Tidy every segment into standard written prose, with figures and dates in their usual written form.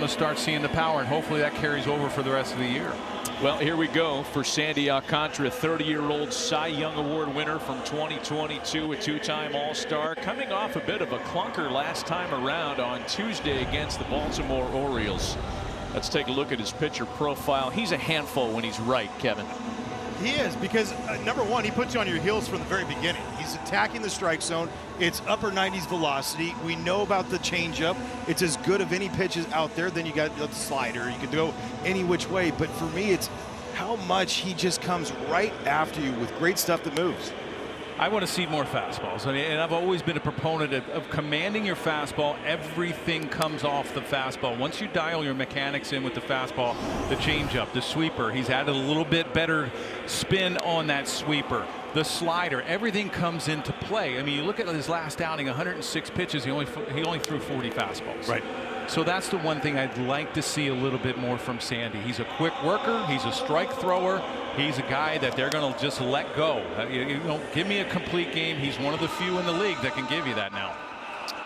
going to start seeing the power, and hopefully that carries over for the rest of the year. Well, here we go for Sandy Alcantara, 30-year-old Cy Young Award winner from 2022, a two-time All-Star, coming off a bit of a clunker last time around on Tuesday against the Baltimore Orioles. Let's take a look at his pitcher profile. He's a handful when he's right, Kevin. He is, because number one, he puts you on your heels from the very beginning. He's attacking the strike zone. It's upper 90s velocity. We know about the changeup. It's as good of any pitches out there. Then you got the slider. You can go any which way. But for me, it's how much he just comes right after you with great stuff that moves. I want to see more fastballs. I mean, and I've always been a proponent of commanding your fastball. Everything comes off the fastball. Once you dial your mechanics in with the fastball, the changeup, the sweeper, he's added a little bit better spin on that sweeper. The slider, everything comes into play. I mean, you look at his last outing, 106 pitches. He only threw 40 fastballs. Right. So that's the one thing I'd like to see a little bit more from Sandy. He's a quick worker. He's a strike thrower. He's a guy that they're going to just let go. You know, give me a complete game. He's one of the few in the league that can give you that now.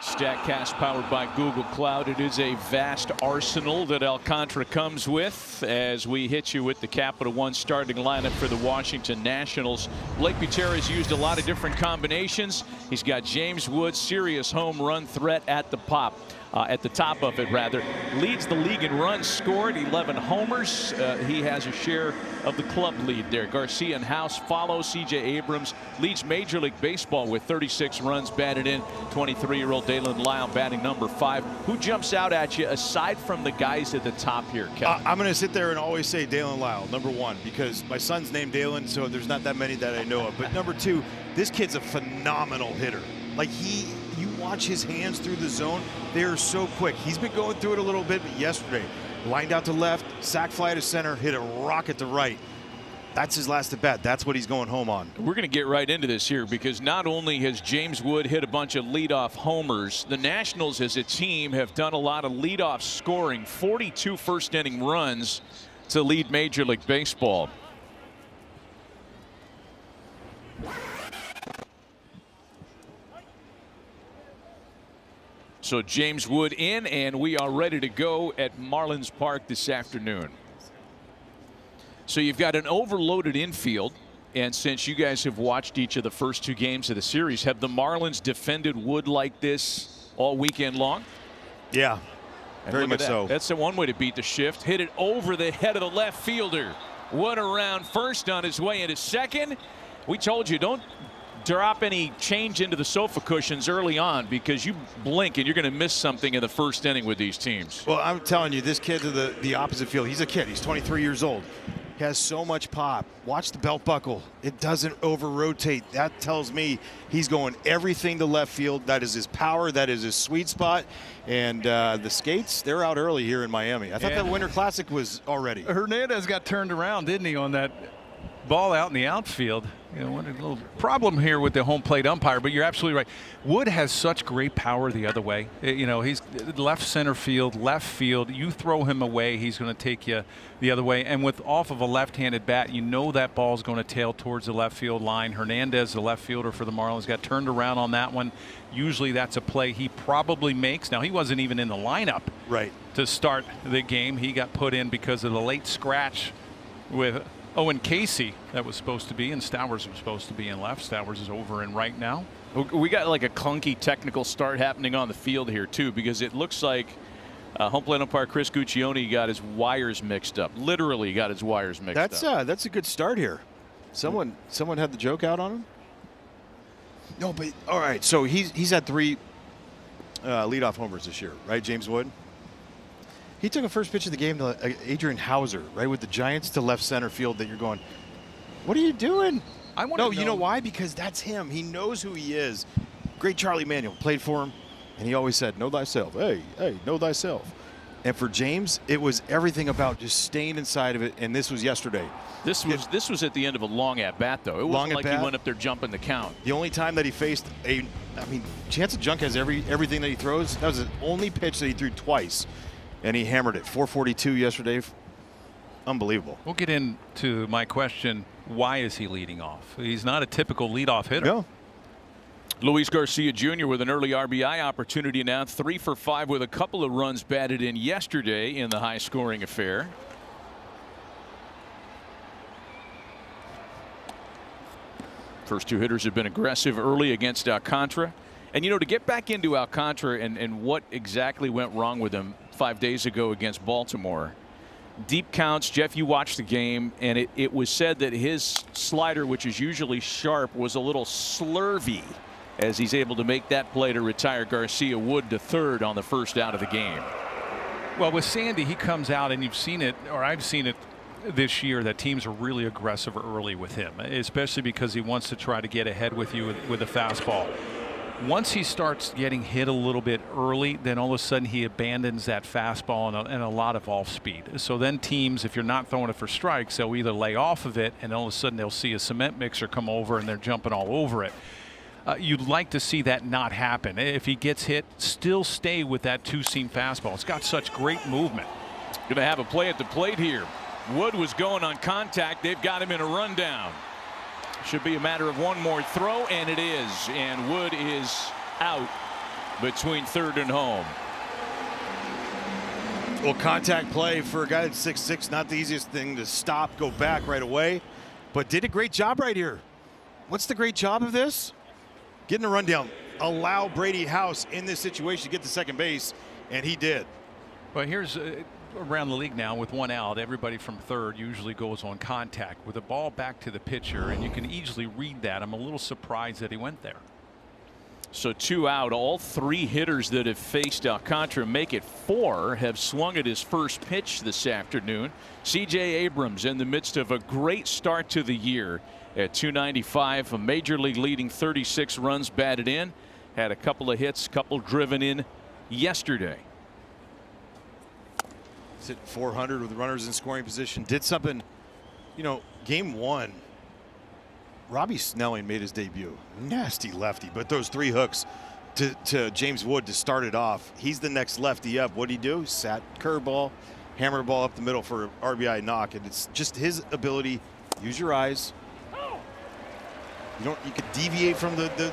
StatCast powered by Google Cloud. It is a vast arsenal that Alcantara comes with as we hit you with the Capital One starting lineup for the Washington Nationals. Blake Gutierrez used a lot of different combinations. He's got James Wood, serious home run threat at the top of it rather. Leads the league in runs scored, 11 homers. He has a share of the club lead there. Garcia and House follow. C.J. Abrams leads Major League Baseball with 36 runs batted in. 23-year-old Dalen Lyle batting number 5. Who jumps out at you aside from the guys at the top here, Kevin? I'm going to sit there and always say Dalen Lyle, number 1, because my son's named Dalen, so there's not that many that I know of. But number 2, this kid's a phenomenal hitter. Like you watch his hands through the zone, they are so quick. He's been going through it a little bit, but yesterday, lined out to left, sac fly to center, hit a rocket to right. That's his last at bat. That's what he's going home on. We're going to get right into this here because not only has James Wood hit a bunch of leadoff homers, the Nationals as a team have done a lot of leadoff scoring, 42 first inning runs to lead Major League Baseball. So James Wood in, and we are ready to go at Marlins Park this afternoon. So you've got an overloaded infield, and since you guys have watched each of the first 2 games of the series, have the Marlins defended Wood like this all weekend long? Yeah, very much so. That's the one way to beat the shift. Hit it over the head of the left fielder. Wood around first on his way into second. We told you, don't drop any change into the sofa cushions early on because you blink and you're going to miss something in the first inning with these teams. Well, I'm telling you, this kid to the opposite field, he's a kid. He's 23 years old. He has so much pop. Watch the belt buckle. It doesn't over-rotate. That tells me he's going everything to left field. That is his power. That is his sweet spot. And the skates, they're out early here in Miami. I thought that Winter Classic was already. Hernandez got turned around, didn't he, on that ball out in the outfield. You know, a little problem here with the home plate umpire, but you're absolutely right. Wood has such great power the other way. You know, he's left center field, left field. You throw him away, he's going to take you the other way. And with off of a left-handed bat, you know that ball's going to tail towards the left field line. Hernandez, the left fielder for the Marlins, got turned around on that one. Usually that's a play he probably makes. Now, he wasn't even in the lineup to start the game. He got put in because of the late scratch with Owen Casey that was supposed to be, and Stowers was supposed to be in left. Stowers is over in right now. We got like a clunky technical start happening on the field here too, because it looks like home plate umpire Chris Guccione got his wires mixed up. Literally got his wires mixed up. That's a good start here. Someone had the joke out on him. No, but all right. So he's had 3 leadoff homers this year, right? James Wood. He took a first pitch of the game to Adrian Hauser, right, with the Giants to left center field. That you're going, what are you doing? You know why? Because that's him. He knows who he is. Great Charlie Manuel played for him, and he always said, "Know thyself." Hey, know thyself. And for James, it was everything about just staying inside of it. And this was yesterday. This was at the end of a long at bat, though. It wasn't like he went up there jumping the count. The only time that he faced Chance Junk has everything that he throws. That was the only pitch that he threw twice. And he hammered it. 442 yesterday. Unbelievable. We'll get into my question. Why is he leading off? He's not a typical leadoff hitter. No. Luis Garcia Jr. with an early RBI opportunity now, 3 for 5 with a couple of runs batted in yesterday in the high scoring affair. First two hitters have been aggressive early against Alcantara. And, you know, to get back into Alcantara and what exactly went wrong with him 5 days ago against Baltimore. Deep counts. Jeff, you watched the game, and it was said that his slider, which is usually sharp, was a little slurvy as he's able to make that play to retire Garcia Wood to third on the first out of the game. Well, with Sandy, he comes out, and you've seen it, or I've seen it this year, that teams are really aggressive early with him, especially because he wants to try to get ahead with you with a fastball. Once he starts getting hit a little bit early, then all of a sudden he abandons that fastball and a lot of off speed. So then teams, if you're not throwing it for strikes, they'll either lay off of it, and all of a sudden they'll see a cement mixer come over and they're jumping all over it. You'd like to see that not happen. If he gets hit, still stay with that two-seam fastball. It's got such great movement. Going to have a play at the plate here. Wood was going on contact. They've got him in a rundown. Should be a matter of one more throw, and it is. And Wood is out between third and home. Well, contact play for a guy that's 6'6", not the easiest thing to stop, go back right away, but did a great job right here. What's the great job of this? Getting a rundown. Allow Brady House in this situation to get to second base, and he did. But here's around the league now with one out, everybody from third usually goes on contact with the ball back to the pitcher, and you can easily read that. I'm a little surprised that he went there. So 2 out. All 3 hitters that have faced Alcantara, make it 4, have swung at his first pitch this afternoon. C.J. Abrams in the midst of a great start to the year at .295, a major league leading 36 runs batted in, had a couple of hits, couple driven in yesterday. Hit 400 with runners in scoring position. Did something, you know, game 1. Robbie Snelling made his debut. Nasty lefty, but those 3 hooks to James Wood to start it off. He's the next lefty up. What'd he do? Sat curveball, hammer ball up the middle for an RBI knock, and it's just his ability. Use your eyes. You could deviate from the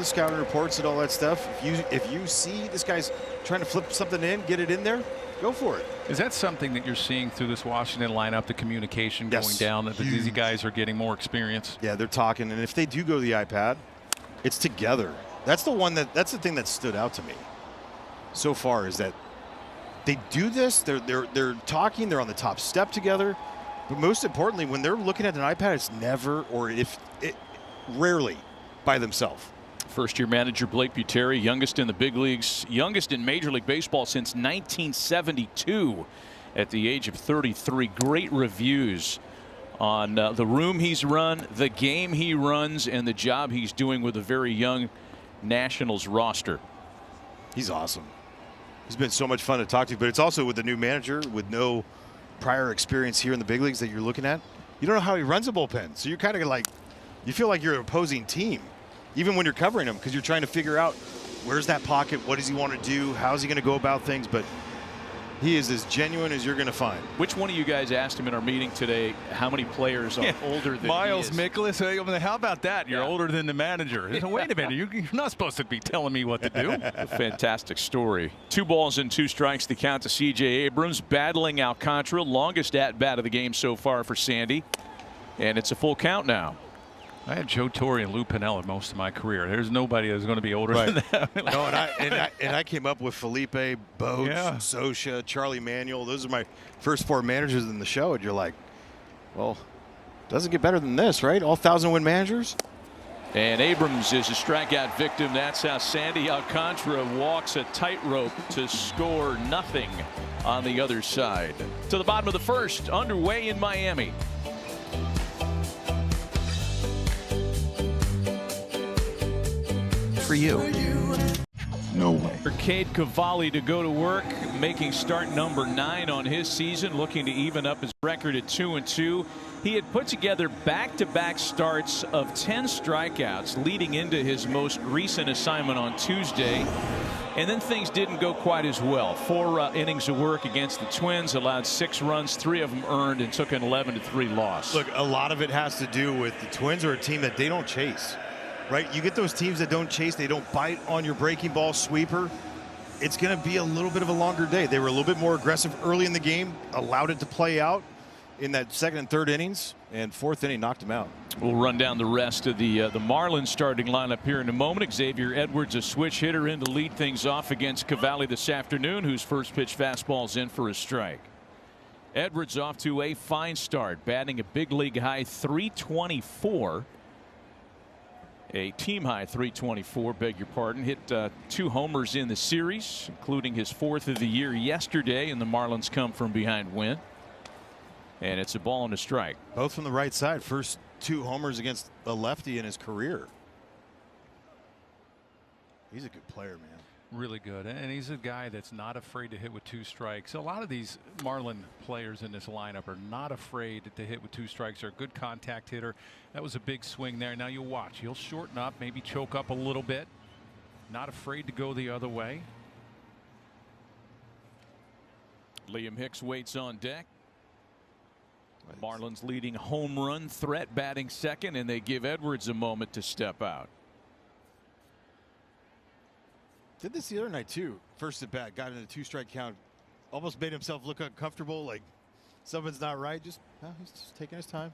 scouting reports and all that stuff. If you see this guy's trying to flip something in, get it in there, go for it. Is that something that you're seeing through this Washington lineup, the communication going down, that these guys are getting more experience? Yeah, they're talking, and if they do go to the iPad, it's together. That's the thing that stood out to me so far, is that they do this. They're talking. They're on the top step together, but most importantly, when they're looking at an iPad, it's never, or rarely, by themselves. First-year manager Blake Buteri, youngest in the big leagues, youngest in Major League Baseball since 1972 at the age of 33. Great reviews on the room he's run, the game he runs, and the job he's doing with a very young Nationals roster. He's awesome. He's been so much fun to talk to, but it's also with a new manager with no prior experience here in the big leagues that you're looking at. You don't know how he runs a bullpen, so you're kind of like, you feel like you're an opposing team, even when you're covering him, because you're trying to figure out where's that pocket, what does he want to do, how's he going to go about things. But he is as genuine as you're going to find. Which one of you guys asked him in our meeting today how many players are older than Miles he is? Mikolas. How about that? You're older than the manager. Wait a minute. You're not supposed to be telling me what to do. A fantastic story. 2 balls and 2 strikes to count to C.J. Abrams, battling Alcantara. Longest at-bat of the game so far for Sandy. And it's a full count now. I had Joe Torre and Lou Piniella most of my career. There's nobody that's going to be older than that. No, and I came up with Felipe, Boats, Sosha, Charlie Manuel. Those are my first 4 managers in the show, and you're like, well, doesn't get better than this, right? All 1,000-win managers. And Abrams is a strikeout victim. That's how Sandy Alcantara walks a tightrope to score nothing on the other side. To the bottom of the first, underway in Miami. For you. No way. For Cade Cavalli to go to work, making start number 9 on his season, looking to even up his record at 2-2. He had put together back-to-back starts of 10 strikeouts leading into his most recent assignment on Tuesday. And then things didn't go quite as well. 4 innings of work against the Twins, allowed 6 runs, 3 of them earned, and took an 11-3 loss. Look, a lot of it has to do with the Twins are a team that they don't chase. right? You get those teams that don't chase, they don't bite on your breaking ball sweeper. It's going to be a little bit of a longer day. They were a little bit more aggressive early in the game, allowed it to play out in that second and third innings, and fourth inning knocked him out. We'll run down the rest of the Marlins starting lineup here in a moment. Xavier Edwards, a switch hitter, in to lead things off against Cavalli this afternoon, whose first pitch fastball's in for a strike. Edwards off to a fine start, batting a big league high .324. A team high .324, beg your pardon. Hit 2 homers in the series, including his 4th of the year yesterday, and the Marlins come from behind win. And it's a ball and a strike. Both from the right side. First 2 homers against a lefty in his career. He's a good player, man. Really good, and he's a guy that's not afraid to hit with 2 strikes. A lot of these Marlin players in this lineup are not afraid to hit with 2 strikes. They're a good contact hitter. That was a big swing there. Now you'll watch. He'll shorten up, maybe choke up a little bit. Not afraid to go the other way. Liam Hicks waits on deck. Marlins leading home run threat, batting second, and they give Edwards a moment to step out. Did this the other night too. First at bat, got in a 2-strike count, almost made himself look uncomfortable, like something's not right. He's just taking his time.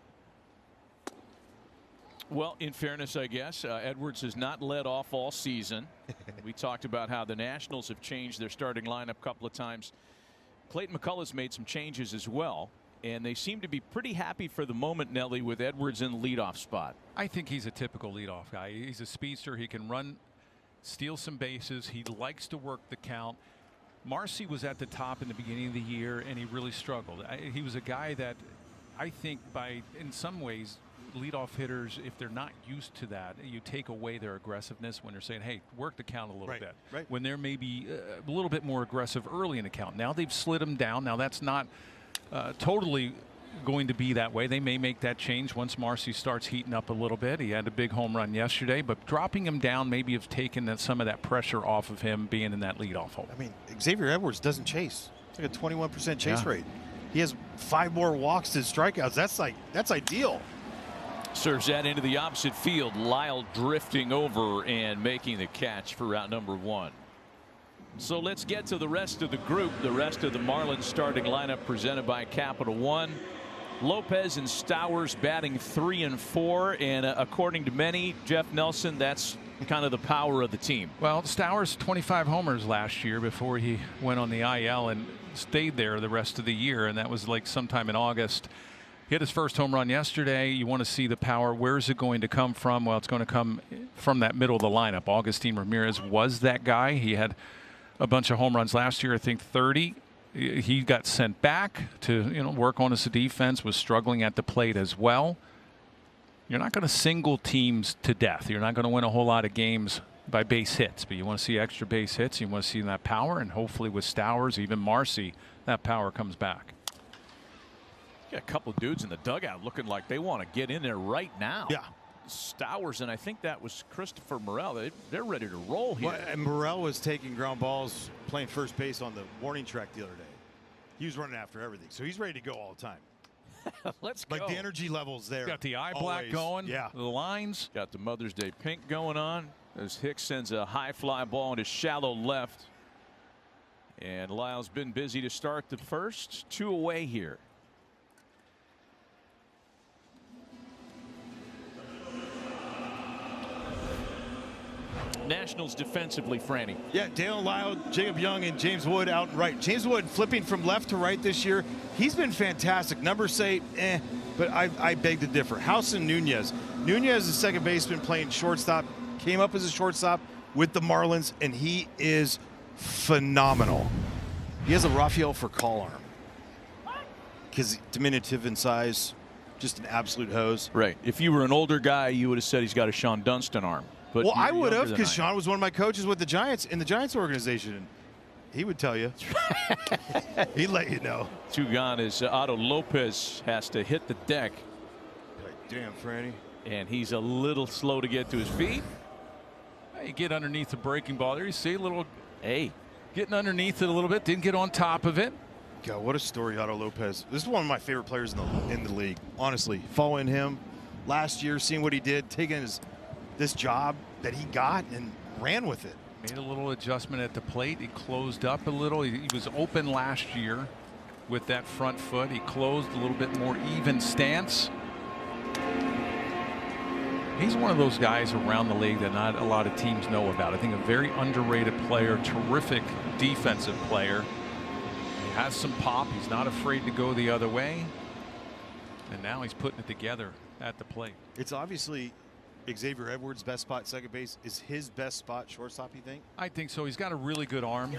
Well, in fairness, I guess Edwards has not led off all season. We talked about how the Nationals have changed their starting lineup a couple of times. Clayton McCullough's made some changes as well, and they seem to be pretty happy for the moment, Nelly, with Edwards in the leadoff spot. I think he's a typical leadoff guy. He's a speedster. He can run, steal some bases. He likes to work the count. Marcy was at the top in the beginning of the year, and he really struggled. He was a guy that I think in some ways, leadoff hitters, if they're not used to that, you take away their aggressiveness when they're saying, hey, work the count a little bit. Right. When they're maybe a little bit more aggressive early in the count. Now they've slid him down. Now that's not totally going to be that way. They may make that change once Marcy starts heating up a little bit. He had a big home run yesterday, but dropping him down maybe have taken some of that pressure off of him being in that leadoff hole. I mean, Xavier Edwards doesn't chase. It's like a 21% chase rate. He has 5 more walks to strikeouts. That's ideal. Serves that into the opposite field. Lyle drifting over and making the catch for route number 1. So let's get to the rest of the group. The rest of the Marlins starting lineup presented by Capital One. Lopez and Stowers batting 3 and 4, and according to many, Jeff Nelson, that's kind of the power of the team. Well, Stowers 25 homers last year before he went on the IL and stayed there the rest of the year, and that was like sometime in August. Hit his first home run yesterday. You want to see the power. Where is it going to come from? Well, it's going to come from that middle of the lineup. Augustin Ramirez was that guy. He had a bunch of home runs last year, I think 30. He got sent back to work on his defense, was struggling at the plate as well. You're not going to single teams to death. You're not going to win a whole lot of games by base hits, but you want to see extra base hits. You want to see that power, and hopefully with Stowers, even Marcy, that power comes back. Got a couple of dudes in the dugout looking like they want to get in there right now. Yeah. Stowers, and I think that was Christopher Morel. They're ready to roll here. Well, and Morel was taking ground balls, playing first base on the warning track the other day. He was running after everything, so he's ready to go all the time. Let's go. Like the energy levels there. Got the eye black always. going. Yeah. The lines. Got the Mother's Day pink going on as Hicks sends a high fly ball into shallow left. And Lyle's been busy to start the first. 2 away here. Nationals defensively, Franny. Yeah, Dale Lyle, Jacob Young, and James Wood out and right. James Wood flipping from left to right this year. He's been fantastic. Numbers say, but I beg to differ. Housen Nunez. Nunez, the second baseman, playing shortstop, came up as a shortstop with the Marlins, and he is phenomenal. He has a Rafael Furcal arm. Because diminutive in size, just an absolute hose. Right. If you were an older guy, you would have said he's got a Sean Dunston arm. But well, I would have, because because Sean was one of my coaches with the Giants in the Giants organization. He would tell you. He'd let you know. 2 gone as Otto Lopez has to hit the deck. Like, damn, Franny. And he's a little slow to get to his feet. You get underneath the breaking ball there. You see a little, Hey, getting underneath it a little bit. Didn't get on top of it. God, what a story, Otto Lopez. This is one of my favorite players in the league. Honestly, following him last year, seeing what he did, taking his this job that he got and ran with it. Made a little adjustment at the plate. He closed up a little. He was open last year with that front foot. He closed a little bit more even stance. He's one of those guys around the league that not a lot of teams know about. I think a very underrated player, terrific defensive player. He has some pop. He's not afraid to go the other way. And now he's putting it together at the plate. It's obviously Xavier Edwards' best spot second base. Is his best spot shortstop, you think? I think so. He's got a really good arm.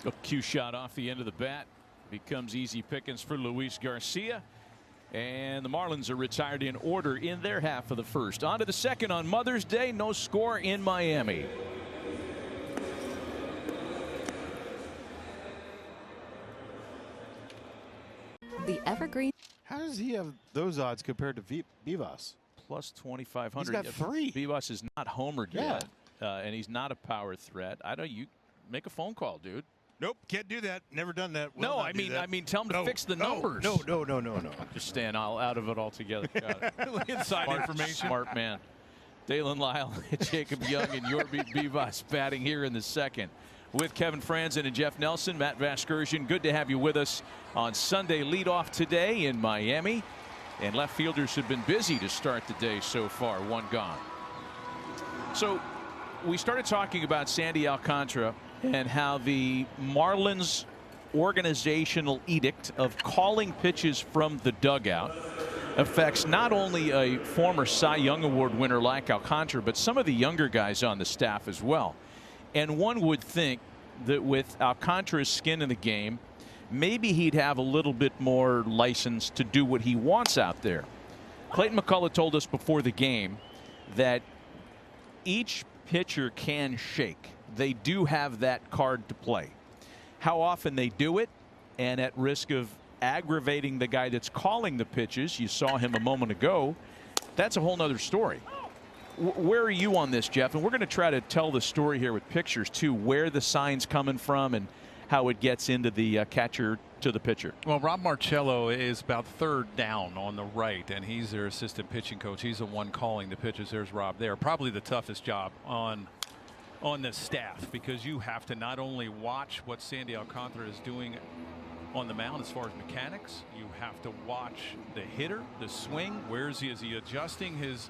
A cue shot off the end of the bat becomes easy pickings for Luis Garcia. And the Marlins are retired in order in their half of the first. On to the second on Mother's Day. No score in Miami. The Evergreen. How does he have those odds compared to Vivas? Plus 2,500. He's got 3. Vivas is not homered yet, and he's not a power threat. You make a phone call, dude. Nope, can't do that. Never done that. No, I mean, tell him to fix the numbers. No. Just staying out of it altogether. Inside information. Smart man. Dalen Lyle, Jacob Young, and Yorbit Vivas batting here in the second. With Kevin Franzen and Jeff Nelson, Matt Vasgersian, good to have you with us on Sunday leadoff today in Miami. And left fielders have been busy to start the day so far. One gone. So we started talking about Sandy Alcantara and how the Marlins organizational edict of calling pitches from the dugout affects not only a former Cy Young Award winner like Alcantara, but some of the younger guys on the staff as well. And one would think that with Alcantara's skin in the game, maybe he'd have a little bit more license to do what he wants out there. Clayton McCullough told us before the game that each pitcher can shake. They do have that card to play. How often they do it, and at risk of aggravating the guy that's calling the pitches, you saw him a moment ago, that's a whole nother story. Where are you on this, Jeff? And we're going to try to tell the story here with pictures too, where the sign's coming from and how it gets into the catcher to the pitcher. Well, Rob Marcello is about third down on the right, and he's their assistant pitching coach. He's the one calling the pitches. There's Rob there. Probably the toughest job on the staff, because you have to not only watch what Sandy Alcantara is doing on the mound as far as mechanics, you have to watch the hitter, the swing. Where is he? Is he adjusting his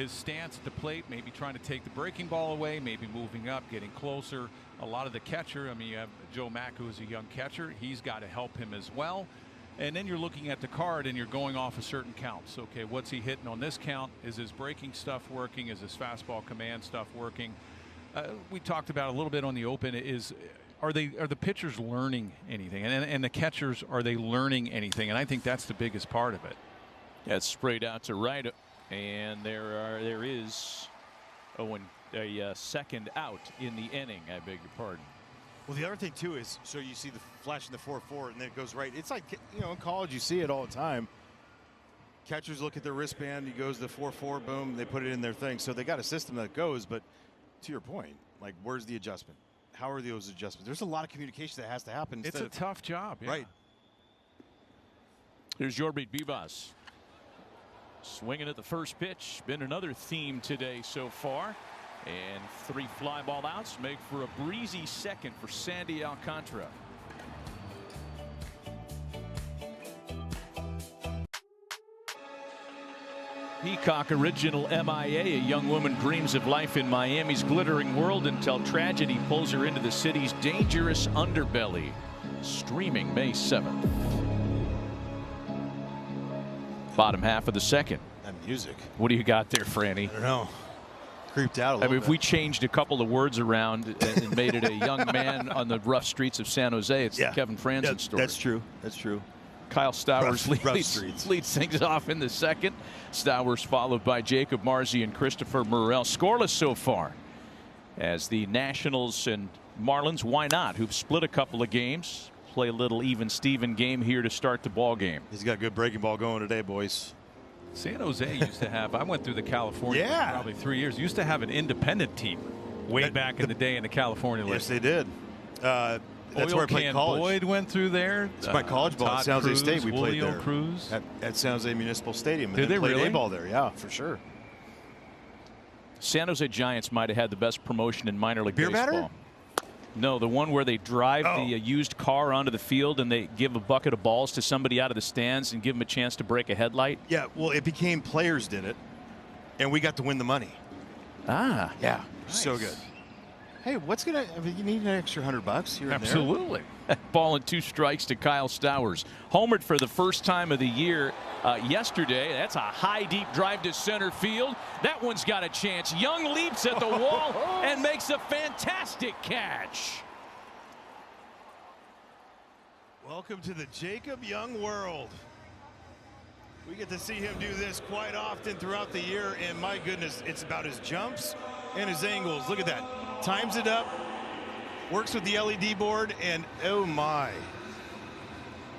stance at the plate, maybe trying to take the breaking ball away, maybe moving up, getting closer? A lot of the catcher, I mean, you have Joe Mack, who is a young catcher. He's got to help him as well. And then you're looking at the card and you're going off of certain counts. Okay, what's he hitting on this count? Is his breaking stuff working? Is his fastball command stuff working? We talked about a little bit on the open. Are the pitchers learning anything, and the catchers, are they learning anything? And I think that's the biggest part of it. That's sprayed out to right, and there is a second out in the inning. I beg your pardon. Well, the other thing too is, so you see the flash in the 4-4, and then it goes right. It's like, in college you see it all the time. Catchers look at their wristband. He goes the 4-4, boom, they put it in their thing. So they got a system that goes, but to your point, like, where's the adjustment? How are those adjustments? There's a lot of communication that has to happen. It's a tough job, yeah. Right. Here's Yorbit Vivas swinging at the first pitch. Been another theme today so far, and 3 fly ball outs make for a breezy second for Sandy Alcantara. Peacock original MIA. A young woman dreams of life in Miami's glittering world until tragedy pulls her into the city's dangerous underbelly. Streaming May 7th. Bottom half of the second. That music. What do you got there, Franny? I don't know. Creeped out a little bit. If we changed a couple of words around and made it a young man on the rough streets of San Jose, it's the Kevin Franzen story. That's true. That's true. Kyle Stowers leads things off in the second. Stowers followed by Jacob Marzi and Christopher Morel. Scoreless so far, as the Nationals and Marlins, why not, who've split a couple of games, play a little even Steven game here to start the ball game. He's got good breaking ball going today, boys. San Jose used to have, I went through the California league probably 3 years, used to have an independent team way back in the day in the California league. Yes, they did. That's Oil where I played Can college. Boyd went through there. It's my college ball at San Jose State. We played Julio there. Cruz. At San Jose Municipal Stadium. Did they played really? A-ball there? Yeah, for sure. San Jose Giants might have had the best promotion in minor league Beer baseball. batter? No, the one where they drive the used car onto the field and they give a bucket of balls to somebody out of the stands and give them a chance to break a headlight. Yeah, well, it became players did it, and we got to win the money. Ah, Yeah, so good. Hey, what's gonna? I mean, you need an extra $100 here and there. Absolutely. Ball and 2 strikes to Kyle Stowers. Homered for the first time of the year yesterday. That's a high, deep drive to center field. That one's got a chance. Young leaps at the wall and makes a fantastic catch. Welcome to the Jacob Young world. We get to see him do this quite often throughout the year, and my goodness, it's about his jumps and his angles. Look at that. Times it up, works with the LED board, and oh my.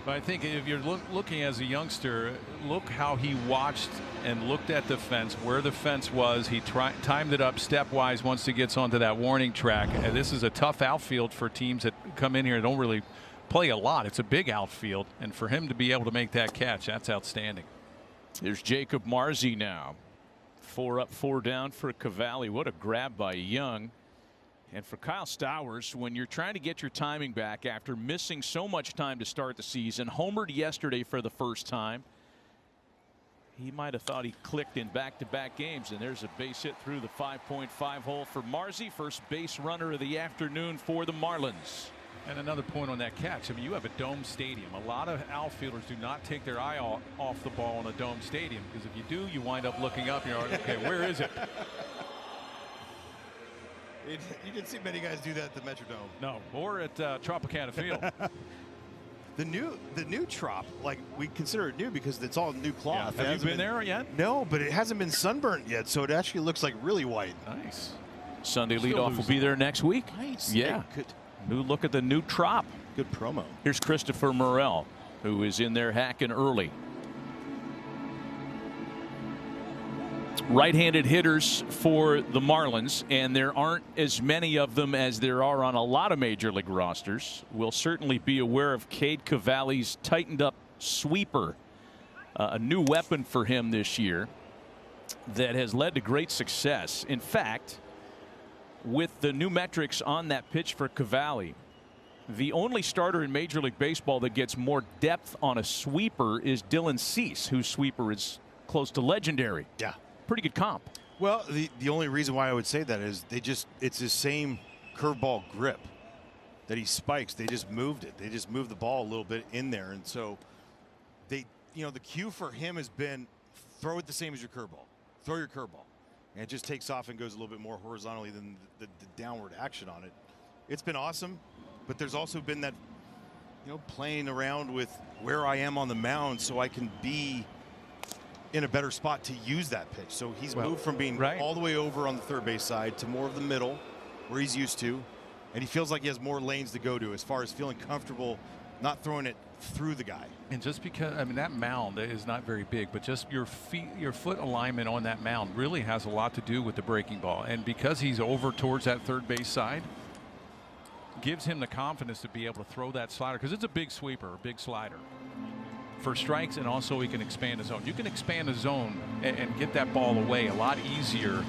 But I think if you're looking as a youngster, look how he watched and looked at the fence, where the fence was. He timed it up stepwise once he gets onto that warning track. And this is a tough outfield for teams that come in here and don't really play a lot. It's a big outfield, and for him to be able to make that catch, that's outstanding. There's Jacob Marzi now. 4 up, 4 down for Cavalli. What a grab by Young. And for Kyle Stowers, when you're trying to get your timing back after missing so much time to start the season, homered yesterday for the first time. He might have thought he clicked in back-to-back games, and there's a base hit through the 5.5 hole for Marzi. First base runner of the afternoon for the Marlins. And another point on that catch. I mean, you have a dome stadium. A lot of outfielders do not take their eye off the ball in a dome stadium, because if you do, you wind up looking up and you're like, okay, where is it? You didn't see many guys do that at the Metrodome. No, or at Tropicana Field. The new Trop, like, we consider it new because it's all new cloth. Yeah. Have you been there yet? No, but it hasn't been sunburnt yet, so it actually looks like really white. Nice. Sunday Still leadoff will be there next week. Nice. Yeah. Good, New look at the new Trop. good promo. Here's Christopher Morel, who is in there hacking early. Right-handed hitters for the Marlins, and there aren't as many of them as there are on a lot of major league rosters. We'll certainly be aware of Cade Cavalli's tightened up sweeper, a new weapon for him this year that has led to great success. In fact, with the new metrics on that pitch for Cavalli, the only starter in Major League Baseball that gets more depth on a sweeper is Dylan Cease, whose sweeper is close to legendary. Yeah. Pretty good comp. Well, the only reason why I would say that is it's his same curveball grip that he spikes. They just moved it. They just moved the ball a little bit in there, and so the cue for him has been throw it the same as your curveball. Throw your curveball, and it just takes off and goes a little bit more horizontally than the downward action on it. It's been awesome, but there's also been that playing around with where I am on the mound so I can be in a better spot to use that pitch. So he's moved from being all the way over on the third base side to more of the middle where he's used to, and he feels like he has more lanes to go to as far as feeling comfortable not throwing it through the guy. And just because, I mean, that mound is not very big, but just your foot alignment on that mound really has a lot to do with the breaking ball. And because he's over towards that third base side, gives him the confidence to be able to throw that slider, because it's a big sweeper, a big slider for strikes, and also he can expand his zone. You can expand the zone and get that ball away a lot easier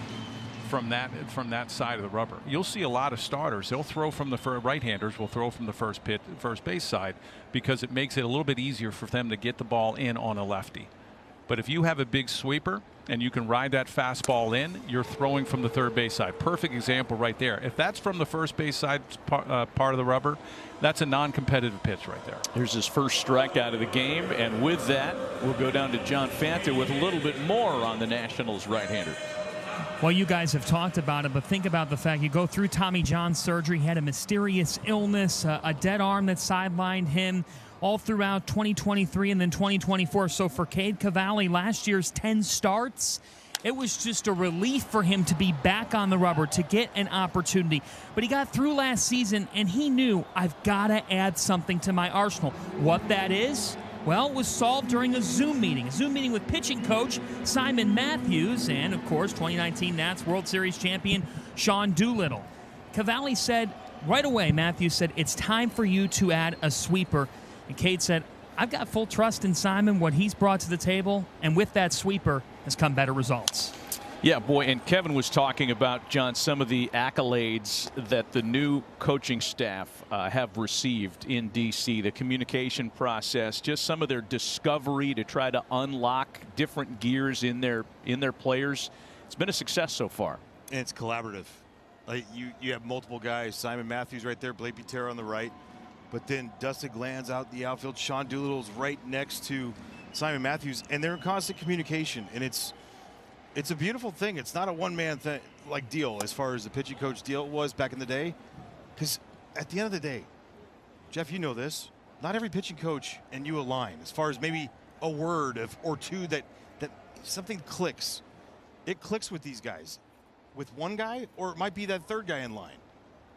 from that side of the rubber. You'll see a lot of starters. They'll throw from the right-handers will throw from the first base side, because it makes it a little bit easier for them to get the ball in on a lefty. But if you have a big sweeper and you can ride that fastball in, you're throwing from the third base side. Perfect example right there. If that's from the first base side part of the rubber, that's a non-competitive pitch right there. Here's his first strikeout of the game, and with that, we'll go down to John Fanta with a little bit more on the Nationals right-hander. Well, you guys have talked about it, but think about the fact you go through Tommy John surgery, he had a mysterious illness, a dead arm that sidelined him all throughout 2023 and then 2024. So for Cade Cavalli, last year's 10 starts, it was just a relief for him to be back on the rubber, to get an opportunity. But he got through last season, and he knew, I've got to add something to my arsenal. What that is? Well, it was solved during a Zoom meeting with pitching coach Simon Matthews and, of course, 2019 Nats World Series champion Sean Doolittle. Cavalli said right away, Matthews said, it's time for you to add a sweeper. And Cade said, I've got full trust in Simon, what he's brought to the table, and with that sweeper has come better results. Yeah, boy, and Kevin was talking about, John, some of the accolades that the new coaching staff have received in D.C., the communication process, just some of their discovery to try to unlock different gears in their players. It's been a success so far. And it's collaborative. Like you have multiple guys, Simon Matthews right there, Blake Butera on the right, but then Dustin Gland's out in the outfield. Sean Doolittle's right next to Simon Matthews, and they're in constant communication, and it's a beautiful thing. It's not a one-man thing like deal as far as the pitching coach deal was back in the day, because at the end of the day, Jeff, you know this, not every pitching coach and you align as far as maybe a word or two that something clicks. It clicks with these guys, with one guy, or it might be that third guy in line.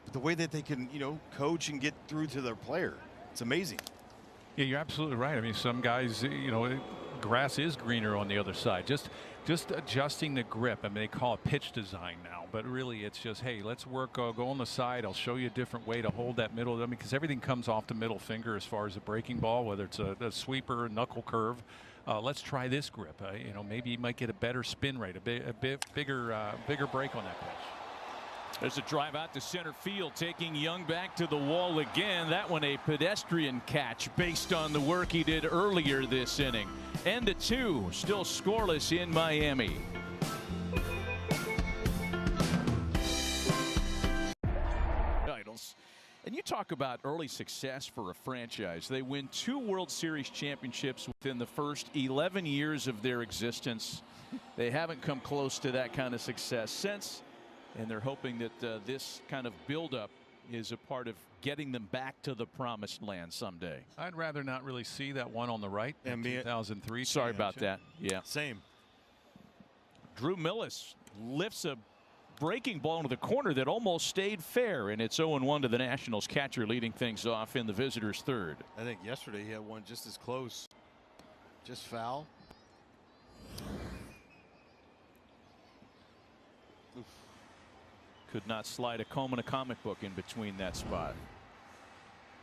But the way that they can, coach and get through to their player, it's amazing. Yeah, you're absolutely right. I mean, some guys, grass is greener on the other side. Just adjusting the grip. I mean, they call it pitch design now, but really it's just, hey, let's work, go on the side. I'll show you a different way to hold that middle. I mean, because everything comes off the middle finger as far as a breaking ball, whether it's a sweeper, a knuckle curve. Let's try this grip. Maybe you might get a better spin rate, a bit bigger break on that pitch. There's a drive out to center field, taking Young back to the wall again. That one a pedestrian catch based on the work he did earlier this inning. And the 2 still scoreless in Miami. Titles. And you talk about early success for a franchise. They win 2 World Series championships within the first 11 years of their existence. They haven't come close to that kind of success since. And they're hoping that this kind of buildup is a part of getting them back to the promised land someday. I'd rather not really see that one on the right in 2003. Sorry about that. Yeah. Same. Drew Millis lifts a breaking ball into the corner that almost stayed fair, and it's 0-1 to the Nationals catcher, leading things off in the visitors' third. I think yesterday he had one just as close. Just foul. Oof. Could not slide a comb in a comic book in between that spot.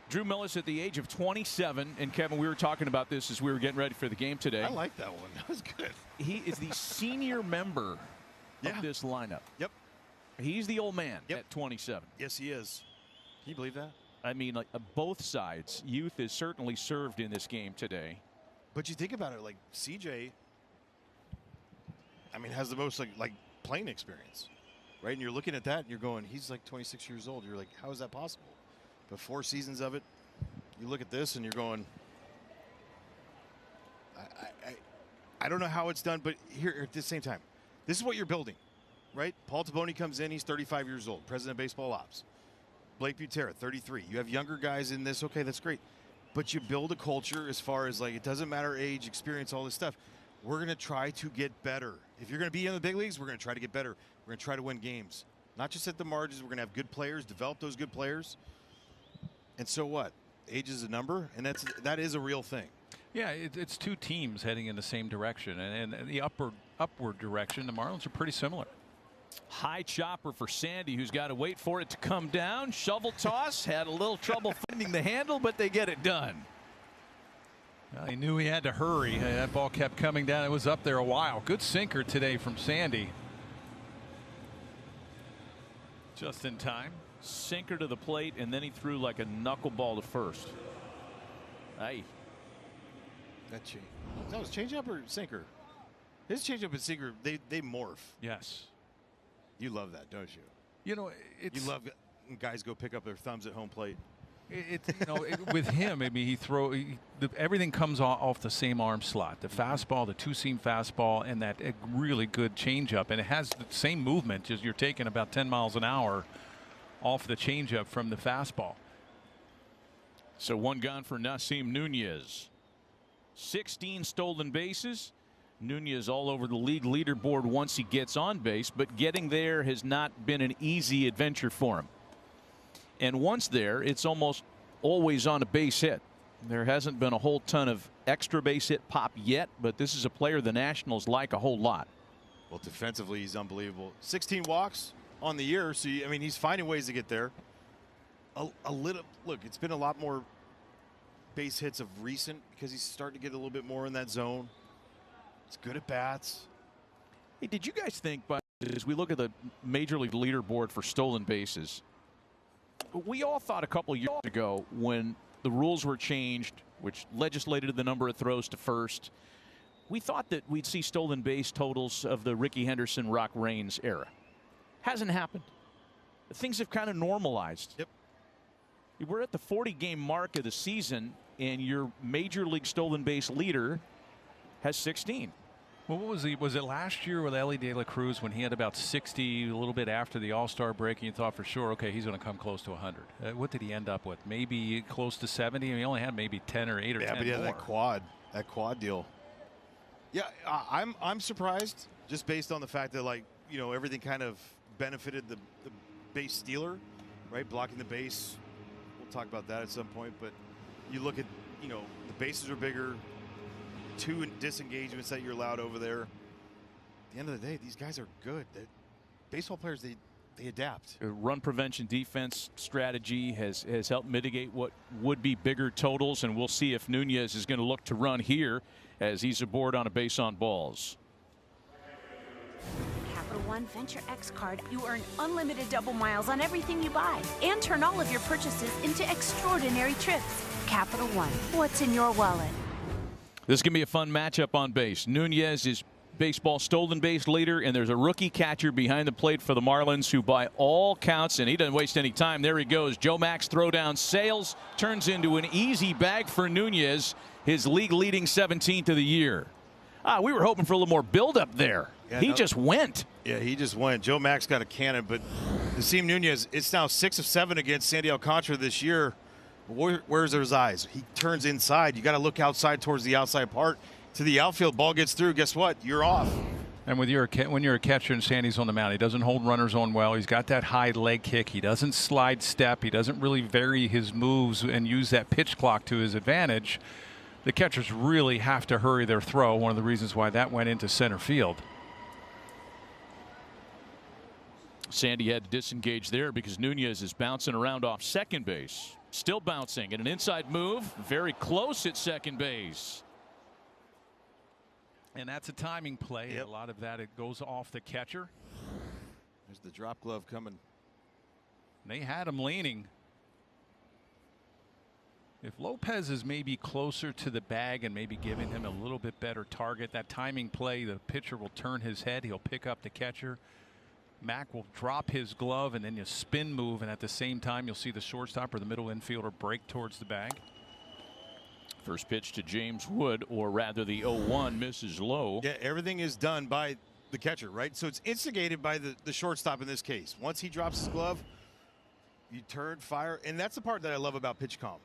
Drew Millis at the age of 27, and Kevin, we were talking about this as we were getting ready for the game today. I like that one. That was good. He is the senior member of this lineup. Yep. He's the old man at 27. Yes, he is. Can you believe that? I mean, like both sides. Youth is certainly served in this game today. But you think about it, like CJ, I mean, has the most like playing experience, right? And you're looking at that and you're going, he's like 26 years old. You're like, how is that possible? But 4 seasons of it, you look at this and you're going, I don't know how it's done, but here at the same time, this is what you're building, right? Paul Taboni comes in, he's 35 years old, president of baseball ops. Blake Butera, 33. You have younger guys in this, okay, that's great. But you build a culture as far as like, it doesn't matter age, experience, all this stuff. We're going to try to get better. If you're going to be in the big leagues, we're going to try to get better. We're going to try to win games. Not just at the margins, we're going to have good players, develop those good players. And so what? Age is a number, and that is a real thing. Yeah, it's 2 teams heading in the same direction, and the upward direction, the Marlins are pretty similar. High chopper for Sandy, who's got to wait for it to come down. Shovel toss, had a little trouble finding the handle, but they get it done. Well, he knew he had to hurry. That ball kept coming down. It was up there a while. Good sinker today from Sandy. Just in time. Sinker to the plate, and then he threw like a knuckleball to first. Aye. That was changeup or sinker? His changeup and sinker, they morph. Yes. You love that, don't you? It's, you love when guys go pick up their thumbs at home plate. With him, I mean, everything comes off the same arm slot. The fastball, the 2-seam fastball, and that really good changeup, and it has the same movement. Just you're taking about 10 miles an hour off the changeup from the fastball. So 1 gone for Nasim Nunez. 16 stolen bases. Nunez all over the league leaderboard once he gets on base, but getting there has not been an easy adventure for him. And once there, it's almost always on a base hit. There hasn't been a whole ton of extra base hit pop yet, but this is a player the Nationals like a whole lot. Well, defensively, he's unbelievable. 16 walks on the year, so I mean, he's finding ways to get there. A little look, it's been a lot more base hits of recent because he's starting to get a little bit more in that zone. It's good at bats. Hey, did you guys think, as we look at the Major League leaderboard for stolen bases, we all thought a couple years ago when the rules were changed, which legislated the number of throws to first, we thought that we'd see stolen base totals of the Rickey Henderson, Rock Reigns era. Hasn't happened. Things have kind of normalized. Yep. We're at the 40-game mark of the season, and your Major League stolen base leader has 16. Well, what was he? Was it last year with Ellie De La Cruz when he had about 60, a little bit after the All-Star break, and you thought for sure, okay, he's going to come close to 100. What did he end up with? Maybe close to 70. He only had maybe 10 or 8 or 10 but he had more. that quad deal. Yeah, I'm surprised just based on the fact that, like, you know, everything kind of benefited the base stealer, right? Blocking the base. We'll talk about that at some point, but you look at, you know, the bases are bigger. 2 disengagements that you're allowed over there. At the end of the day, these guys are good. Baseball players, they adapt. Run prevention defense strategy has helped mitigate what would be bigger totals, and we'll see if Nunez is going to look to run here as he's aboard on a base on balls. Capital One Venture X card. You earn unlimited double miles on everything you buy and turn all of your purchases into extraordinary trips. Capital One, what's in your wallet? This is going to be a fun matchup on base. Nunez is baseball stolen base leader, and there's a rookie catcher behind the plate for the Marlins who, by all counts, and he doesn't waste any time. There he goes. Joe Max throw down sails, turns into an easy bag for Nunez, his league-leading 17th of the year. We were hoping for a little more build-up there. Yeah, he just went. Yeah, he just went. Joe Max got a cannon, but Nasim Nunez, it's now 6 of 7 against Sandy Alcantara this year. Where's his eyes? He turns inside. You got to look outside towards the outside part to the outfield. Ball gets through. Guess what? You're off. And when you're a catcher and Sandy's on the mound, he doesn't hold runners on well. He's got that high leg kick. He doesn't slide step. He doesn't really vary his moves and use that pitch clock to his advantage. The catchers really have to hurry their throw. One of the reasons why that went into center field. Sandy had to disengage there because Nunez is bouncing around off second base. Still bouncing, and an inside move, very close at second base. And that's a timing play. Yep. A lot of that, it goes off the catcher. There's the drop glove coming. They had him leaning. If Lopez is maybe closer to the bag and maybe giving him a little bit better target, that timing play, the pitcher will turn his head. He'll pick up the catcher. Mac will drop his glove, and then you spin move, and at the same time you'll see the shortstop or the middle infielder break towards the bag. First pitch to James Wood, or rather the 0-1 misses low. Yeah, everything is done by the catcher, right? So it's instigated by the shortstop in this case. Once he drops his glove, you turn, fire, and that's the part that I love about pitch comp.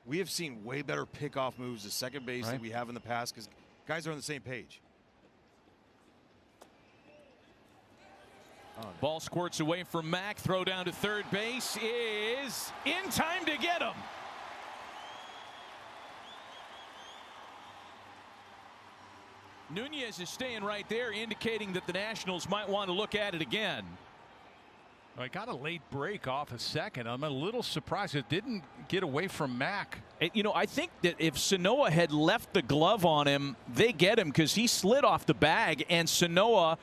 We have seen way better pickoff moves to second base than we have in the past because guys are on the same page. Ball squirts away from Mac. Throw down to third base is in time to get him. Nunez is staying right there, indicating that the Nationals might want to look at it again. I got a late break off a second. I'm a little surprised it didn't get away from Mac. You know, I think that if Sanoa had left the glove on him, they get him because he slid off the bag, and Sanoa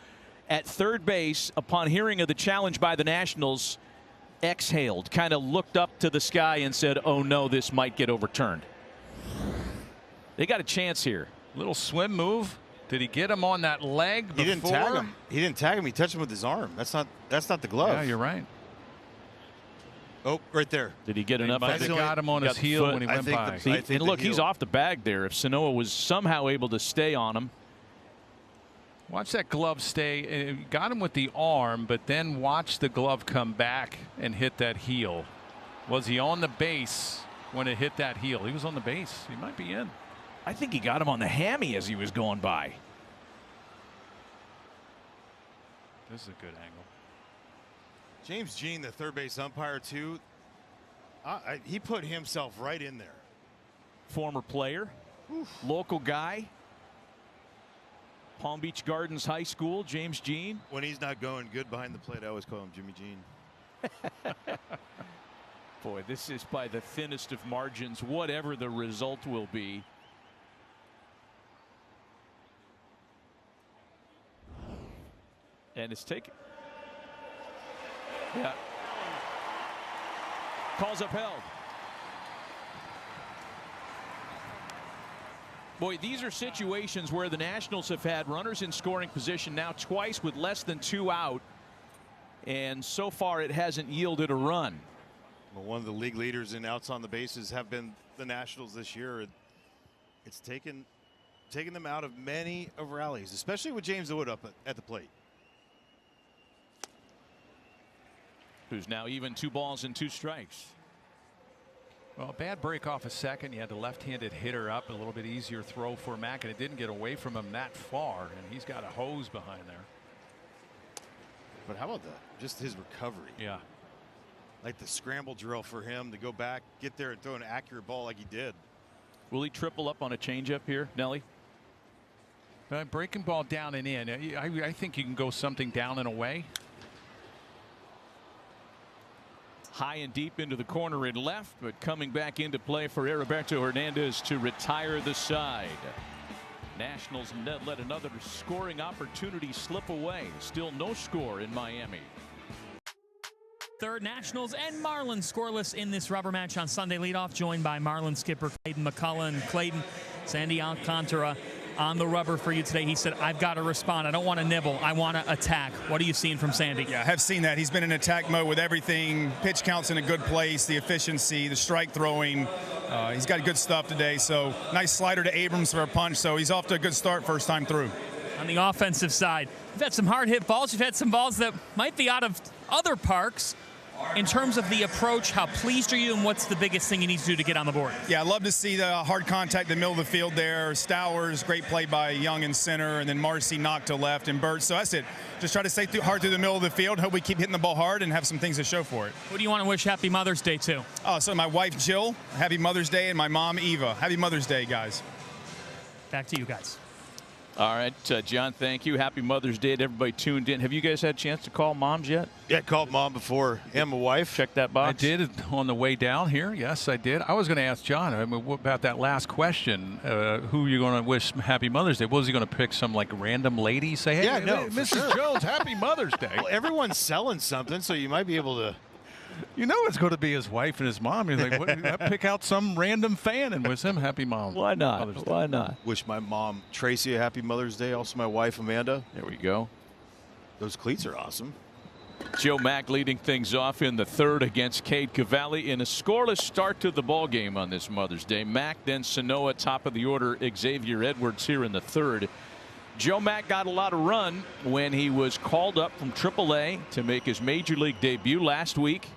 at third base, upon hearing of the challenge by the Nationals, exhaled, kind of looked up to the sky and said, oh no, this might get overturned. They got a chance here. Little swim move. Did he get him on that leg before? He didn't tag him. He didn't tag him. He touched him with his arm. That's not the glove. Yeah, you're right. Oh, right there. Did he get enough? Might have got him on his heel when he went by. And look, he's off the bag there. If Sanoa was somehow able to stay on him. Watch that glove stay. Got him with the arm, but then watch the glove come back and hit that heel. Was he on the base when it hit that heel? He was on the base. He might be in. I think he got him on the hammy as he was going by. This is a good angle. James Jean, the third base umpire, too. He put himself right in there. Former player, local guy. Palm Beach Gardens High School, James Jean. When he's not going good behind the plate, I always call him Jimmy Jean. Boy, this is by the thinnest of margins, whatever the result will be. And it's taken. Yeah. Calls upheld. Boy, these are situations where the Nationals have had runners in scoring position now twice with less than 2 out. And so far it hasn't yielded a run. Well, one of the league leaders in outs on the bases have been the Nationals this year. It's taken them out of many of rallies, especially with James Wood up at the plate. Who's now even 2 balls and 2 strikes. Well, bad break off a second. You had the left-handed hitter up, a little bit easier throw for Mack, and it didn't get away from him that far, and he's got a hose behind there. But how about that? Just his recovery. Yeah. Like the scramble drill for him to go back, get there and throw an accurate ball like he did. Will he triple up on a changeup here, Nelly? Breaking ball down and in. I think you can go something down and away. High and deep into the corner and left, but coming back into play for Heriberto Hernandez to retire the side. Nationals let another scoring opportunity slip away. Still no score in Miami. Third, Nationals and Marlins scoreless in this rubber match on Sunday leadoff, joined by Marlins skipper Clayton McCullough. Clayton, Sandy Alcantara on the rubber for you today. He said, I've got to respond. I don't want to nibble. I want to attack. What are you seeing from Sandy? Yeah, I have seen that. He's been in attack mode with everything. Pitch counts in a good place, the efficiency, the strike throwing. He's got good stuff today. So nice slider to Abrams for a punch. So he's off to a good start first time through. On the offensive side, you've had some hard hit balls. You've had some balls that might be out of other parks. In terms of the approach, how pleased are you, and what's the biggest thing you need to do to get on the board? Yeah, I'd love to see the hard contact in the middle of the field there. Stowers, great play by Young in center, and then Marcy knocked to left, and Burt. So that's it. Just try to stay hard through the middle of the field. Hope we keep hitting the ball hard and have some things to show for it. Who do you want to wish Happy Mother's Day to? Oh, so my wife Jill, Happy Mother's Day, and my mom Eva. Happy Mother's Day, guys. Back to you guys. All right, John, thank you. Happy Mother's Day to everybody tuned in. Have you guys had a chance to call moms yet? Yeah, called mom before and my wife. Check that box. I did on the way down here. Yes, I did. I was going to ask John, what about that last question? Who are you going to wish Happy Mother's Day? What was he going to pick? Some like random lady? Say, hey, Yeah, no, Mrs. sure. Jones, Happy Mother's Day. Well, everyone's selling something, so you might be able to. You know it's going to be his wife and his mom. You're like, what, pick out some random fan and wish him Happy Mom. Why not? Mother's Day. Why not? Wish my mom Tracy a happy Mother's Day. Also my wife Amanda. There we go. Those cleats are awesome. Joe Mack leading things off in the third against Cade Cavalli in a scoreless start to the ball game on this Mother's Day. Mack, then Sanoa, top of the order. Xavier Edwards here in the third. Joe Mack got a lot of run when he was called up from AAA to make his major league debut last week.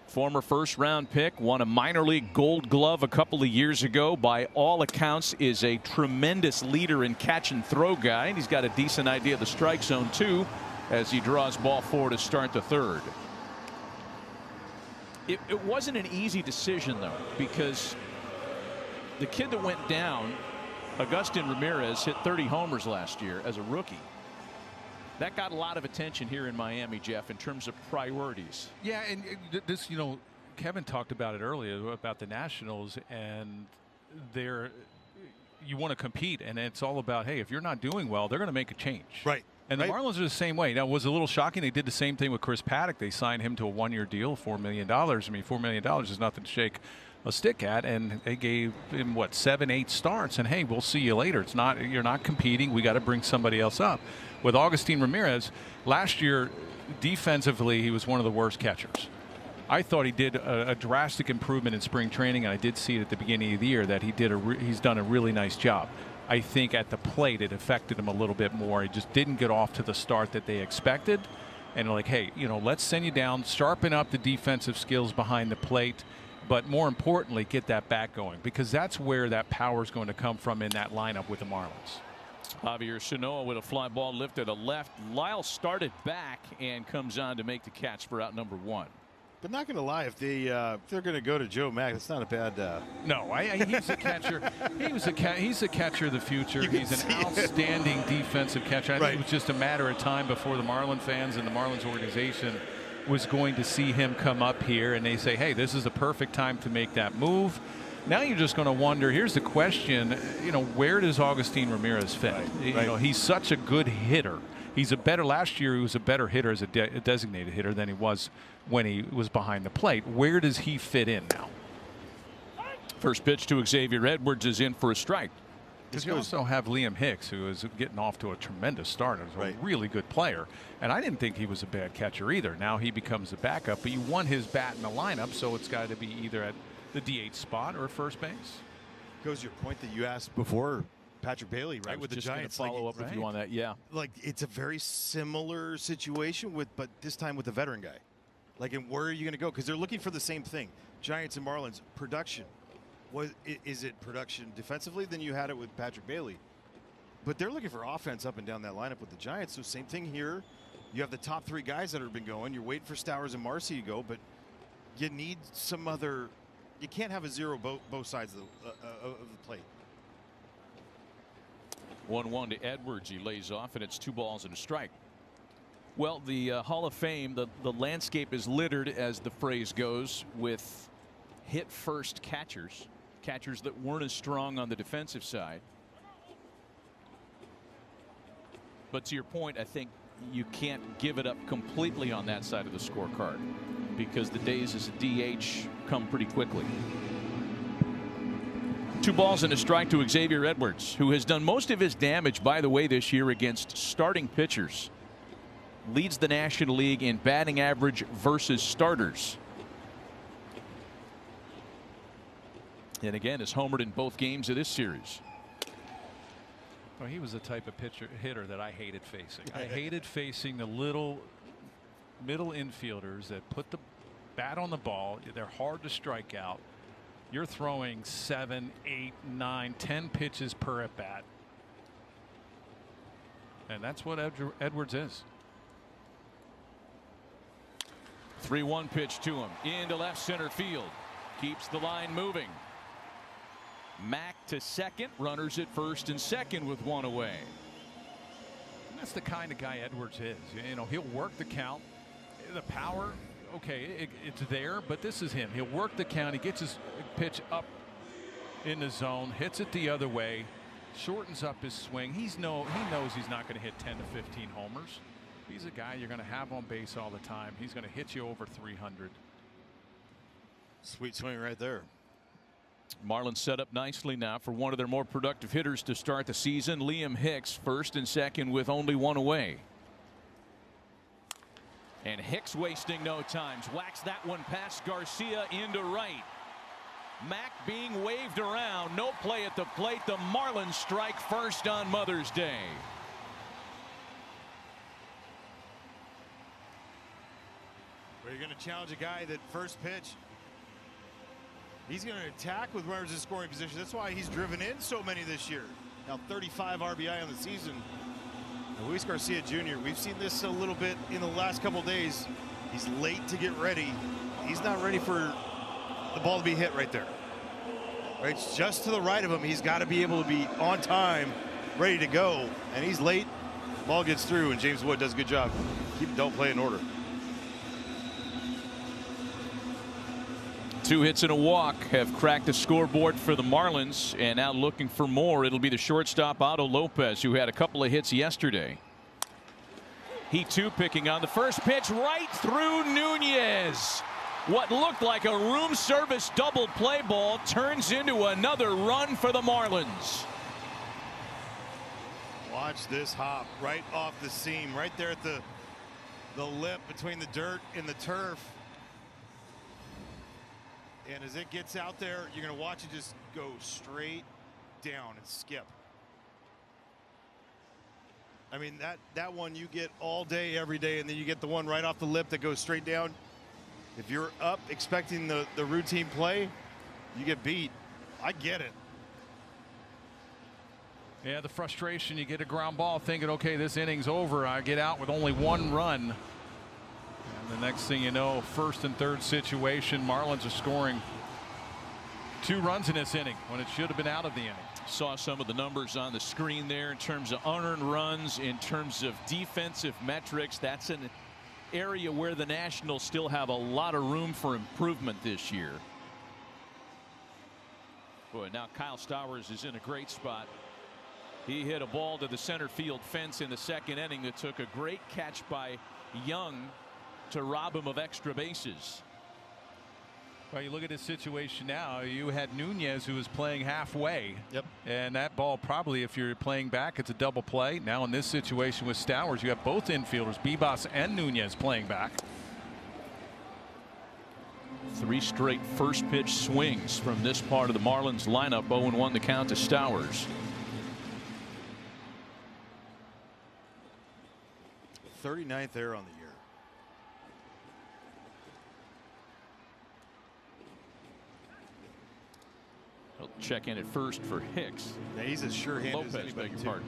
Former first-round pick, won a minor league Gold Glove a couple of years ago. By all accounts, is a tremendous leader and catch and throw guy, and he's got a decent idea of the strike zone too, as he draws ball forward to start the third. It wasn't an easy decision though, because the kid that went down, Agustin Ramirez, hit 30 homers last year as a rookie. That got a lot of attention here in Miami, Jeff, in terms of priorities. Yeah, and this, you know, Kevin talked about it earlier about the Nationals, and you want to compete, and it's all about, hey, if you're not doing well, they're going to make a change. Right. And the Marlins are the same way. Now, it was a little shocking. They did the same thing with Chris Paddock. They signed him to a one-year deal, $4 million. I mean, $4 million is nothing to shake a stick at, and they gave him, what, 7-8 starts, and hey, we'll see you later. It's not, you're not competing. We got to bring somebody else up. With Agustin Ramirez, last year, defensively, he was one of the worst catchers. I thought he did a drastic improvement in spring training, and I did see it at the beginning of the year that he's done a really nice job. I think at the plate it affected him a little bit more. He just didn't get off to the start that they expected. And like, hey, you know, let's send you down, sharpen up the defensive skills behind the plate, but more importantly, get that bat going, because that's where that power is going to come from in that lineup with the Marlins. Javier Sanoa with a fly ball lifted to left. Lyle started back and comes on to make the catch for out number one. But not going to lie, if they're going to go to Joe Mack, that's not a bad. No, he's a catcher. He's a catcher of the future. He's an outstanding defensive catcher. I think it was just a matter of time before the Marlins fans and the Marlins organization was going to see him come up here, and they say, hey, this is the perfect time to make that move. Now you're just going to wonder, here's the question, where does Augustin Ramirez fit? He's such a good hitter. Last year he was a better hitter as a designated hitter than he was when he was behind the plate. Where does he fit in now? First pitch to Xavier Edwards is in for a strike. Because you also have Liam Hicks, who is getting off to a tremendous start. He's a really good player. And I didn't think he was a bad catcher either. Now he becomes a backup, but you want his bat in the lineup, so it's got to be either at the DH spot or first base. Goes to your point that you asked before, Patrick Bailey, right, with the Giants. Follow up with you on that, yeah. Like, it's a very similar situation, but this time with the veteran guy. Like, and where are you going to go? Because they're looking for the same thing. Giants and Marlins, production. Is it production defensively? Then you had it with Patrick Bailey. But they're looking for offense up and down that lineup with the Giants. So same thing here. You have the top 3 guys that have been going. You're waiting for Stowers and Marcy to go, but you need some other. You can't have a zero both sides of the plate. 1-1 to Edwards. He lays off, and it's 2 balls and a strike. Well, the Hall of Fame, the landscape is littered, as the phrase goes, with hit-first catchers that weren't as strong on the defensive side. But to your point, I think you can't give it up completely on that side of the scorecard, because the days as a DH come pretty quickly. 2 balls and a strike to Xavier Edwards, who has done most of his damage, by the way, this year against starting pitchers. Leads the National League in batting average versus starters. And again, has homered in both games of this series. Well, he was the type of hitter that I hated facing. I hated facing the little middle infielders that put the bat on the ball. They're hard to strike out. You're throwing 7, 8, 9, 10 pitches per at bat. And that's what Edwards is. 3-1 pitch to him into left center field. Keeps the line moving. Mack to second, runners at first and second with 1 away. And that's the kind of guy Edwards is. He'll work the count. The power, okay, it's there, but this is him. He'll work the count. He gets his pitch up in the zone, hits it the other way, shortens up his swing. He knows he's not going to hit 10 to 15 homers. He's a guy you're going to have on base all the time. He's going to hit you over 300. Sweet swing right there. Marlins set up nicely now for one of their more productive hitters to start the season. Liam Hicks, first and second with only 1 away. And Hicks wasting no time. Whacks that one past Garcia into right. Mack being waved around. No play at the plate. The Marlins strike first on Mother's Day. Where you're going to challenge a guy that first pitch, he's going to attack with runners in scoring position. That's why he's driven in so many this year. Now 35 RBI on the season. And Luis Garcia Jr., we've seen this a little bit in the last couple days. He's late to get ready. He's not ready for the ball to be hit right there. Right, it's just to the right of him. He's got to be able to be on time, ready to go. And he's late. Ball gets through, and James Wood does a good job. Don't play in order. 2 hits and a walk have cracked the scoreboard for the Marlins, and now looking for more. It'll be the shortstop Otto Lopez, who had a couple of hits yesterday. He too picking on the first pitch right through Nunez. What looked like a room service double play ball turns into another run for the Marlins. Watch this hop right off the seam, right there at the lip between the dirt and the turf. And as it gets out there, you're going to watch it just go straight down and skip. I mean, that one you get all day, every day, and then you get the one right off the lip that goes straight down. If you're up expecting the routine play, you get beat. I get it. Yeah, the frustration. You get a ground ball thinking, okay, this inning's over. I get out with only 1 run. And the next thing you know, first and third situation, Marlins are scoring 2 runs in this inning when it should have been out of the inning. Saw some of the numbers on the screen there in terms of unearned runs, in terms of defensive metrics. That's an area where the Nationals still have a lot of room for improvement this year. Boy, now Kyle Stowers is in a great spot. He hit a ball to the center field fence in the second inning that took a great catch by Young to rob him of extra bases. Well, you look at his situation now. You had Nunez, who was playing halfway. Yep. And that ball probably, if you're playing back, it's a double play. Now in this situation with Stowers, you have both infielders, Bibas and Nunez, playing back. 3 straight first pitch swings from this part of the Marlins lineup. 0-1 the count to Stowers. 39th error on the year. He'll check in at first for Hicks. Yeah, he's as sure-handed as Lopez, anybody, beg your too. pardon.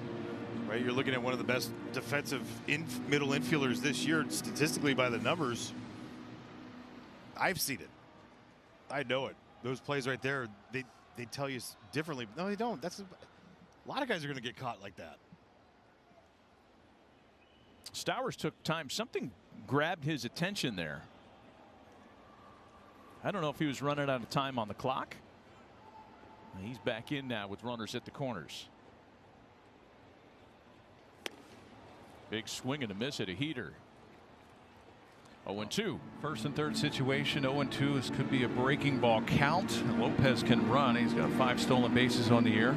Right, you're looking at one of the best defensive middle infielders this year, statistically by the numbers. I've seen it. I know it. Those plays right there, they tell you differently. No, they don't. A lot of guys are going to get caught like that. Stowers took time. Something grabbed his attention there. I don't know if he was running out of time on the clock. He's back in now with runners at the corners. Big swing and a miss at a heater. 0-2. First and third situation, 0-2. This could be a breaking ball count. Lopez can run. He's got 5 stolen bases on the year.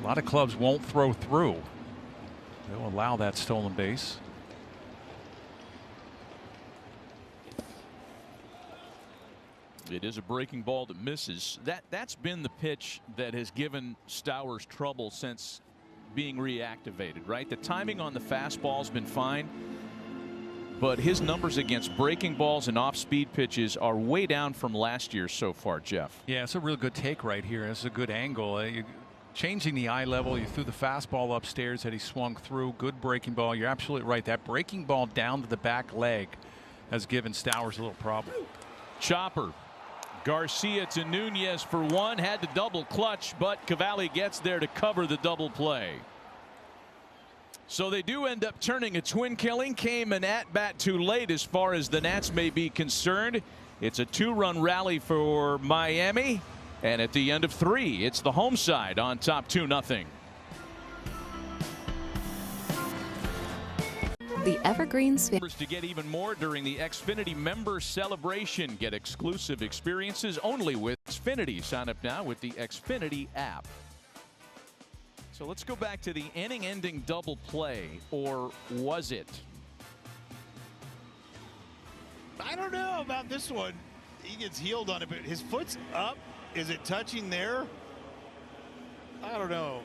A lot of clubs won't throw through. They'll allow that stolen base. It is a breaking ball that misses. That's been the pitch that has given Stowers trouble since being reactivated, right? The timing on the fastball's been fine, but his numbers against breaking balls and off-speed pitches are way down from last year so far, Jeff. Yeah, it's a real good take right here. It's a good angle. You're changing the eye level. You threw the fastball upstairs that he swung through. Good breaking ball. You're absolutely right. That breaking ball down to the back leg has given Stowers a little problem. Chopper. Garcia to Nunez for one. Had to double clutch, but Cavalli gets there to cover the double play. So they do end up turning a twin killing. Came an at-bat too late as far as the Nats may be concerned. It's a 2-run rally for Miami. And at the end of 3, it's the home side on top 2-0. The Evergreens. To get even more during the Xfinity member celebration. Get exclusive experiences only with Xfinity. Sign up now with the Xfinity app. So let's go back to the inning-ending double play, or was it? I don't know about this one. He gets healed on it, but his foot's up. Is it touching there? I don't know.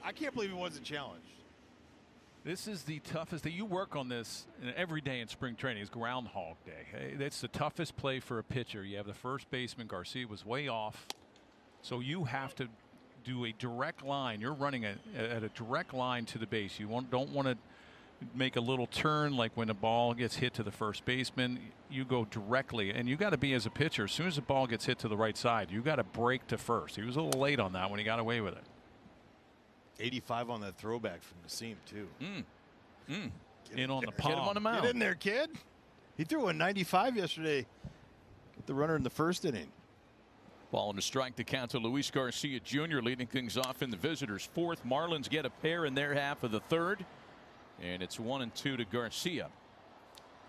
I can't believe it wasn't challenged. This is the toughest thing. You work on this every day in spring training. It's Groundhog Day. It's the toughest play for a pitcher. You have the first baseman. Garcia was way off. So you have to do a direct line. You're running at a direct line to the base. You don't want to make a little turn like when the ball gets hit to the first baseman. You go directly, and you got to be, as a pitcher, as soon as the ball gets hit to the right side, you got to break to first. He was a little late on that when he got away with it. 85 on that throwback from Nassim, too. In on the palm. Get him on the mound. Get in there, kid. He threw a 95 yesterday. Get the runner in the first inning. Ball and a strike to count to Luis Garcia Jr. leading things off in the visitors' 4th. Marlins get a pair in their half of the 3rd. And it's 1-2 to Garcia.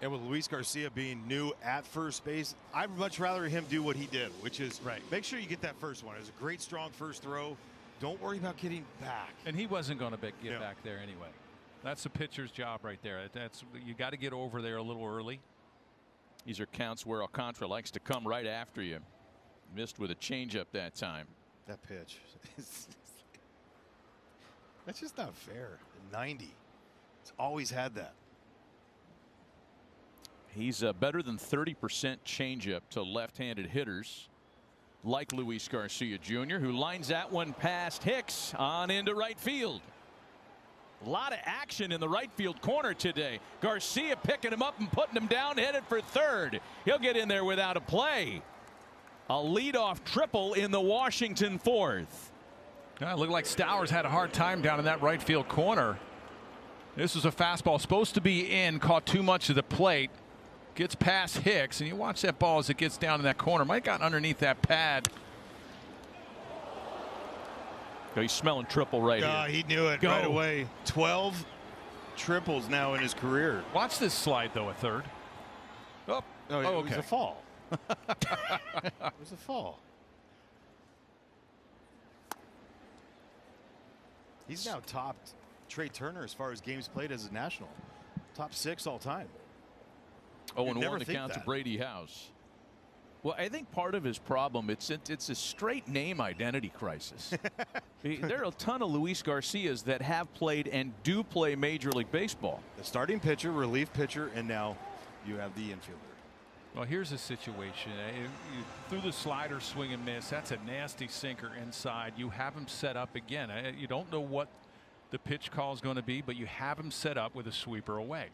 And with Luis Garcia being new at first base, I'd much rather him do what he did, which is make sure you get that first one. It was a great, strong first throw. Don't worry about getting back. And he wasn't going to get back there anyway. That's the pitcher's job right there. You got to get over there a little early. These are counts where Alcantara likes to come right after you. Missed with a changeup that time. That pitch. That's just not fair. 90. It's always had that. He's better than 30% changeup to left-handed hitters like Luis Garcia Jr., who lines that one past Hicks on into right field. A lot of action in the right field corner today. Garcia picking him up and putting him down, headed for 3rd. He'll get in there without a play. A leadoff triple in the Washington 4th. It looked like Stowers had a hard time down in that right field corner. This was a fastball supposed to be in, caught too much of the plate. gets past Hicks, and you watch that ball as it gets down in that corner. Might have gotten underneath that pad. Oh, he's smelling triple right here. He knew it right away. 12 triples now in his career. Watch this slide, though, a third. Oh, it okay. was a fall. It was a fall. He's now topped Trey Turner as far as games played as a national. Top 6 all time. 0-1 account to Brady House. Well, I think part of his problem, it's a straight name identity crisis. There are a ton of Luis Garcias that have played and do play Major League Baseball. The starting pitcher, relief pitcher, and now you have the infielder. Well, here's a situation. You threw the slider, swing and miss. That's a nasty sinker inside. You have him set up again. You don't know what the pitch call is going to be, but you have him set up with a sweeper away.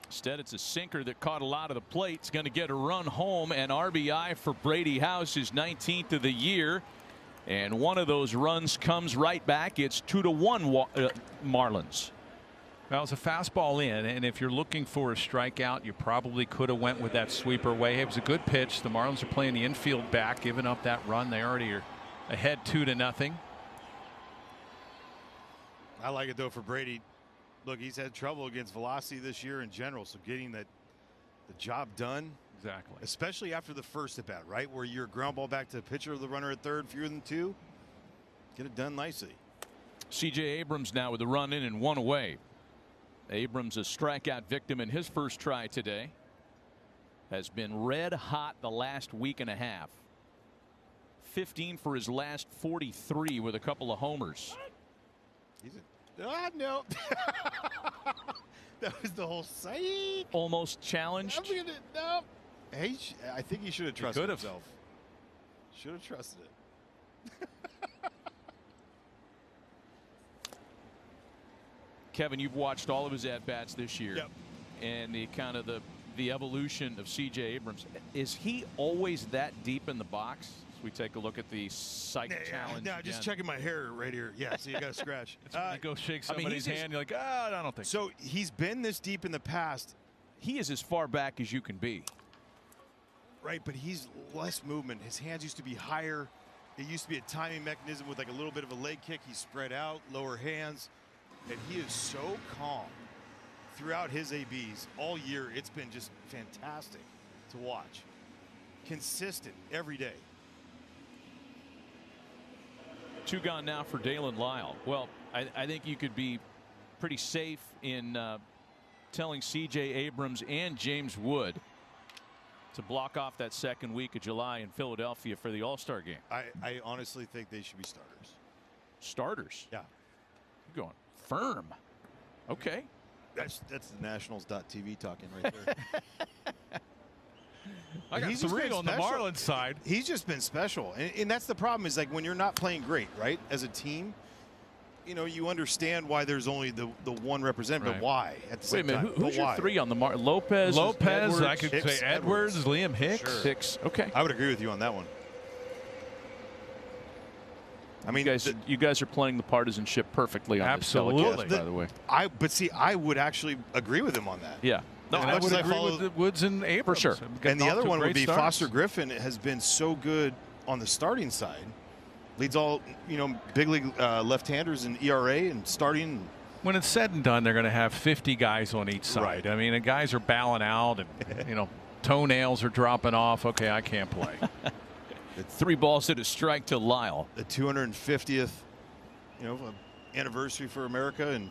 Instead, it's a sinker that caught a lot of the plate. It's going to get a run home, and RBI for Brady House, his 19th of the year. And one of those runs comes right back. It's 2-1 Marlins. Well, it's a fastball in, and if you're looking for a strikeout, you probably could have went with that sweeper away. It was a good pitch. The Marlins are playing the infield back, giving up that run. They already are ahead 2-0. I like it, though, for Brady. Look, he's had trouble against velocity this year in general, so getting the job done. Exactly. Especially after the first at bat, right, where you're ground ball back to the pitcher of the runner at third, fewer than 2. Get it done nicely. C.J. Abrams now with a run in and 1 away. Abrams, a strikeout victim in his first try today, has been red hot the last week and a half. 15 for his last 43 with a couple of homers. No. That was the whole site. Almost challenged. No. Hey, I think he should have trusted himself. Should have trusted it. Kevin, you've watched all of his at-bats this year. Yep. And the kind of the evolution of C.J. Abrams. Is he always that deep in the box? As we take a look at the psych challenge. No, just checking my hair right here. Yeah, so you got a scratch. You go shake somebody's hand, you're like, I don't think so. He's been this deep in the past. He is as far back as you can be. Right, but he's less movement. His hands used to be higher. It used to be a timing mechanism with like a little bit of a leg kick. He's spread out, lower hands. And he is so calm throughout his ABs all year. It's been just fantastic to watch. Consistent every day. 2 gone now for Dalen Lyle. Well, I think you could be pretty safe in telling C.J. Abrams and James Wood to block off that second week of July in Philadelphia for the All-Star game. I honestly think they should be starters. Starters? Yeah. You're going firm. Okay. That's the Nationals.tv talking right there. I got 3 on the Marlins side. He's just been special. And that's the problem is like when you're not playing great, right, as a team, you know, you understand why there's only the one representative, but why at the same time? Wait a minute, who's your 3 on the Marlins? Lopez, Edwards, I could Hicks, say Edwards, Liam Hicks. Sure. Hicks. Okay. I would agree with you on that one. I mean, you guys are playing the partisanship perfectly on this telecast, by the way. But see, I would actually agree with him on that. Yeah. No, I would agree with the Woods and Abrams. For sure. And the other one would be Foster Griffin has been so good on the starting side. Leads all, big league left-handers in ERA and starting. When it's said and done, they're going to have 50 guys on each side. Right. I mean, the guys are bowing out and, toenails are dropping off. Okay, I can't play. 3 balls at a strike to Lyle. The 250th, anniversary for America, and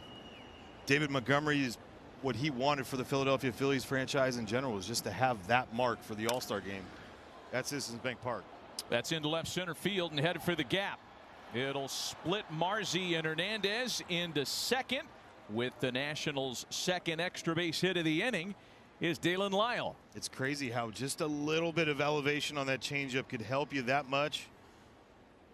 David Montgomery is what he wanted for the Philadelphia Phillies franchise in general, was just to have that mark for the All-Star game at Citizens Bank Park. That's into left center field and headed for the gap. It'll split Marzi and Hernandez into second. With the Nationals' second extra base hit of the inning is Dalen Lyle. It's crazy how just a little bit of elevation on that changeup could help you that much.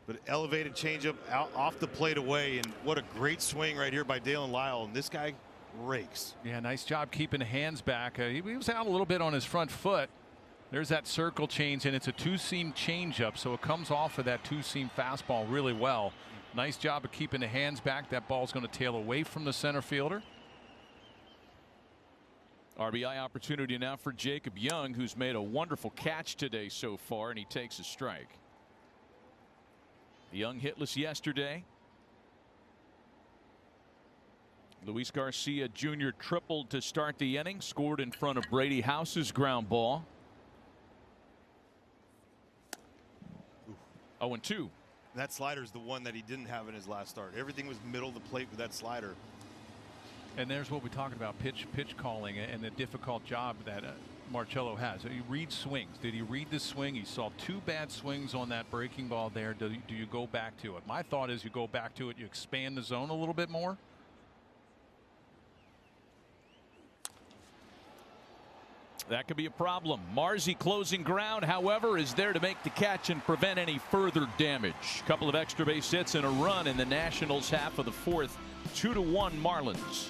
But elevated changeup out off the plate away, and what a great swing right here by Dalen Lyle. And this guy rakes. Yeah, nice job keeping the hands back. He was out a little bit on his front foot. There's that circle change, and it's a 2-seam changeup, so it comes off of that 2-seam fastball really well. Nice job of keeping the hands back. That ball's going to tail away from the center fielder. RBI opportunity now for Jacob Young, who's made a wonderful catch today so far, and he takes a strike. Young hitless yesterday. Luis Garcia Jr. tripled to start the inning, scored in front of Brady House's ground ball. 0-2. That slider is the one that he didn't have in his last start. Everything was middle of the plate with that slider. And there's what we're talking about, pitch calling and the difficult job that Marcello has. He reads swings. Did he read the swing? He saw 2 bad swings on that breaking ball there. Do you go back to it? My thought is you go back to it, you expand the zone a little bit more. That could be a problem. Marzi closing ground, however, is there to make the catch and prevent any further damage. Couple of extra base hits and a run in the Nationals half of the 4th. 2-1 Marlins.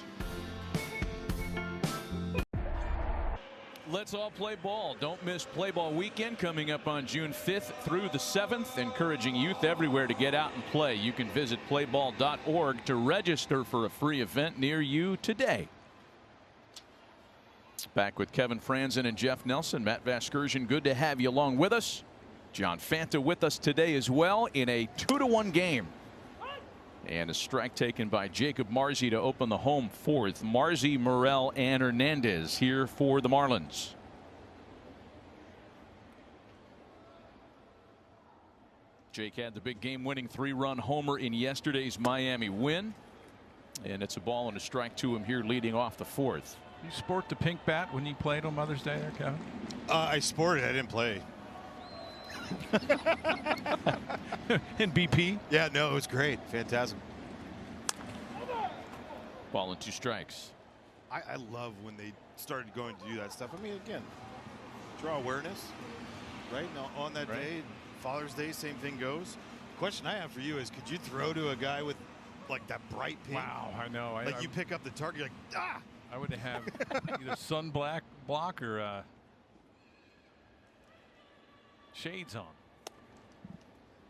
Let's all play ball. Don't miss Play Ball Weekend coming up on June 5th through the 7th, encouraging youth everywhere to get out and play. You can visit playball.org to register for a free event near you today. Back with Kevin Franzen and Jeff Nelson. Matt Vasgersian, good to have you along with us. John Fanta with us today as well in a 2-1 game. And a strike taken by Jacob Marzi to open the home 4th. Marzi, Morel, and Hernandez here for the Marlins. Jake had the big game-winning 3-run homer in yesterday's Miami win. And it's a ball and a strike to him here leading off the 4th. You sport the pink bat when you played on Mother's Day there, Kevin? I sported it. I didn't play. In BP? Yeah, no, it was great. Fantastic. Ball and 2 strikes. I love when they started going to do that stuff. I mean, again, draw awareness, right? Now, on that day, Father's Day, same thing goes. Question I have for you is, could you throw to a guy with like that bright pink? Wow, I know. Like you pick up the target, you're like, ah! I would have either sun block or shades on.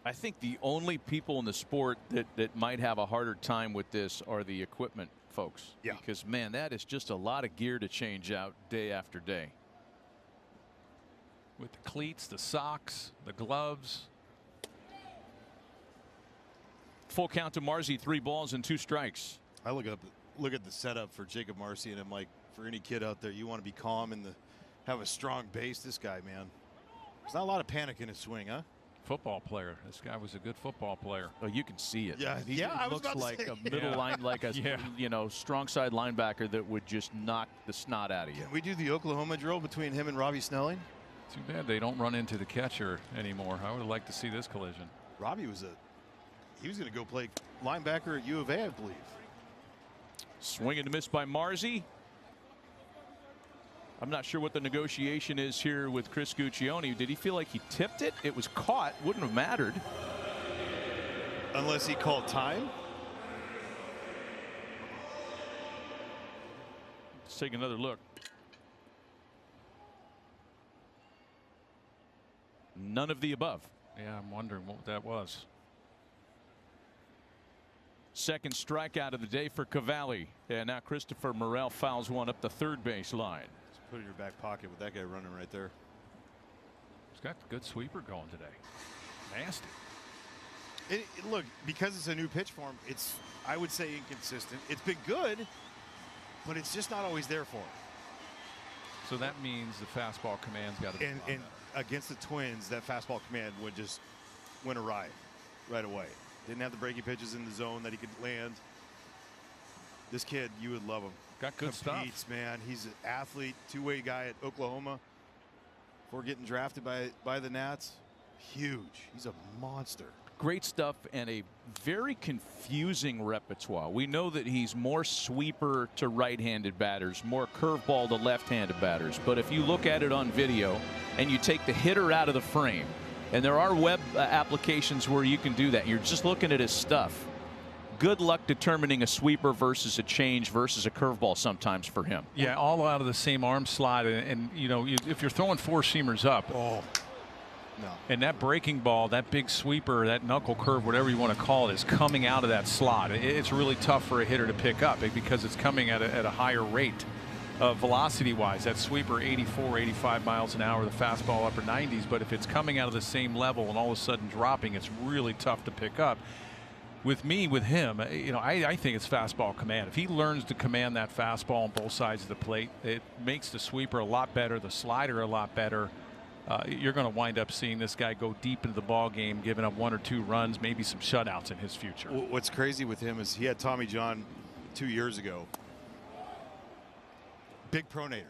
I think the only people in the sport that might have a harder time with this are the equipment folks. Yeah. Because, man, that is just a lot of gear to change out day after day. With the cleats, the socks, the gloves. Full count to Marzi, 3 balls and 2 strikes. I look at the setup for Jacob Marzi, and I'm like, for any kid out there, you want to be calm and have a strong base. This guy, man, there's not a lot of panic in his swing, huh? Football player. This guy was a good football player. Oh, you can see it. Yeah, he looks like a middle line, like a strong side linebacker that would just knock the snot out of you. Can we do the Oklahoma drill between him and Robbie Snelling? Too bad they don't run into the catcher anymore. I would have liked to see this collision. Robbie was going to go play linebacker at U of A, I believe. Swing and a miss by Marzi. I'm not sure what the negotiation is here with Chris Guccione. Did he feel like he tipped it? It was caught. Wouldn't have mattered. Unless he called time. Let's take another look. None of the above. Yeah, I'm wondering what that was. Second strikeout of the day for Cavalli. And now Christopher Morel fouls one up the third base line. Put it in your back pocket with that guy running right there. He's got a good sweeper going today. Nasty. Look, because it's a new pitch form, it's, I would say, inconsistent. It's been good, but it's just not always there for him. So that means the fastball command's got to be. And against the Twins, that fastball command went awry right away. Didn't have the breaking pitches in the zone that he could land. This kid, you would love him. Got good stuff, man. He's an athlete, two-way guy at Oklahoma. Before getting drafted by the Nats, huge. He's a monster. Great stuff and a very confusing repertoire. We know that he's more sweeper to right-handed batters, more curveball to left-handed batters. But if you look at it on video and you take the hitter out of the frame, and there are web applications where you can do that, you're just looking at his stuff. Good luck determining a sweeper versus a change versus a curveball sometimes for him. Yeah, all out of the same arm slot, and you know, if you're throwing 4-seamers up, no. And that breaking ball, that big sweeper, that knuckle curve, whatever you want to call it, is coming out of that slot. It's really tough for a hitter to pick up because it's coming at a higher rate. velocity-wise. That sweeper 84, 85 miles an hour, the fastball upper 90s. But if it's coming out of the same level and all of a sudden dropping, it's really tough to pick up. With him, I think it's fastball command. If he learns to command that fastball on both sides of the plate, it makes the sweeper a lot better, the slider a lot better. You're going to wind up seeing this guy go deep into the ball game, giving up 1 or 2 runs, maybe some shutouts in his future. What's crazy with him is he had Tommy John 2 years ago. Big pronator,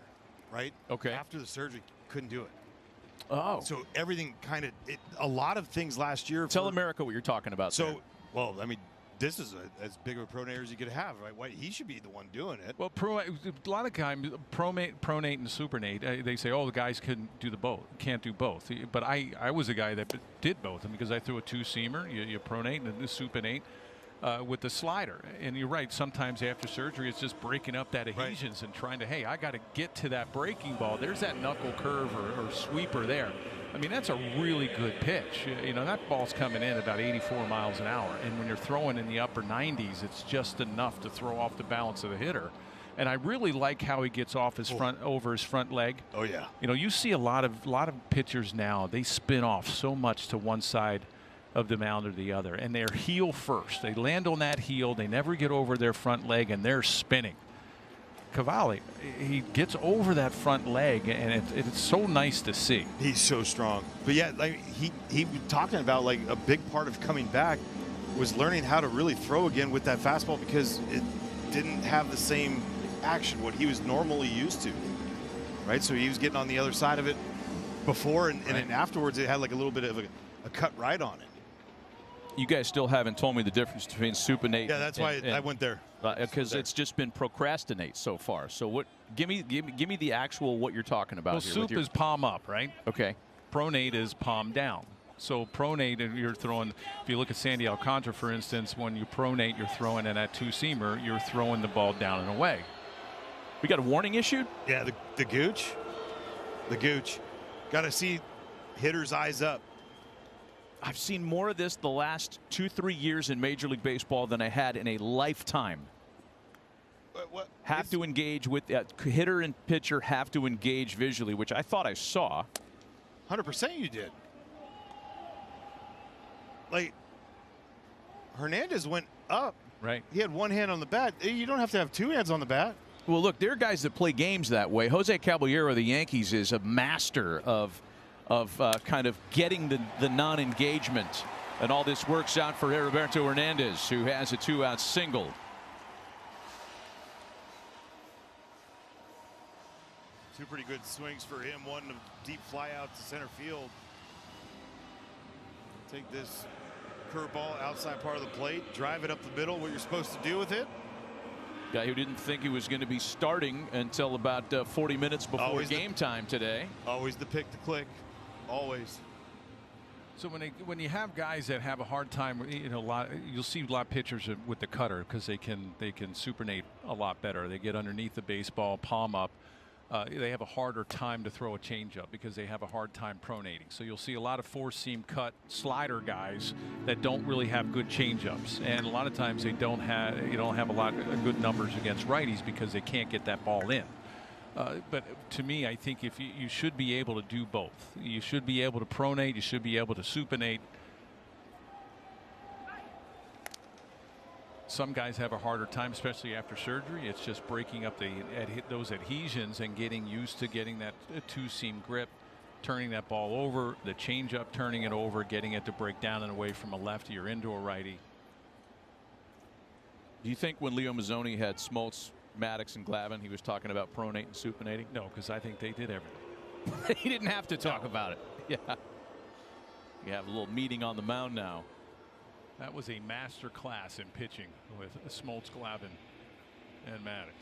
right? Okay. After the surgery, couldn't do it. Oh. So everything a lot of things last year. Tell America what you're talking about. So, there. well, I mean, this is as big of a pronator as you could have, right? Why he should be the one doing it. Well, a lot of times, pronate and supinate, they say, oh, the guys can't do both. But I was a guy that did both, because I threw a 2-seamer, you pronate and then supinate with the slider. And you're right, sometimes after surgery, it's just breaking up that adhesions and trying to, hey, I got to get to that breaking ball. There's that knuckle curve or sweeper there. I mean, that's a really good pitch. That ball's coming in about 84 miles an hour. And when you're throwing in the upper 90s, it's just enough to throw off the balance of the hitter. And I really like how he gets off his over his front leg. Oh, yeah. You see a lot of pitchers now, they spin off so much to one side of the mound or the other. And they're heel first. They land on that heel. They never get over their front leg, and they're spinning. Cavalli, he gets over that front leg, and it's so nice to see. He's so strong. But yeah, like he was talking about, like, a big part of coming back was learning how to really throw again with that fastball, because it didn't have the same action what he was normally used to, right? So he was getting on the other side of it before, and then afterwards it had like a little bit of a cut right on it. You guys still haven't told me the difference between supinate. Yeah, that's why I went there. Because it's just been procrastinate so far. So what? Give me the actual what you're talking about. Well, here soup is palm up, right? Okay. Pronate is palm down. So pronate, you're throwing. If you look at Sandy Alcantara, for instance, when you pronate, you're throwing in that 2-seamer. You're throwing the ball down and away. We got a warning issued? Yeah, the gooch. The gooch. Got to see hitters' eyes up. I've seen more of this the last 2-3 years in Major League Baseball than I had in a lifetime. Have to engage with hitter and pitcher have to engage visually, which I thought I saw. 100% you did. Like, Hernandez went up. Right. He had one hand on the bat. You don't have to have 2 hands on the bat. Well, look, there are guys that play games that way. Jose Caballero of the Yankees is a master of kind of getting the non-engagement, and all this works out for Heriberto Hernandez, who has a 2-out single. Two pretty good swings for him. One a deep fly out to center field. Take this curveball outside part of the plate, drive it up the middle. What you're supposed to do with it. Guy who didn't think he was going to be starting until about 40 minutes before game time today. Always the pick to click. Always. So when you have guys that have a hard time, you'll see a lot of pitchers with the cutter, because they can supinate a lot better. They get underneath the baseball, palm up. They have a harder time to throw a changeup because they have a hard time pronating. So you'll see a lot of 4-seam cut slider guys that don't really have good changeups, and a lot of times you don't have a lot of good numbers against righties because they can't get that ball in. But to me, I think if you should be able to do both. You should be able to pronate. You should be able to supinate. Some guys have a harder time, especially after surgery. It's just breaking up those adhesions and getting used to getting that 2-seam grip, turning that ball over, the changeup, turning it over, getting it to break down and away from a lefty or into a righty. Do you think when Leo Mazzoni had Smoltz, Maddox, and Glavine, he was talking about pronate and supinating? No, because I think they did everything. He didn't have to talk about it. Yeah. You have a little meeting on the mound now. That was a master class in pitching with Smoltz, Glavine, and Maddox.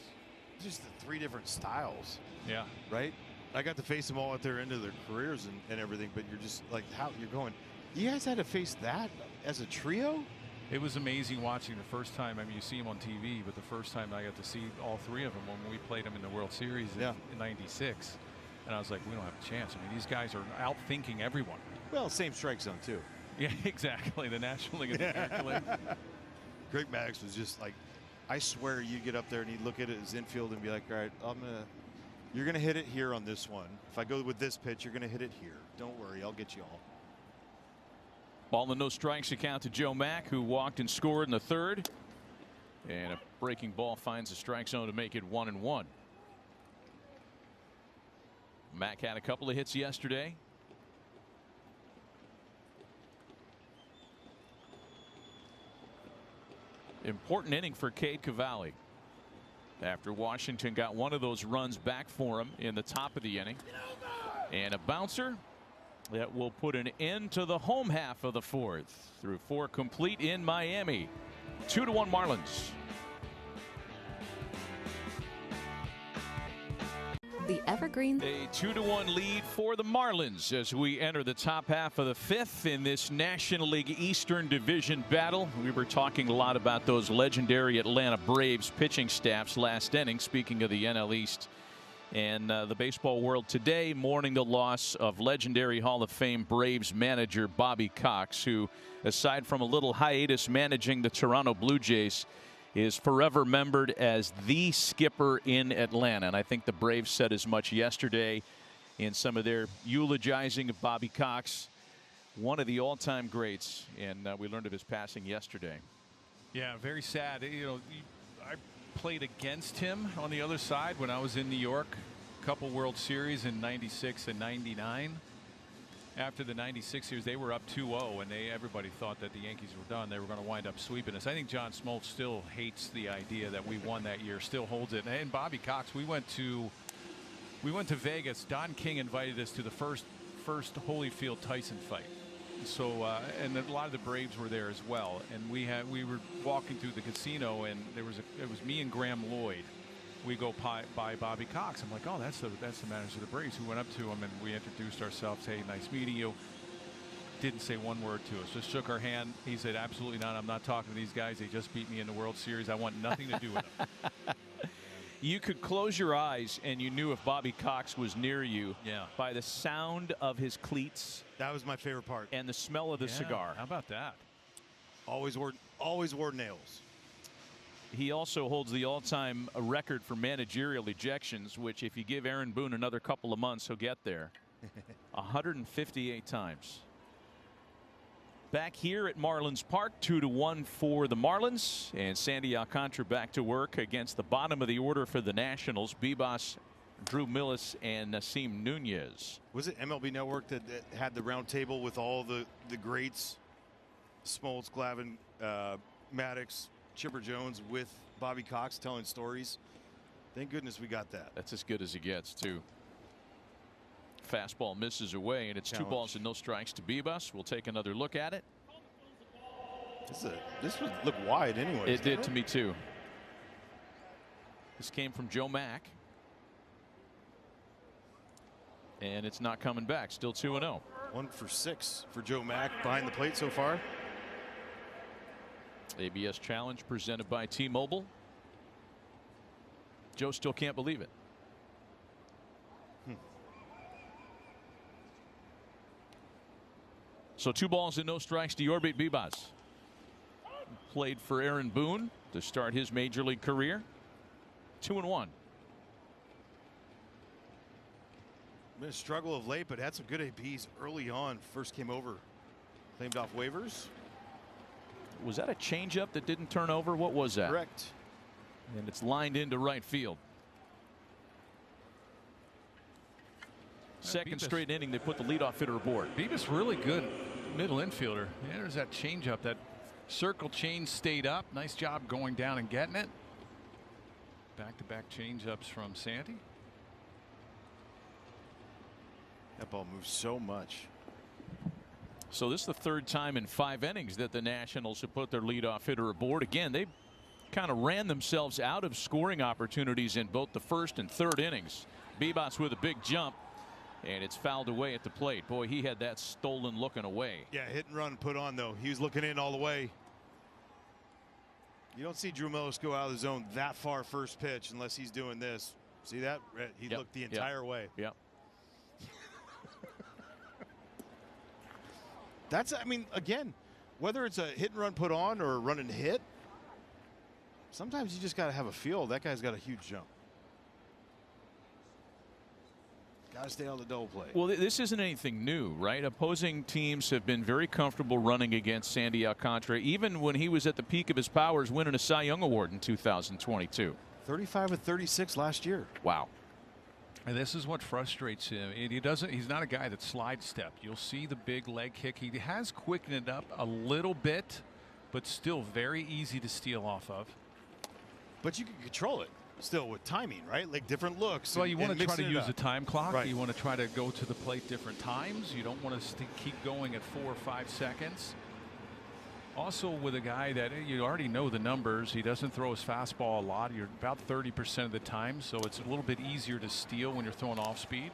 Just the 3 different styles. Yeah. Right? I got to face them all at their end of their careers and everything, but you're just like, how you're going, you guys had to face that as a trio? It was amazing watching the first time. I mean, you see him on TV, but the first time I got to see all 3 of them when we played them in the World Series in '96. And I was like, we don't have a chance. I mean, these guys are out thinking everyone. Well, same strike zone, too. Yeah, exactly. The National League and the American League. Greg Maddox was just like, I swear you'd get up there and he'd look at it as infield and be like, all right, you're going to hit it here on this one. If I go with this pitch, you're going to hit it here. Don't worry, I'll get you all. Ball and no strikes account to Joe Mack, who walked and scored in the third. And a breaking ball finds the strike zone to make it 1-1. Mack had a couple of hits yesterday. Important inning for Cade Cavalli after Washington got one of those runs back for him in the top of the inning. And a bouncer that will put an end to the home half of the fourth through 4 complete in Miami. 2-1 Marlins. The Evergreen. A 2-1 lead for the Marlins as we enter the top half of the fifth in this National League Eastern Division battle. We were talking a lot about those legendary Atlanta Braves pitching staffs last inning, speaking of the NL East. And the baseball world today mourning the loss of legendary Hall of Fame Braves manager Bobby Cox, who, aside from a little hiatus managing the Toronto Blue Jays, is forever remembered as the skipper in Atlanta. And I think the Braves said as much yesterday in some of their eulogizing of Bobby Cox, one of the all-time greats. And we learned of his passing yesterday. Yeah, very sad. You know, I played against him on the other side when I was in New York. A couple World Series in '96 and '99. After the '96 years, they were up 2-0, and everybody thought that the Yankees were done. They were going to wind up sweeping us. I think John Smoltz still hates the idea that we won that year, still holds it. And Bobby Cox, we went to Vegas. Don King invited us to the first Holyfield Tyson fight. So and a lot of the Braves were there as well. And we were walking through the casino, and it was me and Graham Lloyd. We go by Bobby Cox. I'm like, oh, that's the manager of the Braves. Who went up to him and we introduced ourselves. Hey, nice meeting you. Didn't say one word to us. Just shook our hand. He said, absolutely not. I'm not talking to these guys. They just beat me in the World Series. I want nothing to do with them. You could close your eyes and you knew if Bobby Cox was near you by the sound of his cleats. That was my favorite part. And the smell of the cigar. How about that? Always wore nails. He also holds the all-time record for managerial ejections, which if you give Aaron Boone another couple of months, he'll get there. 158 times. Back here at Marlins Park, 2-1 for the Marlins. And Sandy Alcantara back to work against the bottom of the order for the Nationals. Bibas, Drew Millis, and Nasim Nunez. Was it MLB Network that had the round table with all the greats? Smoltz, Glavine, Maddox, Chipper Jones with Bobby Cox telling stories. Thank goodness we got that. That's as good as it gets, too. Fastball misses away, and it's 2 balls and no strikes to Bibas. We'll take another look at it. This would look wide anyway. It did to me, too. This came from Joe Mack. And it's not coming back. Still 2-0. 1 for 6 for Joe Mack behind the plate so far. ABS Challenge presented by T-Mobile. Joe still can't believe it. So 2 balls and no strikes to Yorbit Bibas. Played for Aaron Boone to start his major league career. 2-1. Been a struggle of late, but had some good ABs early on. First came over, claimed off waivers. Was that a changeup that didn't turn over? What was that? Correct. And it's lined into right field. Second straight inning, they put the leadoff hitter aboard. Bibas really good middle infielder. Yeah, there's that changeup. That circle change stayed up. Nice job going down and getting it. Back-to-back changeups from Sandy. That ball moves so much. So this is the 3rd time in 5 innings that the Nationals have put their leadoff hitter aboard. Again, they kind of ran themselves out of scoring opportunities in both the 1st and 3rd innings. Bibas with a big jump, and it's fouled away at the plate. Boy, he had that stolen looking away. Yeah, hit and run put on, though. He was looking in all the way. You don't see Drew Millis go out of the zone that far first pitch unless he's doing this. See that? He looked the entire way. Yep. That's, I mean, again, whether it's a hit and run put on or a run and hit, Sometimes you just got to have a feel. That guy's got a huge jump. Got to stay on the double play. Well, this isn't anything new, right? Opposing teams have been very comfortable running against Sandy Alcantara, even when he was at the peak of his powers, winning a Cy Young Award in 2022. 35 of 36 last year. Wow. And this is what frustrates him. He's not a guy that slide step. You'll see the big leg kick. He has quickened it up a little bit, but still very easy to steal off of. But you can control it still with timing, right? Like different looks. Well, you want to try to use the time clock. Right. You want to try to go to the plate different times. You don't want to keep going at 4 or 5 seconds. Also, with a guy that you already know the numbers, he doesn't throw his fastball a lot. You're about 30% of the time, so it's a little bit easier to steal when you're throwing off speed.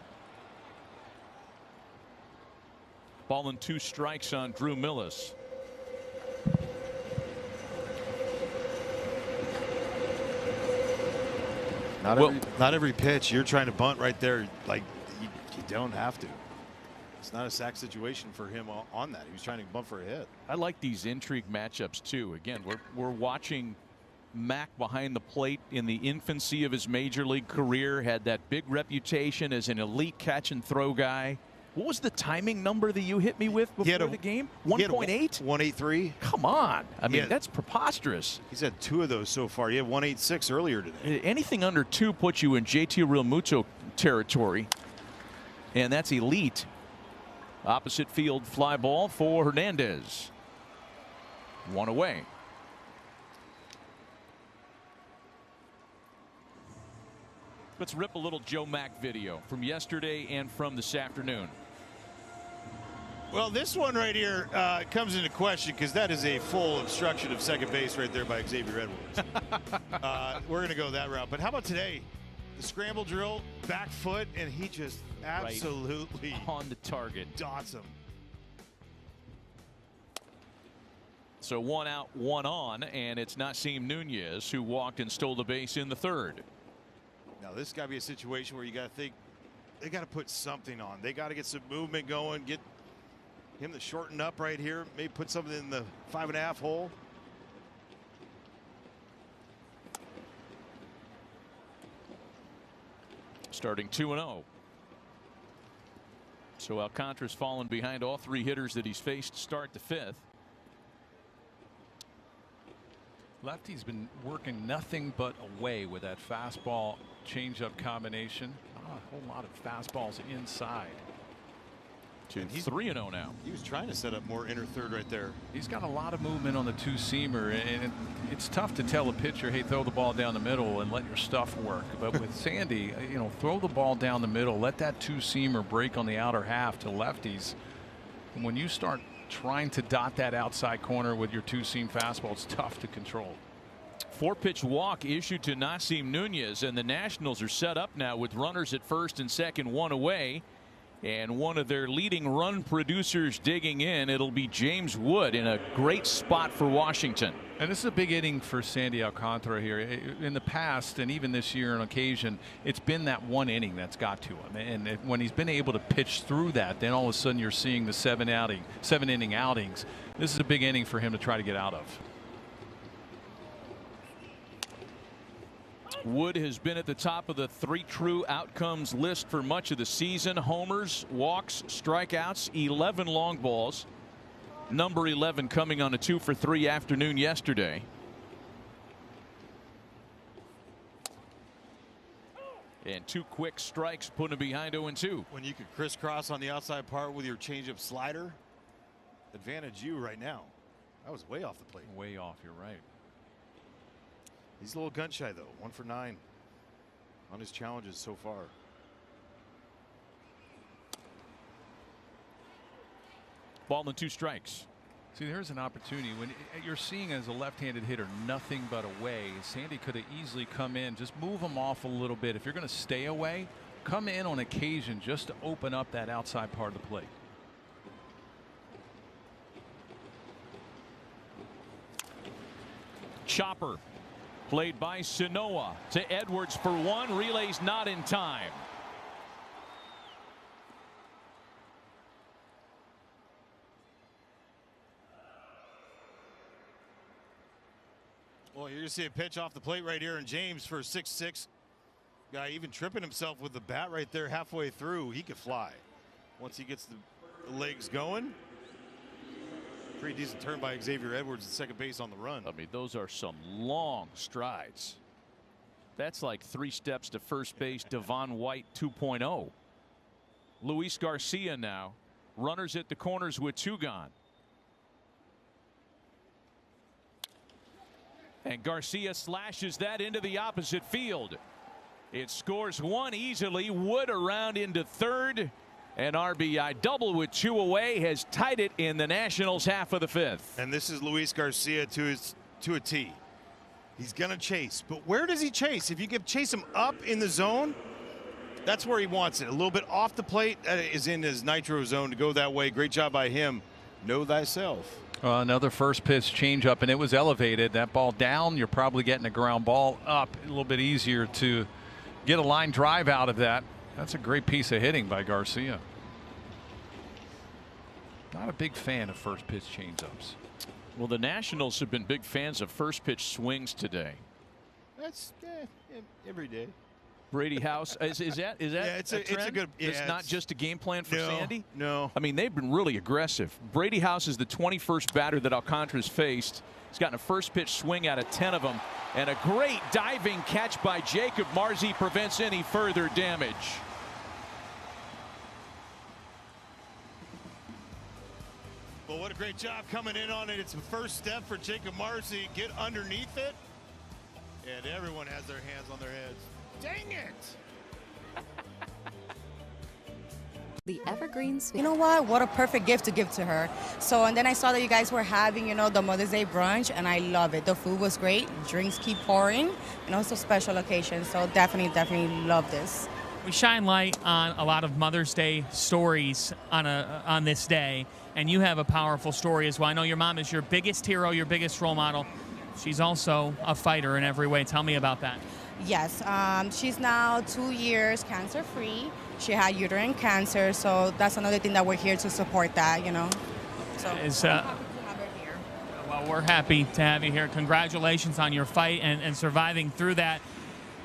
Ball and 2 strikes on Drew Millis. Not every pitch you're trying to bunt right there. Like you don't have to. It's not a sack situation for him on that. He was trying to bunt for a hit. I like these intrigue matchups too. Again, we're watching Mac behind the plate in the infancy of his major league career. Had that big reputation as an elite catch and throw guy. What was the timing number that you hit me with before the game? 1.8? 183. Come on. I mean, that's preposterous. He's had 2 of those so far. He had 186 earlier today. Anything under 2 puts you in JT Real Muto territory, and that's elite. Opposite field fly ball for Hernandez. 1 away. Let's rip a little Joe Mack video from yesterday and from this afternoon. Well, this one right here comes into question because that is a full obstruction of second base right there by Xavier Edwards. We're going to go that route. But how about today? The scramble drill, back foot, and he just absolutely on the target. Dots him. So 1 out, 1 on, and it's Nasim Nunez who walked and stole the base in the 3rd. Now, this got to be a situation where you got to think they got to put something on. They got to get some movement going, get him to shorten up right here, maybe put something in the 5.5 hole. Starting 2-0. So Alcantara's fallen behind all 3 hitters that he's faced to start the 5th. Lefty's been working nothing but away with that fastball changeup combination. Not a whole lot of fastballs inside. He's 3-0 now. He was trying to set up more inner third right there. He's got a lot of movement on the 2-seamer, and it's tough to tell a pitcher, hey, throw the ball down the middle and let your stuff work. But with Sandy, throw the ball down the middle, let that 2-seamer break on the outer half to lefties. And when you start trying to dot that outside corner with your 2-seam fastball, it's tough to control. 4-pitch walk issued to Nasim Nunez, and the Nationals are set up now with runners at first and second, 1 away. And one of their leading run producers digging in. It'll be James Wood in a great spot for Washington. And this is a big inning for Sandy Alcantara here. In the past, and even this year on occasion, it's been that 1 inning that's got to him. And when he's been able to pitch through that, then all of a sudden you're seeing the 7-inning outings. This is a big inning for him to try to get out of. Wood has been at the top of the 3 true outcomes list for much of the season. Homers, walks, strikeouts, 11 long balls. Number 11 coming on a 2-for-3 afternoon yesterday. And 2 quick strikes put him behind 0-2. When you could crisscross on the outside part with your changeup slider, advantage you right now. That was way off the plate. Way off, you're right. He's a little gun shy though. 1 for 9 on his challenges so far. Ball and 2 strikes. See, there's an opportunity when you're seeing as a left-handed hitter nothing but away. Sandy could have easily come in, just move him off a little bit. If you're going to stay away, come in on occasion just to open up that outside part of the plate. Chopper played by Sanoa to Edwards for 1. Relays not in time. Well, you're going to see a pitch off the plate right here, and James for a 6'6" guy, even tripping himself with the bat right there halfway through. He could fly once he gets the legs going. Pretty decent turn by Xavier Edwards at second base on the run. I mean, those are some long strides. That's like 3 steps to first base, Devon White 2.0. Luis Garcia now. Runners at the corners with 2 gone. And Garcia slashes that into the opposite field. It scores 1 easily. Wood around into third. An RBI double with 2 away has tied it in the Nationals half of the 5th. And this is Luis Garcia to a T. He's going to chase. But where does he chase? If you can chase him up in the zone, that's where he wants it. A little bit off the plate is in his nitro zone to go that way. Great job by him. Know thyself. Another first pitch changeup, and it was elevated. That ball down, you're probably getting a ground ball up. A little bit easier to get a line drive out of that. That's a great piece of hitting by Garcia. Not a big fan of first pitch changeups. Well, the Nationals have been big fans of first pitch swings today. That's every day. Brady House is that Yeah, it's a good. Yeah, it's not just a game plan for Sandy. No. I mean, they've been really aggressive. Brady House is the 21st batter that Alcantara's faced. He's gotten a first pitch swing out of 10 of them, and a great diving catch by Jacob Marzi prevents any further damage. Well, what a great job coming in on it. It's the first step for Jacob Marzi. Get underneath it, and everyone has their hands on their heads. Dang it! The Evergreens. You know what a perfect gift to give to her. So, and then I saw that you guys were having, the Mother's Day brunch, and I love it. The food was great, drinks keep pouring, and also special occasions. So definitely love this. We shine light on a lot of Mother's Day stories on this day, and you have a powerful story as well. I know your mom is your biggest hero, your biggest role model. She's also a fighter in every way. Tell me about that. Yes, she's now 2 years cancer-free. She had uterine cancer, so that's another thing that we're here to support that, So happy to have her here. Well, we're happy to have you here. Congratulations on your fight and surviving through that.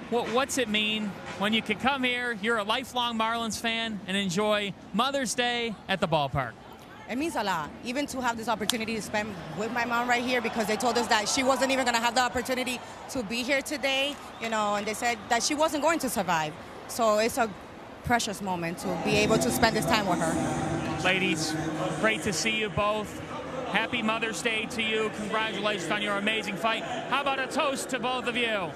What's it mean when you can come here, you're a lifelong Marlins fan, and enjoy Mother's Day at the ballpark? It means a lot, even to have this opportunity to spend with my mom right here, because they told us that she wasn't even going to have the opportunity to be here today, and they said that she wasn't going to survive. So it's a precious moment to be able to spend this time with her. Ladies, great to see you both. Happy Mother's Day to you. Congratulations on your amazing fight. How about a toast to both of you?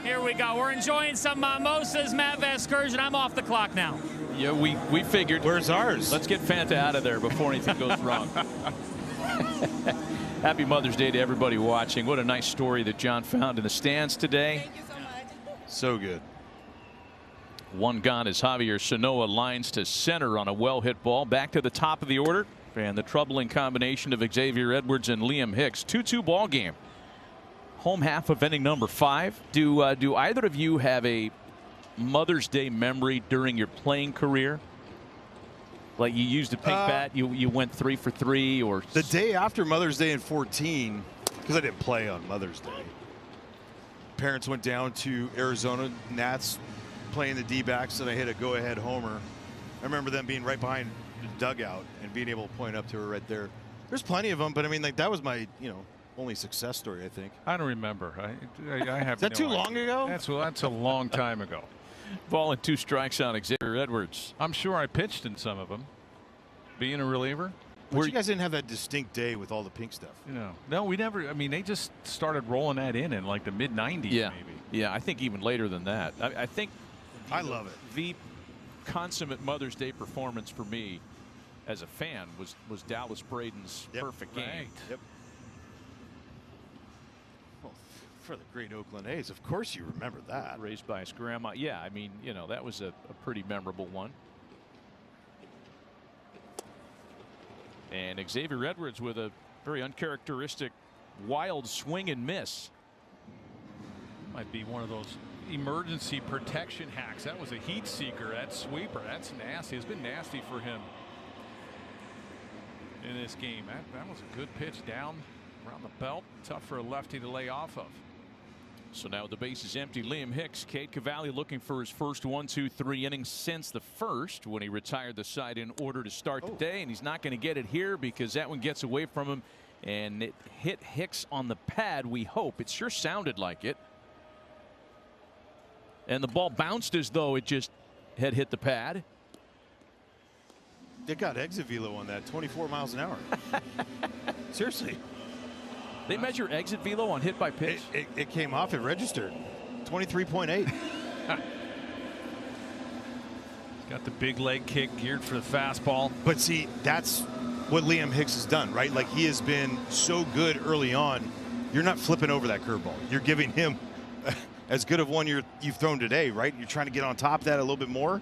Here we go. We're enjoying some mimosas, Matt Vasgersian. I'm off the clock now. Yeah, we figured. Where's ours? Let's get Fanta out of there before anything goes wrong. Happy Mother's Day to everybody watching. What a nice story that John found in the stands today. Thank you so much. So good. 1 gone as Javier Sanoa lines to center on a well-hit ball. Back to the top of the order. And the troubling combination of Xavier Edwards and Liam Hicks. 2-2 ball game. Home half of inning number 5. Do either of you have a Mother's Day memory during your playing career? Like you used a pink bat, you went 3 for 3, or the day after Mother's Day in 14, because I didn't play on Mother's Day. Parents went down to Arizona, Nats playing the D-backs, and I hit a go-ahead homer. I remember them being right behind the dugout and being able to point up to her right there. There's plenty of them, but I mean, like that was my, only success story, I think. I don't remember. I have. Is that no too idea. long ago? That's a long time ago. ball and 2 strikes on Xavier Edwards. I'm sure I pitched in some of them. Being a reliever. But you guys didn't have that distinct day with all the pink stuff. No, we never. I mean, they just started rolling that in like the mid '90s, yeah. maybe. Yeah, I think even later than that. I think. I love it. The consummate Mother's Day performance for me, as a fan, was Dallas Braden's perfect game. Right. Yep. Well, for the great Oakland A's, of course you remember that. Raised by his grandma. Yeah, I mean, that was a pretty memorable one. And Xavier Edwards with a very uncharacteristic wild swing and miss. Might be one of those emergency protection hacks. That was a heat seeker. That sweeper. That's nasty. It's been nasty for him in this game. That was a good pitch down Around the belt, tough for a lefty to lay off of. So now the base is empty. Liam Hicks, Cade Cavalli looking for his first 1, 2, 3 innings since the first when he retired the side in order to start the day, and he's not going to get it here because that one gets away from him and it hit Hicks on the pad. We hope. It sure sounded like it. And the ball bounced as though it just had hit the pad. It got exit velo on that, 24 miles an hour. Seriously. They measure exit velo on hit by pitch. It came off. It registered 23.8. Got the big leg kick geared for the fastball. But see, that's what Liam Hicks has done, right? Like, he has been so good early on. You're not flipping over that curveball. You're giving him as good of one you've thrown today, right? You're trying to get on top of that a little bit more.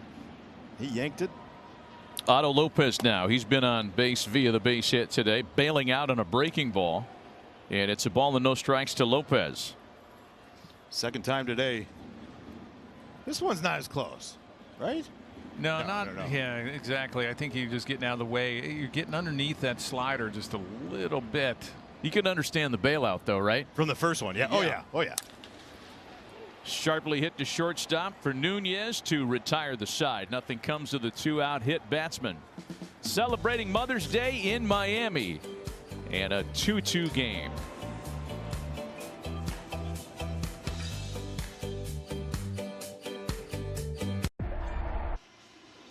He yanked it. Otto Lopez now. He's been on base via the base hit today, bailing out on a breaking ball. And it's a ball and no strikes to Lopez. Second time today. This one's not as close, right? No. No. Yeah, exactly. I think you're just getting out of the way. You're getting underneath that slider just a little bit. You can understand the bailout, though, right? From the first one, yeah. Oh, yeah. Sharply hit to shortstop for Nunez to retire the side. Nothing comes of the 2-out hit batsman. Celebrating Mother's Day in Miami. And a 2-2 game.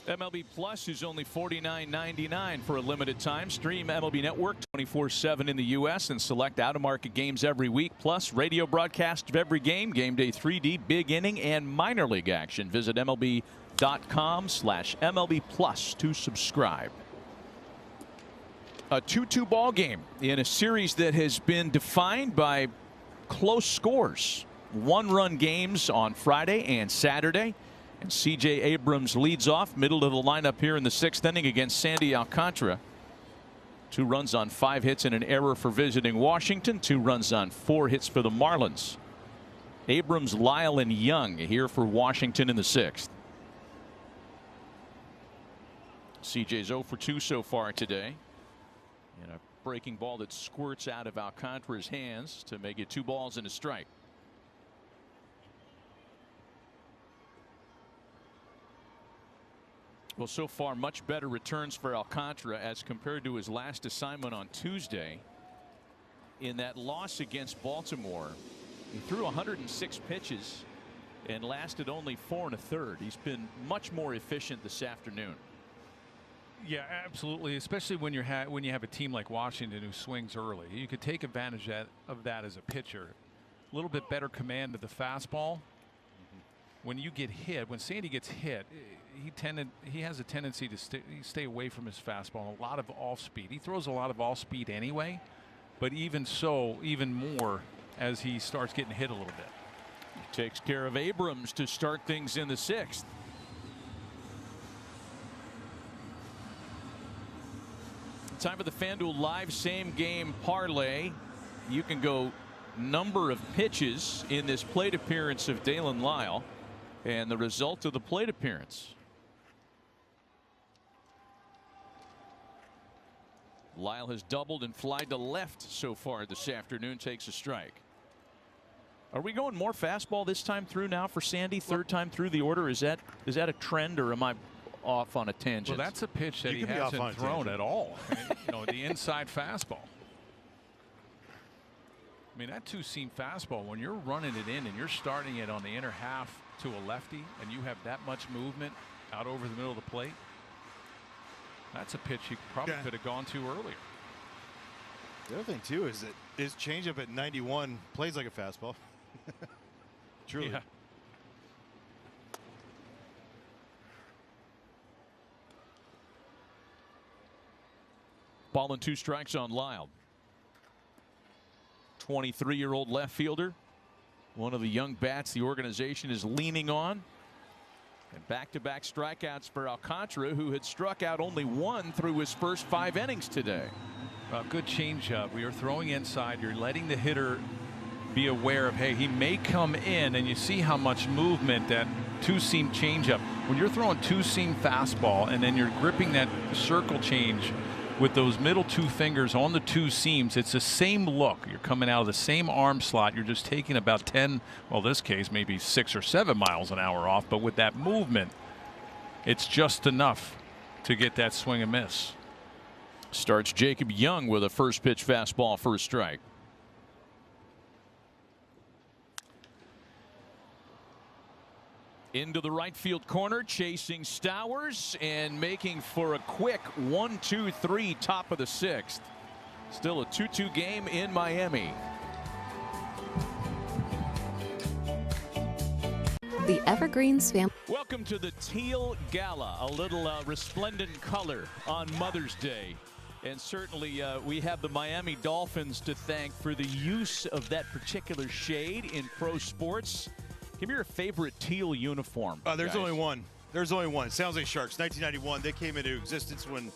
MLB Plus is only $49.99 for a limited time. Stream MLB Network 24/7 in the U.S. and select out-of-market games every week. Plus radio broadcast of every game, game day 3D, big inning, and minor league action. Visit MLB.com/MLB Plus to subscribe. A 2-2 ball game in a series that has been defined by close scores. 1-run games on Friday and Saturday. And C.J. Abrams leads off, middle of the lineup here in the 6th inning against Sandy Alcantara. 2 runs on 5 hits and an error for visiting Washington. 2 runs on 4 hits for the Marlins. Abrams, Lyle, and Young here for Washington in the 6th. C.J.'s 0 for 2 so far today. And a breaking ball that squirts out of Alcantara's hands to make it 2 balls and a strike. Well, so far much better returns for Alcantara as compared to his last assignment on Tuesday. In that loss against Baltimore, he threw 106 pitches and lasted only 4 1/3. He's been much more efficient this afternoon. Yeah, absolutely. Especially when you have a team like Washington who swings early, you could take advantage of that as a pitcher. A little bit better command of the fastball. When you get hit, when Sandy gets hit, he has a tendency to stay away from his fastball. A lot of off speed. He throws a lot of off speed anyway, but even so, even more as he starts getting hit a little bit. He takes care of Abrams to start things in the 6th. Time for the FanDuel Live Same Game Parlay. You can go number of pitches in this plate appearance of Dalen Lyle and the result of the plate appearance. Lyle has doubled and flied to left so far this afternoon. Takes a strike. Are we going more fastball this time through now for Sandy? Third time through the order. Is that a trend, or am I off on a tangent? Well, that's a pitch that he hasn't thrown at all. I mean, the inside fastball. I mean, that 2-seam fastball, when you're running it in and you're starting it on the inner half to a lefty and you have that much movement out over the middle of the plate, that's a pitch he probably could have gone to earlier. The other thing, too, is that his changeup at 91 plays like a fastball. Truly. Yeah. Ball and 2 strikes on Lyle. 23-year-old left fielder. One of the young bats the organization is leaning on. And back-to-back strikeouts for Alcantara, who had struck out only 1 through his first 5 innings today. Good changeup. We are throwing inside. You're letting the hitter be aware of, hey, he may come in, and you see how much movement that 2-seam changeup. When you're throwing 2-seam fastball and then you're gripping that circle change with those middle two fingers on the two seams. It's the same look. You're coming out of the same arm slot. You're just taking about 10, well, this case, maybe 6 or 7 miles an hour off. But with that movement, it's just enough to get that swing and miss. Starts Jacob Young with a first pitch fastball for a strike. Into the right field corner, chasing Stowers and making for a quick 1-2-3 top of the 6th. Still a 2-2 game in Miami. The Evergreens family. Welcome to the Teal Gala, a little resplendent color on Mother's Day. And certainly we have the Miami Dolphins to thank for the use of that particular shade in pro sports. Give me your favorite teal uniform. There's guys. only one. There's only one. San Jose Sharks, 1991. They came into existence when,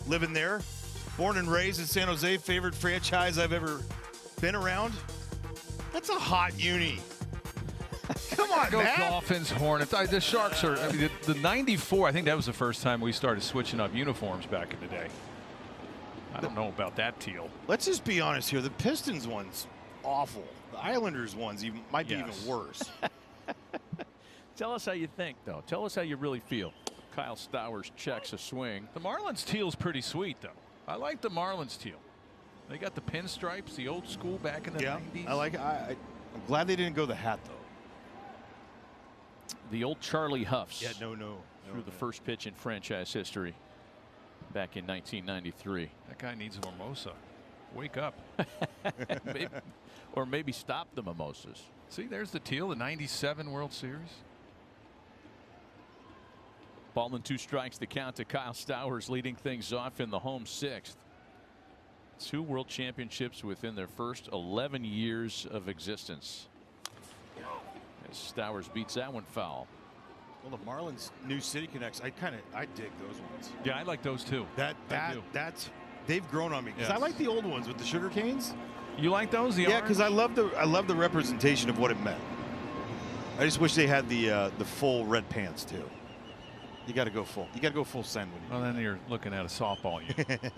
living there. Born and raised in San Jose, favorite franchise I've ever been around. That's a hot uni. Come on, Go man. Dolphins, Hornets. The Sharks are, the 94, I think that was the first time we started switching up uniforms back in the day. I don't know about that teal. Let's just be honest here. The Pistons one's awful. The Islanders ones might be even worse. Tell us how you think, though. Tell us how you really feel. Kyle Stowers checks a swing. The Marlins teal's pretty sweet, though. I like the Marlins teal. They got the pinstripes, the old school back in the 90s. I like it. I'm glad they didn't go the hat, though. The old Charlie Huffs. Yeah, no. Threw the first pitch in franchise history back in 1993. That guy needs a mimosa. Wake up. Maybe stop the mimosas. See, there's the teal, the 97 World Series. Ball and 2 strikes, the count to Kyle Stowers, leading things off in the home 6th. 2 world championships within their first 11 years of existence. As Stowers beats that one foul. Well, the Marlins New City Connects, I dig those ones. Yeah, I like those too. That's they've grown on me because Yes. I like the old ones with the sugar canes. You like those? Yeah, because I love the representation of what it meant. I just wish they had the full red pants too. You got to go full. You got to go full send when you. Well, then you're looking at a softball unit.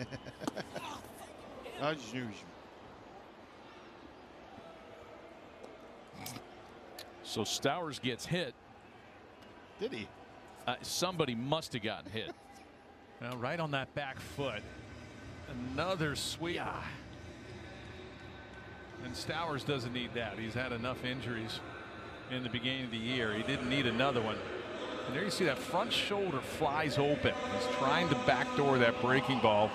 I just knew. So Stowers gets hit. Did he? Somebody must have gotten hit. Well, right on that back foot. Another sweep. And Stowers doesn't need that. He's had enough injuries in the beginning of the year. He didn't need another one. And there you see that front shoulder flies open. He's trying to backdoor that breaking ball.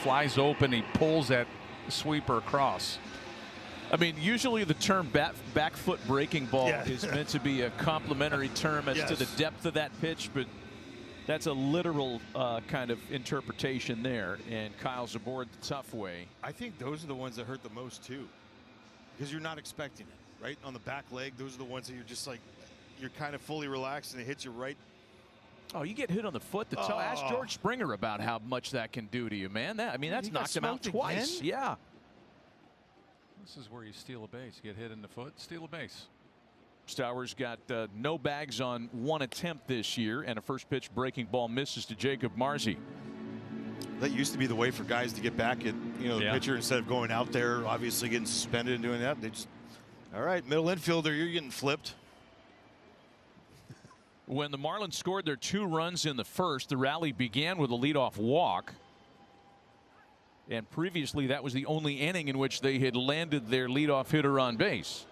Flies open. He pulls that sweeper across. I mean, usually the term back foot breaking ball is meant to be a complimentary term as to the depth of that pitch, but that's a literal kind of interpretation there. And Kyle's aboard the tough way. I think those are the ones that hurt the most too, because you're not expecting it, right? On the back leg, those are the ones that you're just like, you're kind of fully relaxed and it hits you right. Oh, you get hit on the foot. Ask George Springer about how much that can do to you, man. That's knocked him out twice. Again? Yeah. This is where you steal a base. Get hit in the foot, steal a base. Stowers got no bags on one attempt this year, and a first pitch breaking ball misses to Jacob Marzi. That used to be the way for guys to get back at the pitcher instead of going out there, obviously getting suspended and doing that. They just, all right, middle infielder, you're getting flipped. When the Marlins scored their 2 runs in the first, the rally began with a leadoff walk. And previously, that was the only inning in which they had landed their leadoff hitter on base.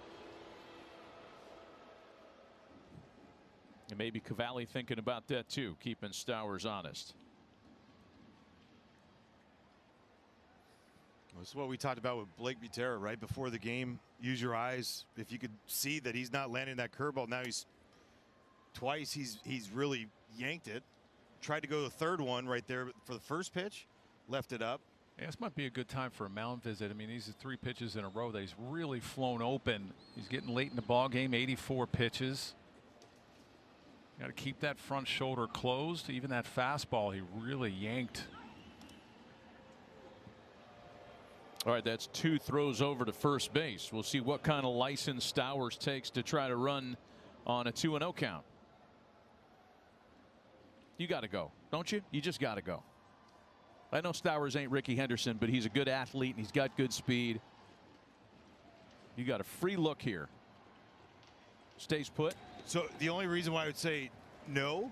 And maybe Cavalli thinking about that too, keeping Stowers honest. This is what we talked about with Blake Butera right before the game. Use your eyes. If you could see that he's not landing that curveball, now he's really yanked it. Tried to go the third one right there for the first pitch, left it up. Yeah, this might be a good time for a mound visit. I mean, these are 3 pitches in a row that he's really flown open. He's getting late in the ball game. 84 pitches. Got to keep that front shoulder closed. Even that fastball, he really yanked. All right, that's 2 throws over to first base. We'll see what kind of license Stowers takes to try to run on a 2-0 count. You got to go, don't you? You just got to go. I know Stowers ain't Ricky Henderson, but he's a good athlete and he's got good speed. You got a free look here. Stays put. So the only reason why I would say no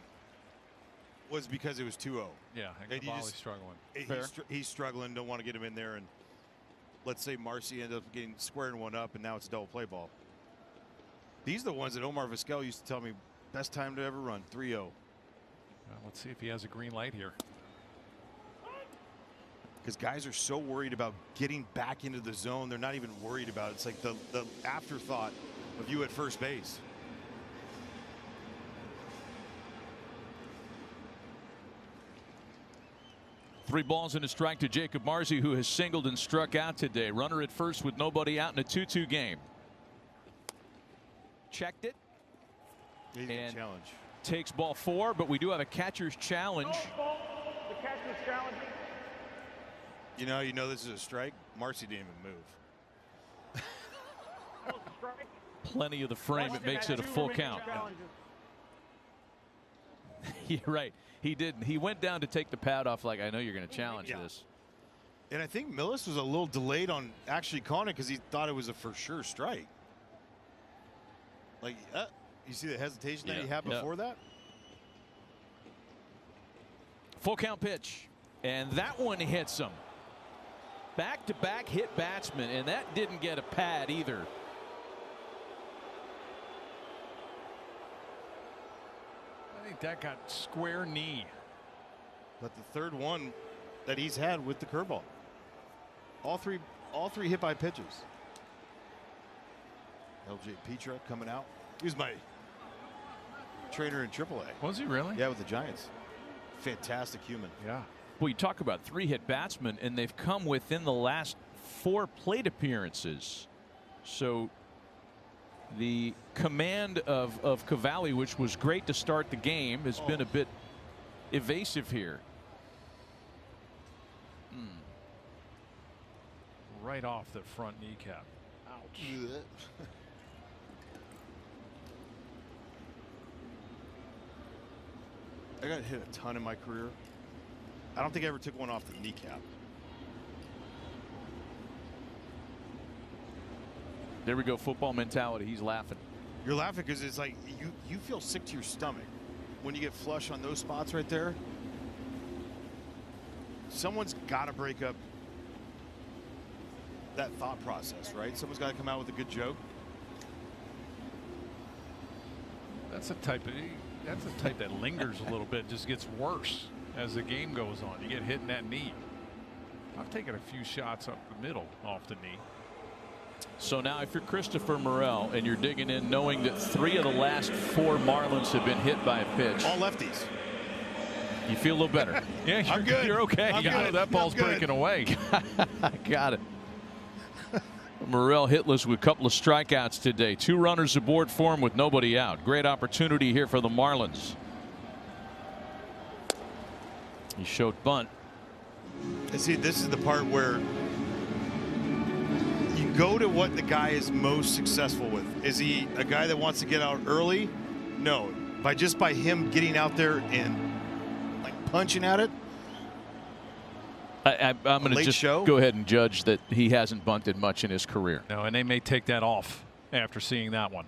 was because it was 2-0. Yeah, and Cavalli's struggling. He's struggling. Don't want to get him in there. And let's say Marcy ended up getting squaring one up, and now it's a double play ball. These are the ones that Omar Vizquel used to tell me best time to ever run, 3-0. Well, let's see if he has a green light here. Because guys are so worried about getting back into the zone, they're not even worried about it. It's like the afterthought of you at first base. Three balls and a strike to Jacob Marcy, who has singled and struck out today. Runner at first with nobody out in a 2-2 game. Checked it. And challenge. Takes ball 4, but we do have a catcher's challenge. The catcher's challenge. You know this is a strike. Marcy didn't even move. Plenty of the frame. It makes it a full count. You're right. He didn't. He went down to take the pad off like, I know you're going to challenge this. And I think Millis was a little delayed on actually calling it because he thought it was a for sure strike. Like, you see the hesitation that he had before that? Full count pitch. And that one hits him. Back-to-back hit batsman, and that didn't get a pad either. I think that got square knee. But the third one that he's had with the curveball. All three hit by pitches. LJ Petra coming out. He was my trainer in AAA. Was he really? Yeah, with the Giants. Fantastic human. Yeah. Well, you talk about 3-hit batsmen, and they've come within the last 4 plate appearances. So the command of Cavalli, which was great to start the game, has been a bit evasive here. Right off the front kneecap. Ouch. I got hit a ton in my career. I don't think I ever took one off the kneecap. There we go. Football mentality. He's laughing. You're laughing because it's like you feel sick to your stomach when you get flush on those spots right there. Someone's got to break up that thought process, right? Someone's got to come out with a good joke. That's a type that lingers a little bit, just gets worse as the game goes on. You get hit in that knee. I've taken a few shots up the middle off the knee. So now if you're Christopher Morel and you're digging in knowing that 3 of the last 4 Marlins have been hit by a pitch. All lefties. You feel a little better. Yeah, I'm good. You're okay. I'm good. That ball's breaking away. Got it. Morel hitless with a couple of strikeouts today. 2 runners aboard for him with nobody out. Great opportunity here for the Marlins. He showed bunt. And see, this is the part where you go to what the guy is most successful with. Is he a guy that wants to get out early? No. By him getting out there and like punching at it. I'm going to just go ahead and judge that he hasn't bunted much in his career. No, and they may take that off after seeing that one.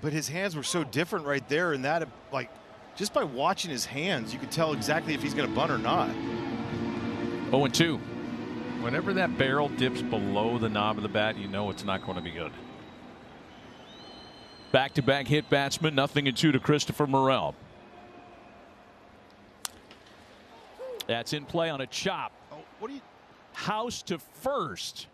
But his hands were so different right there, and that, like, just by watching his hands, you could tell exactly if he's going to bunt or not. 0-2. Whenever that barrel dips below the knob of the bat, you know it's not going to be good. Back-to-back hit batsman, 0-2 to Christopher Morel. That's in play on a chop. Oh, what are you? House to first.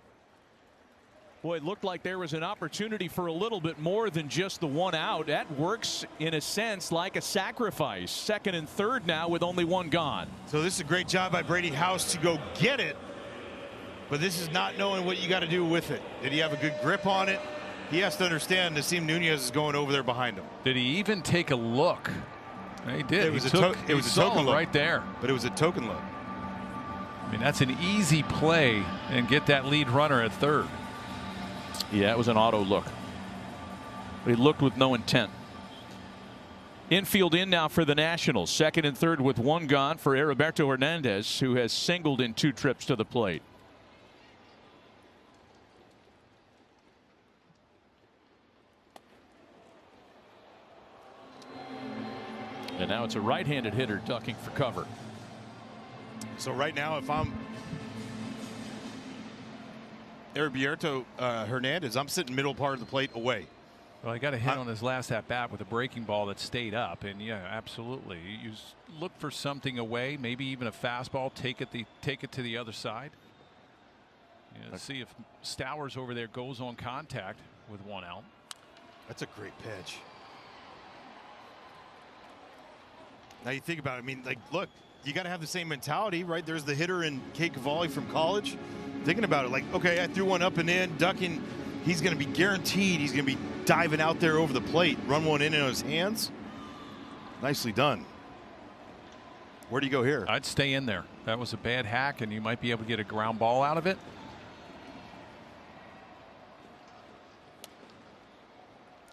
Boy, it looked like there was an opportunity for a little bit more than just the 1 out. That works in a sense like a sacrifice. 2nd and 3rd now with only 1 gone. So this is a great job by Brady House to go get it. But this is not knowing what you got to do with it. Did he have a good grip on it? He has to understand Nasim Nunez is going over there behind him. Did he even take a look? He did. It was a token look right there. But it was a token look. I mean, that's an easy play and get that lead runner at 3rd. Yeah, it was an auto look. But he looked with no intent. Infield in now for the Nationals. Second and third with one gone for Heriberto Hernandez, who has singled in 2 trips to the plate. And now it's a right-handed hitter ducking for cover. So right now, if I'm Heriberto Hernandez, I'm sitting middle part of the plate away. Well, he got a hit on his last at bat with a breaking ball that stayed up, and yeah, absolutely. You look for something away, maybe even a fastball. Take it to the other side. Let's see if Stowers over there goes on contact with 1 out. That's a great pitch. Now you think about it. I mean, like, look, you got to have the same mentality, right? There's the hitter in Kate Cavalli from college. Thinking about it, like, okay, I threw one up and in, ducking. He's going to be guaranteed. He's going to be diving out there over the plate, run one in his hands. Nicely done. Where do you go here? I'd stay in there. That was a bad hack, and you might be able to get a ground ball out of it.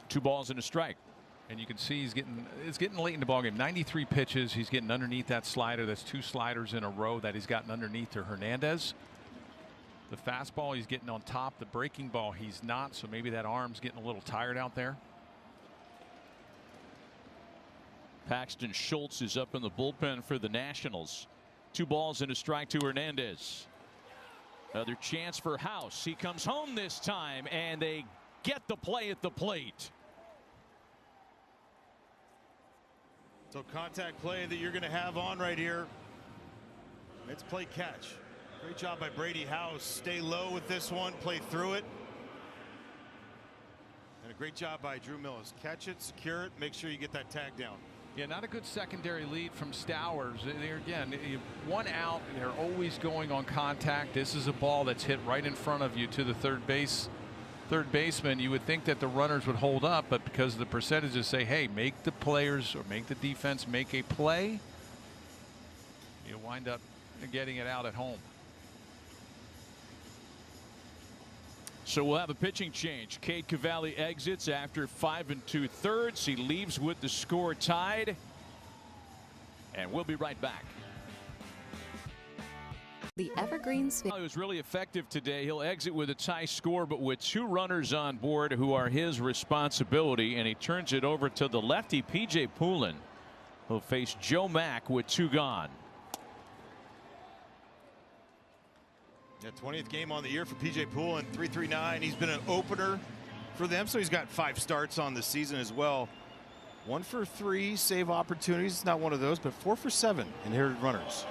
Two balls and a strike. And you can see it's getting late in the ballgame. 93 pitches. He's getting underneath that slider. That's 2 sliders in a row that he's gotten underneath to Hernandez. The fastball he's getting on top. The breaking ball he's not. So maybe that arm's getting a little tired out there. Paxton Schultz is up in the bullpen for the Nationals. 2 balls and a strike to Hernandez. Another chance for House. He comes home this time, and they get the play at the plate. So contact play that you're going to have on right here. It's play catch. Great job by Brady House. Stay low with this one. Play through it. And a great job by Drew Mills. Catch it, secure it, make sure you get that tag down. Yeah, not a good secondary lead from Stowers. There again, 1 out. They're always going on contact. This is a ball that's hit right in front of you to the third baseman. You would think that the runners would hold up, but because the percentages say, hey, make the players or make the defense make a play, you wind up getting it out at home. So we'll have a pitching change. Cade Cavalli exits after 5 2/3. He leaves with the score tied. And we'll be right back. The Evergreens. He was really effective today. He'll exit with a tie score, but with 2 runners on board who are his responsibility, and he turns it over to the lefty P.J. Poulin, who'll face Joe Mack with 2 gone. Yeah, 20th game on the year for P.J. Poulin, 3.39. He's been an opener for them, so he's got 5 starts on the season as well. 1 for 3 save opportunities. Not one of those, but 4 for 7 inherited runners.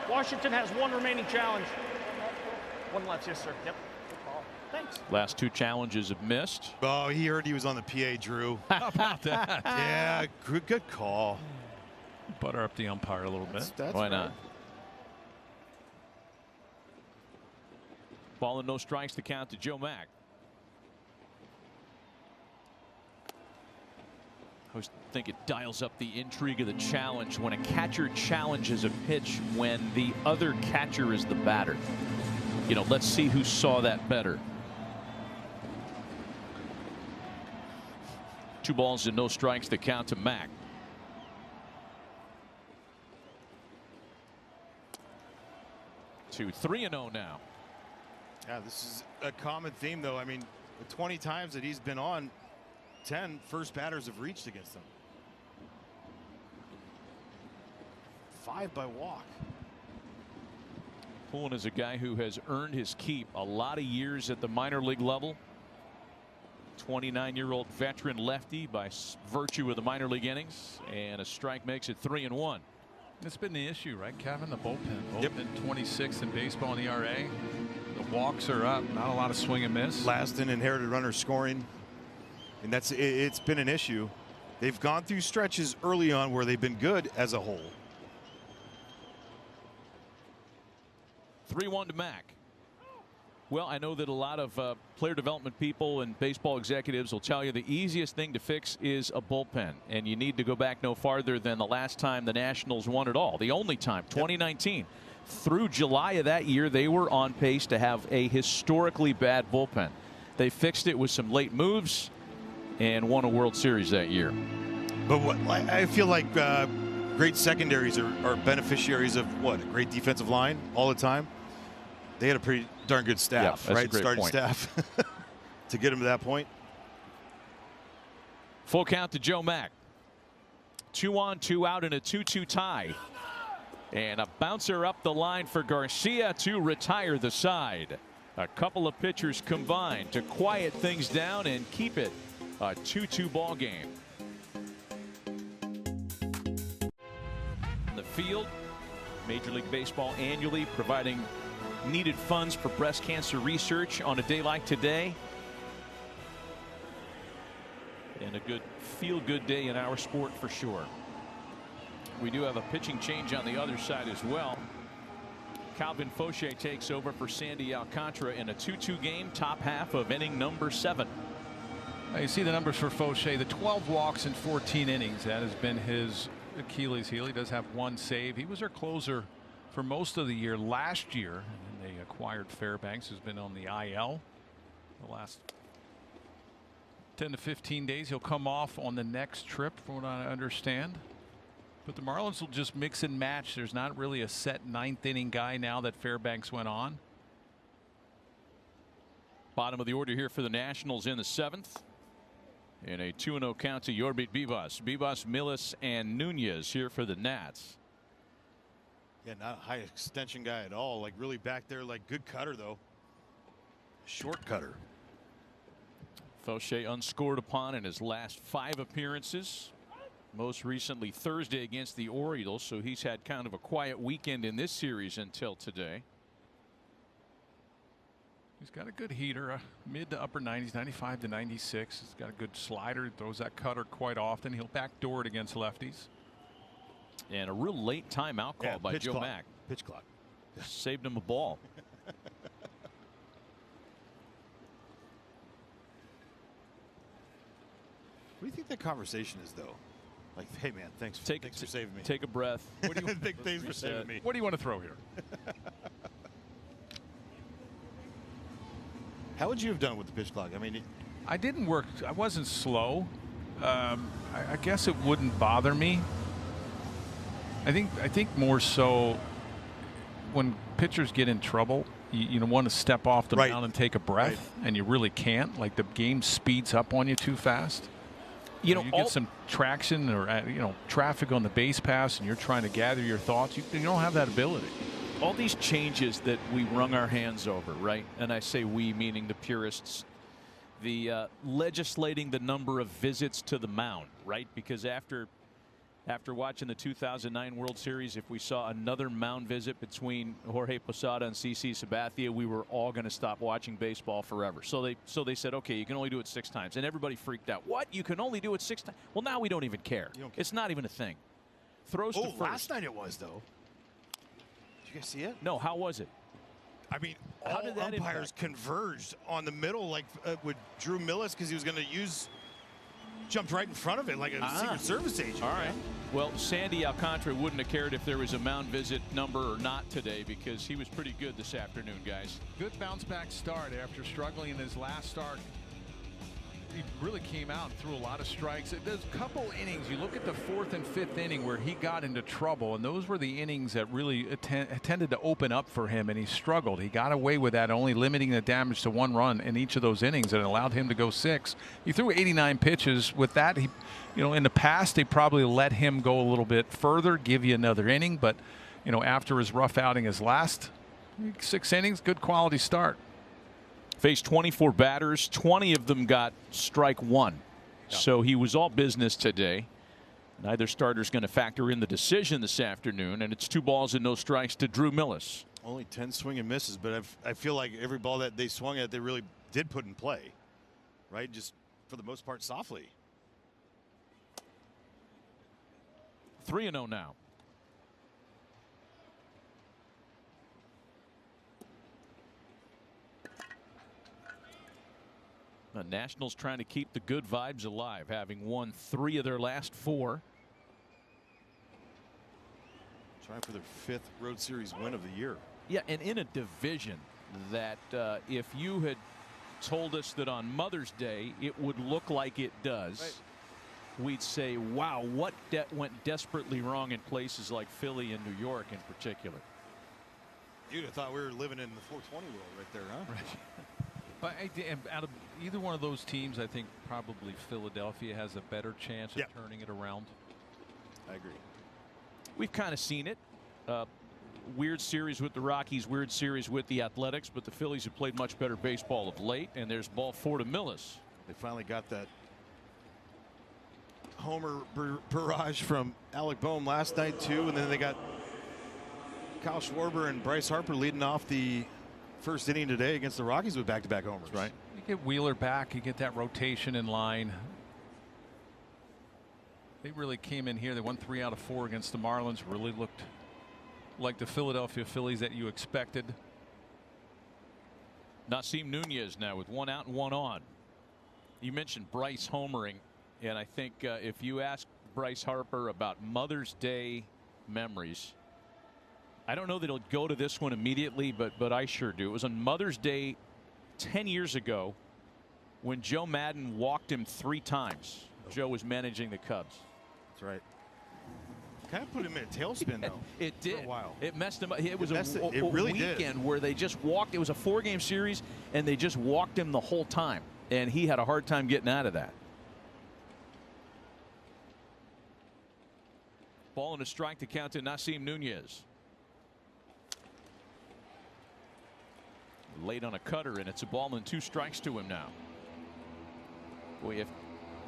Washington has 1 remaining challenge. 1 left, yes, sir. Yep. Good call. Thanks. Last 2 challenges have missed. Oh, he heard he was on the PA, Drew. How about that? Yeah, good call. Butter up the umpire a little bit. That's Why right. not? Ball and no strikes to count to Joe Mack. I always think it dials up the intrigue of the challenge when a catcher challenges a pitch when the other catcher is the batter. You know, let's see who saw that better. 2 balls and no strikes to count to Mack. To 3-0 now. Yeah, this is a common theme, though. I mean, the 20 times that he's been on, 10 first batters have reached against him. 5 by walk. Poulin is a guy who has earned his keep a lot of years at the minor league level. 29-year-old veteran lefty by virtue of the minor league innings, and a strike makes it 3-1. It's been the issue, right, Kevin? The bullpen. Bullpen 26th in baseball in ERA. The walks are up. Not a lot of swing and miss. Last in inherited runner scoring. And it's been an issue. They've gone through stretches early on where they've been good as a whole. 3-1 to Mack. Well, I know that a lot of player development people and baseball executives will tell you the easiest thing to fix is a bullpen, and you need to go back no farther than the last time the Nationals won it all. The only time, 2019. Through July of that year, they were on pace to have a historically bad bullpen. They fixed it with some late moves and won a World Series that year. But what I feel like great secondaries are beneficiaries of what? A great defensive line all the time. They had a pretty darn good staff, right? Starting staff to get them to that point. Full count to Joe Mack. 2 on, 2 out in a 2-2 tie. And a bouncer up the line for Garcia to retire the side. A couple of pitchers combined to quiet things down and keep it a 2-2 ball game. The field, Major League Baseball annually providing needed funds for breast cancer research on a day like today. And a good feel-good day in our sport for sure. We do have a pitching change on the other side as well. Calvin Fauché takes over for Sandy Alcantara in a 2-2 game, top half of inning number 7. Now you see the numbers for Fauché, the 12 walks in 14 innings. That has been his Achilles heel. He does have 1 save. He was our closer for most of the year last year. And then they acquired Fairbanks, who's been on the IL the last 10 to 15 days. He'll come off on the next trip, from what I understand. But the Marlins will just mix and match. There's not really a set 9th inning guy now that Fairbanks went on. Bottom of the order here for the Nationals in the 7th. In a 2-0 count to Yorbit Vivas. Vivas, Millis, and Nunez here for the Nats. Yeah, not a high extension guy at all. Like really back there, like good cutter though. Short cutter. Fauché unscored upon in his last 5 appearances. Most recently Thursday against the Orioles, so he's had kind of a quiet weekend in this series until today. He's got a good heater, mid to upper 90s, 95 to 96. He's got a good slider. He throws that cutter quite often. He'll backdoor it against lefties. And a real late timeout call by Joe Mack. Pitch clock. Saved him a ball. What do you think that conversation is, though? Like, hey, man, thanks for saving me. Take a breath. What do you think? Thanks for saving me. What do you want to throw here? How would you have done with the pitch clock? I mean, I didn't work. I wasn't slow. I guess it wouldn't bother me. I think more so when pitchers get in trouble, you want to step off the mound and take a breath, and you really can't. Like the game speeds up on you too fast. You get some traction or traffic on the base pass, and you're trying to gather your thoughts. You don't have that ability. All these changes that we wrung our hands over, right? And I say we, meaning the purists. The legislating the number of visits to the mound, right? Because after watching the 2009 World Series, if we saw another mound visit between Jorge Posada and CC Sabathia, we were all going to stop watching baseball forever. So they said, okay, you can only do it 6 times, and everybody freaked out. What? You can only do it 6 times? Well, now we don't even care. It's not even a thing. Throws to first. Last night it was though. Did you guys see it? No. How was it? I mean, all umpires converged on the middle, like with Drew Millis, because he was going to jumped right in front of it like a Secret Service agent. All right. Well, Sandy Alcantara wouldn't have cared if there was a mound visit number or not today, because he was pretty good this afternoon, guys. Good bounce back start after struggling in his last start. He really came out and threw a lot of strikes. There's a couple innings. You look at the 4th and 5th inning where he got into trouble, and those were the innings that really tended to open up for him, and he struggled. He got away with that, only limiting the damage to 1 run in each of those innings, and allowed him to go 6. He threw 89 pitches. With that, he, in the past, they probably let him go a little bit further, give you another inning, but after his rough outing, his last 6 innings, good quality start. Faced 24 batters, 20 of them got strike 1. So he was all business today. Neither starter's going to factor in the decision this afternoon, and it's 2 balls and no strikes to Drew Millis. Only 10 swing and misses, but I feel like every ball that they swung at, they really did put in play, right? Just for the most part, softly. 3-0 now. The Nationals trying to keep the good vibes alive, having won 3 of their last 4. Trying for their 5th Road Series win of the year. Yeah, and in a division that if you had told us that on Mother's Day it would look like it does, we'd say, wow, what went desperately wrong in places like Philly and New York in particular. You'd have thought we were living in the 420 world right there, huh? Right. But out of either one of those teams, I think probably Philadelphia has a better chance of turning it around. I agree. We've kind of seen it. Weird series with the Rockies, weird series with the Athletics, but the Phillies have played much better baseball of late, and there's ball 4 to Millis. They finally got that homer barrage from Alec Boehm last night, too, and then they got Kyle Schwarber and Bryce Harper leading off the first inning today against the Rockies with back-to-back homers. Right. You get Wheeler back, you get that rotation in line. They really came in here. They won 3 out of 4 against the Marlins. Really looked like the Philadelphia Phillies that you expected. Nasim Nunez now with 1 out and 1 on. You mentioned Bryce homering, and I think if you ask Bryce Harper about Mother's Day memories, I don't know that he'll go to this one immediately, but I sure do. It was on Mother's Day 10 years ago when Joe Madden walked him 3 times. Joe was managing the Cubs. That's right. Kind of put him in a tailspin, though. It did. For a while. It messed him up. It was a really weekend where they just walked. It was a 4-game series, and they just walked him the whole time. And he had a hard time getting out of that. Ball and a strike to count to Nasim Nunez. Late on a cutter, and it's a ball and 2 strikes to him now. Boy, if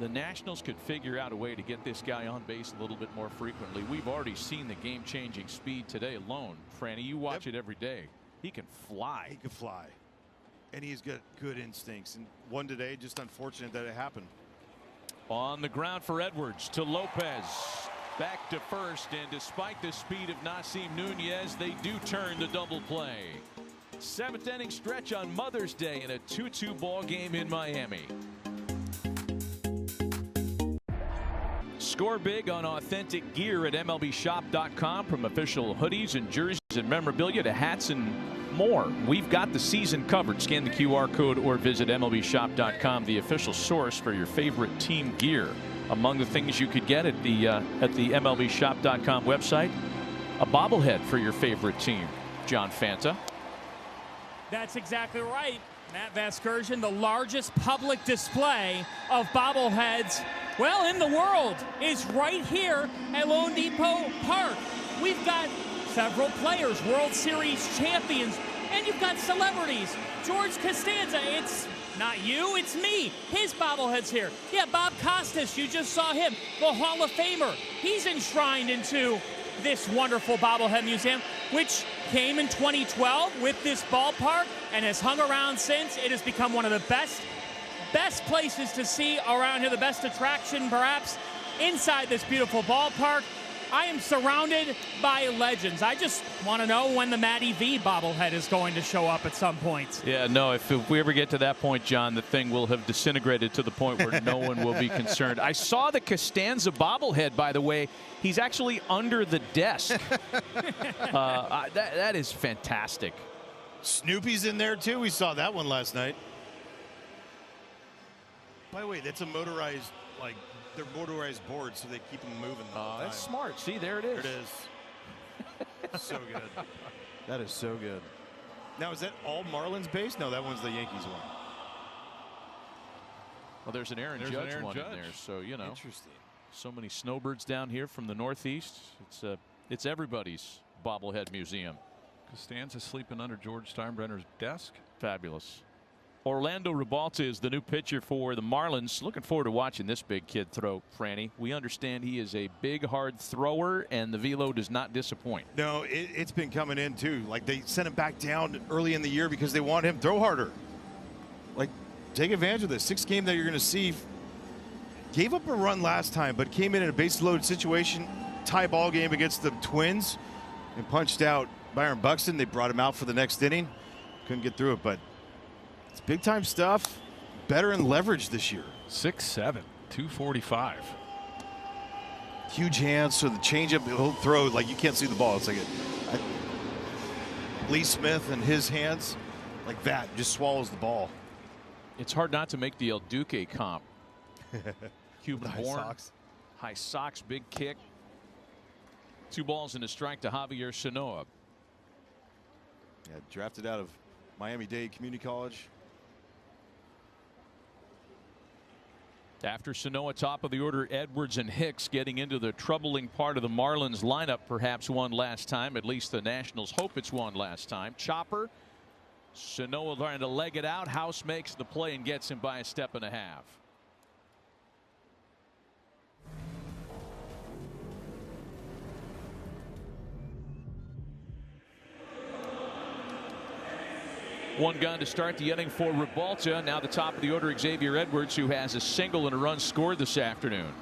the Nationals could figure out a way to get this guy on base a little bit more frequently, we've already seen the game-changing speed today alone. Franny, you watch it every day. He can fly. He can fly. And he's got good instincts. And one today, just unfortunate that it happened. On the ground for Edwards to Lopez. Back to first, and despite the speed of Nasim Nunez, they do turn the double play. 7th inning stretch on Mother's Day in a 2-2 ball game in Miami. Score big on authentic gear at MLBshop.com, from official hoodies and jerseys and memorabilia to hats and more. We've got the season covered. Scan the QR code or visit MLBshop.com, the official source for your favorite team gear. Among the things you could get at the MLBshop.com website, a bobblehead for your favorite team. John Fanta. That's exactly right. Matt Vasgersian, the largest public display of bobbleheads, well, in the world, is right here at Lone Depot Park. We've got several players, World Series champions, and you've got celebrities. George Costanza, it's not you, it's me. His bobblehead's here. Yeah, Bob Costas, you just saw him, the Hall of Famer. He's enshrined into this wonderful bobblehead museum, which came in 2012 with this ballpark and has hung around since. It has become one of the best places to see around here, the best attraction perhaps inside this beautiful ballpark. I am surrounded by legends. I just want to know when the Matty V bobblehead is going to show up at some point. Yeah, no, if we ever get to that point, John, the thing will have disintegrated to the point where no one will be concerned. I saw the Costanza bobblehead, by the way. He's actually under the desk. That is fantastic. Snoopy's in there, too. We saw that one last night. By the way, that's a motorized, like, they're motorized boards, so they keep them moving. That's smart. See, there it is. There it is. So good. That is so good. Now, is that all Marlins based? No, that one's the Yankees one. Well, there's an Aaron Judge one in there, so, you know. Interesting. So many snowbirds down here from the Northeast. It's everybody's bobblehead museum. Costanza sleeping under George Steinbrenner's desk. Fabulous. Orlando Ribalta is the new pitcher for the Marlins. Looking forward to watching this big kid throw, Franny. We understand he is a big, hard thrower, and the velo does not disappoint. No, it's been coming in, too. Like, they sent him back down early in the year because they want him to throw harder. Like, take advantage of this. 6th game that you're going to see. Gave up a run last time, but came in a base-loaded situation, tie ball game against the Twins, and punched out Byron Buxton. They brought him out for the next inning. Couldn't get through it, but it's big-time stuff. Better in leverage this year. 6'7", 245. Huge hands, so the changeup he'll throw, like, you can't see the ball. It's like Lee Smith and his hands, like that, just swallows the ball. It's hard not to make the El Duque comp. Cuban born. High Sox, big kick. 2 balls and a strike to Javier Sanoa. Yeah, drafted out of Miami-Dade Community College. After Sanoa, top of the order, Edwards and Hicks getting into the troubling part of the Marlins lineup. Perhaps one last time. At least the Nationals hope it's one last time. Chopper. Sanoa trying to leg it out. House makes the play and gets him by a step and a half. One gun to start the inning for Ribalta. Now the top of the order, Xavier Edwards, who has a single and a run scored this afternoon.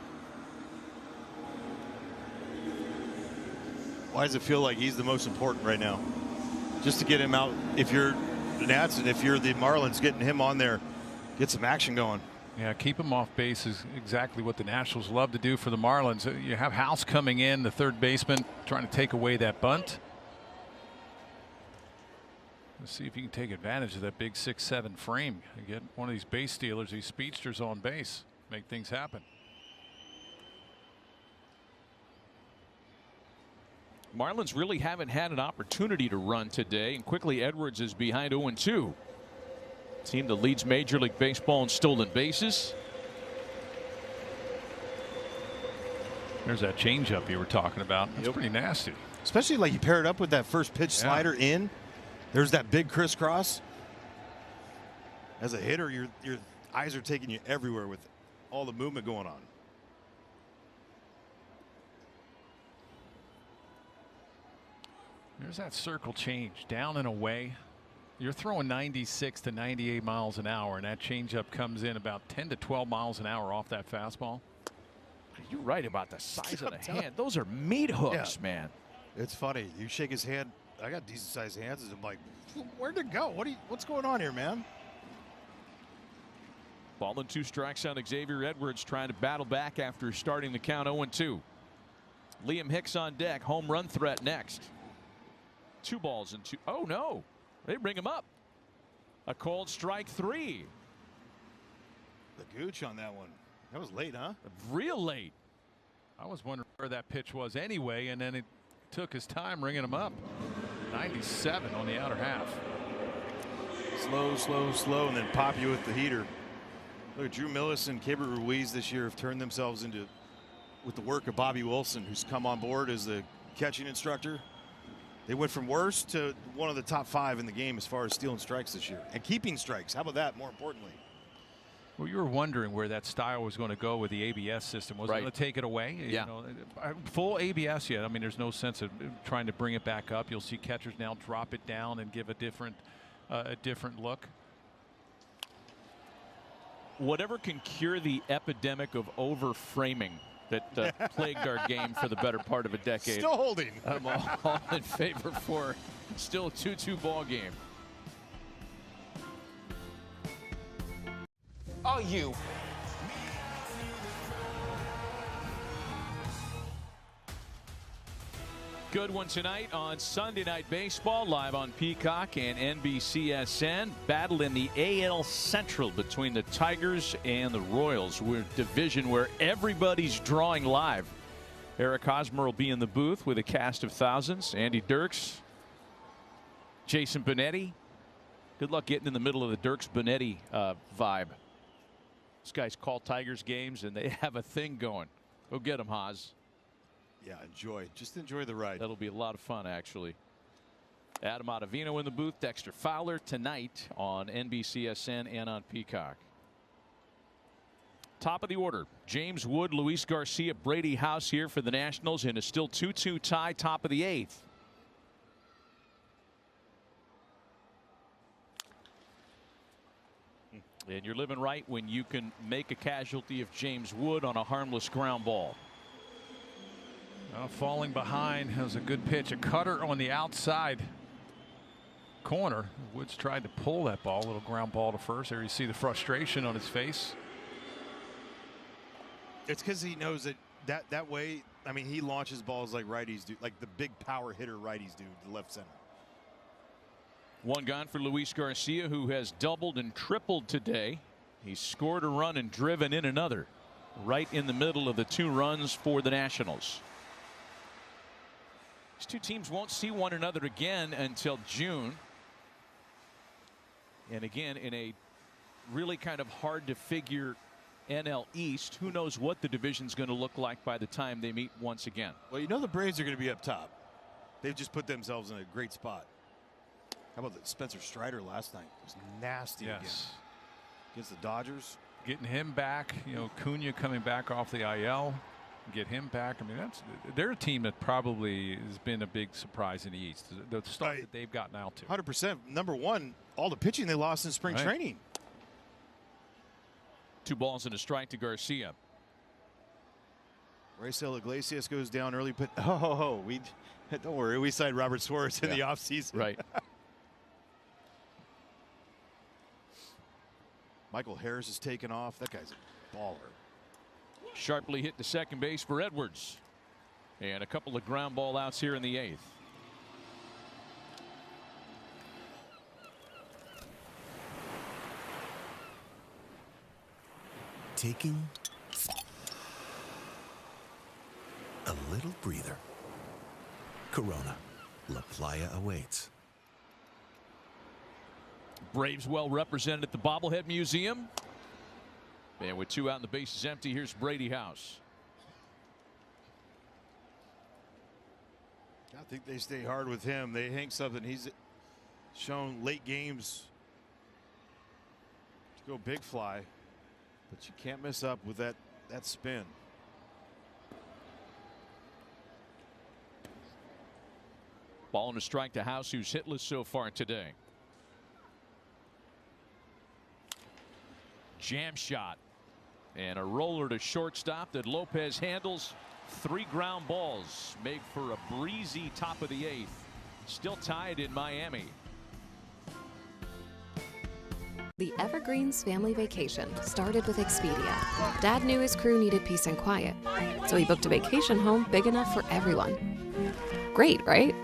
Why does it feel like he's the most important right now? Just to get him out. If you're the Nats and if you're the Marlins, getting him on there, get some action going. Yeah, keep him off base is exactly what the Nationals love to do for the Marlins. You have House coming in, the third baseman, trying to take away that bunt. Let's see if you can take advantage of that big 6'7" frame and get one of these base stealers, these speedsters on base, make things happen. Marlins really haven't had an opportunity to run today, and quickly Edwards is behind 0-2. Team that leads Major League Baseball in stolen bases. There's that changeup you were talking about. That's pretty nasty. Especially like you pair it up with that first pitch slider in. There's that big crisscross. As a hitter, your eyes are taking you everywhere with all the movement going on. There's that circle change down and away. You're throwing 96 to 98 miles an hour, and that changeup comes in about 10 to 12 miles an hour off that fastball. You're right about the size of the hand. Those are meat hooks, man. It's funny. You shake his hand. I got decent sized hands. And I'm like, where'd it go? What's going on here, man? Ball and 2 strikes on Xavier Edwards, trying to battle back after starting the count 0-2. Liam Hicks on deck. Home run threat next. 2 balls and 2. Oh no, they bring him up. A called strike 3. The gooch on that one. That was late, huh? Real late. I was wondering where that pitch was anyway, and then it took his time ringing him up. 97 on the outer half. Slow, and then pop you with the heater. Look, Drew Millis and Keibert Ruiz this year have turned themselves into, with the work of Bobby Wilson, who's come on board as the catching instructor. They went from worst to one of the top 5 in the game as far as stealing strikes this year and keeping strikes. How about that? More importantly. Well, you were wondering where that style was going to go with the ABS system. Was it going to take it away? Yeah. You know, full ABS yet. I mean, there's no sense of trying to bring it back up. You'll see catchers now drop it down and give a different look. Whatever can cure the epidemic of over-framing that plagued our game for the better part of a decade. Still holding. I'm all in favor for still a 2-2 ball game. Oh, you. Good one tonight on Sunday Night Baseball, live on Peacock and NBCSN. Battle in the AL Central between the Tigers and the Royals. We're a division where everybody's drawing live. Eric Hosmer will be in the booth with a cast of thousands. Andy Dirks, Jason Benetti. Good luck getting in the middle of the Dirks-Benetti vibe. These guys call Tigers games, and they have a thing going. Go get them, Haas. Yeah, enjoy. Just enjoy the ride. That'll be a lot of fun, actually. Adam Ottavino in the booth. Dexter Fowler tonight on NBCSN and on Peacock. Top of the order, James Wood, Luis Garcia, Brady House here for the Nationals in a still 2-2 tie, top of the 8th. And you're living right when you can make a casualty of James Wood on a harmless ground ball. Falling behind. That was a good pitch. A cutter on the outside corner. Woods tried to pull that ball. A little ground ball to first. There you see the frustration on his face. It's because he knows that way. I mean, he launches balls like righties do, like the big power hitter righties do to left center. One gone for Luis Garcia, who has doubled and tripled today. He's scored a run and driven in another. right in the middle of the 2 runs for the Nationals. These two teams won't see one another again until June. And again, in a really kind of hard to figure NL East, who knows what the division's going to look like by the time they meet once again. Well, you know the Braves are going to be up top. They've just put themselves in a great spot. How about the Spencer Strider last night? It was nasty again against the Dodgers. Getting him back, you know, Cunha coming back off the IL, get him back. I mean, they're a team that probably has been a big surprise in the East. The start that they've gotten out to. 100%. Number one, all the pitching they lost in spring training. 2 balls and a strike to Garcia. Raisel Iglesias goes down early, but we don't worry, we signed Robert Suarez in the offseason. Right. Michael Harris is taken off. That guy's a baller. Sharply hit to second base for Edwards. And a couple of ground ball outs here in the 8th. Taking a little breather. Corona. La Playa awaits. Braves well represented at the Bobblehead Museum. And with 2 out and the bases empty, here's Brady House. I think they stay hard with him. They hang something. He's shown late games to go big fly, but you can't mess up with that spin. Ball and a strike to House, who's hitless so far today. Jam shot and a roller to shortstop that Lopez handles. 3 ground balls make for a breezy top of the 8th. Still tied in Miami. The Evergreens family vacation started with Expedia. Dad knew his crew needed peace and quiet, so he booked a vacation home big enough for everyone. Great, right?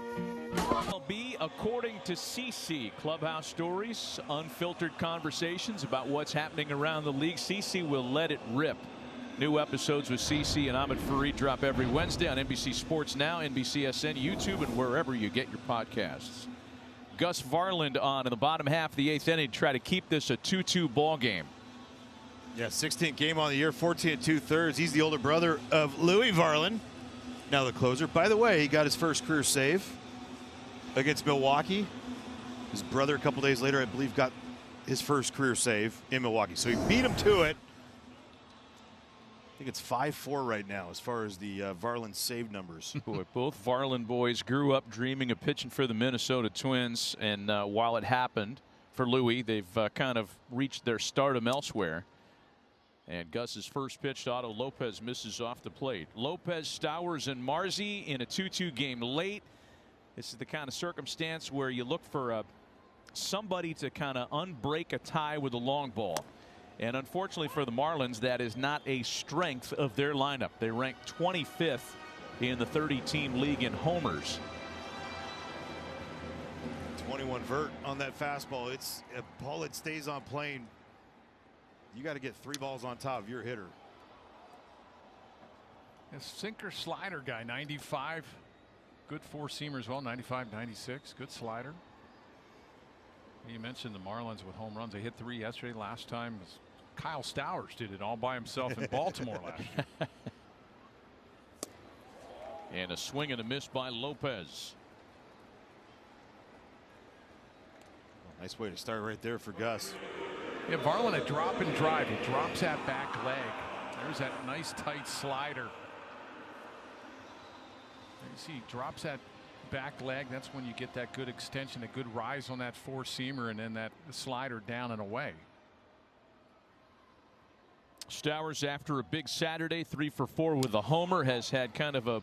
MLB, according to CC, clubhouse stories, unfiltered conversations about what's happening around the league. CC will let it rip. New episodes with CC and Ahmed Fareed drop every Wednesday on NBC Sports Now, NBCSN, YouTube, and wherever you get your podcasts. Gus Varland on in the bottom half of the 8th inning to try to keep this a 2-2 ball game. Yeah, 16th game on the year, 14 2/3. He's the older brother of Louis Varland, now the closer. By the way, he got his first career save against Milwaukee. His brother, a couple days later, I believe, got his first career save in Milwaukee. So he beat him to it. I think it's 5-4 right now as far as the Varland save numbers. Boy, both Varland boys grew up dreaming of pitching for the Minnesota Twins, and while it happened for Louis, they've kind of reached their stardom elsewhere. And Gus's first pitch to Otto Lopez misses off the plate. Lopez, Stowers, and Marzi in a 2-2 game late. This is the kind of circumstance where you look for somebody to kind of unbreak a tie with a long ball. And unfortunately for the Marlins, that is not a strength of their lineup. They rank 25th in the 30-team league in homers. 21 vert on that fastball. It's a ball that stays on plane. You got to get 3 balls on top of your hitter. A sinker slider guy, 95. Good 4-seamer as well, 95, 96. Good slider. You mentioned the Marlins with home runs. They hit 3 yesterday. Last time was Kyle Stowers did it all by himself in Baltimore last year. And a swing and a miss by Lopez. Nice way to start right there for Gus. Yeah, Varland a drop and drive. He drops that back leg. There's that nice tight slider. You see, he drops that back leg. That's when you get that good extension, a good rise on that 4-seamer, and then that slider down and away. Stowers, after a big Saturday, 3 for 4 with a homer, has had kind of a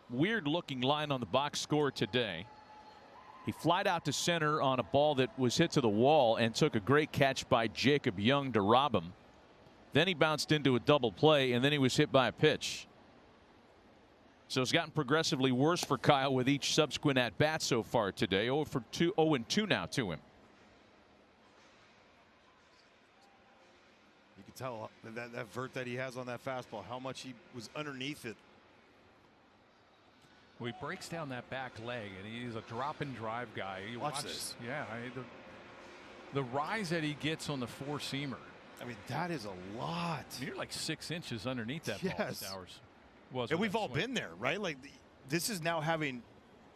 weird looking line on the box score today. He flied out to center on a ball that was hit to the wall and took a great catch by Jacob Young to rob him. Then he bounced into a double play, and then he was hit by a pitch. So it's gotten progressively worse for Kyle with each subsequent at bat so far today. 0-2 now to him. You could tell that vert that he has on that fastball, how much he was underneath it. Well, he breaks down that back leg, and he's a drop and drive guy. You watch this. Yeah, the rise that he gets on the four-seamer. I mean, that is a lot. You're like 6 inches underneath that ball, Stowers. And we've all been there, right? Like, this is now having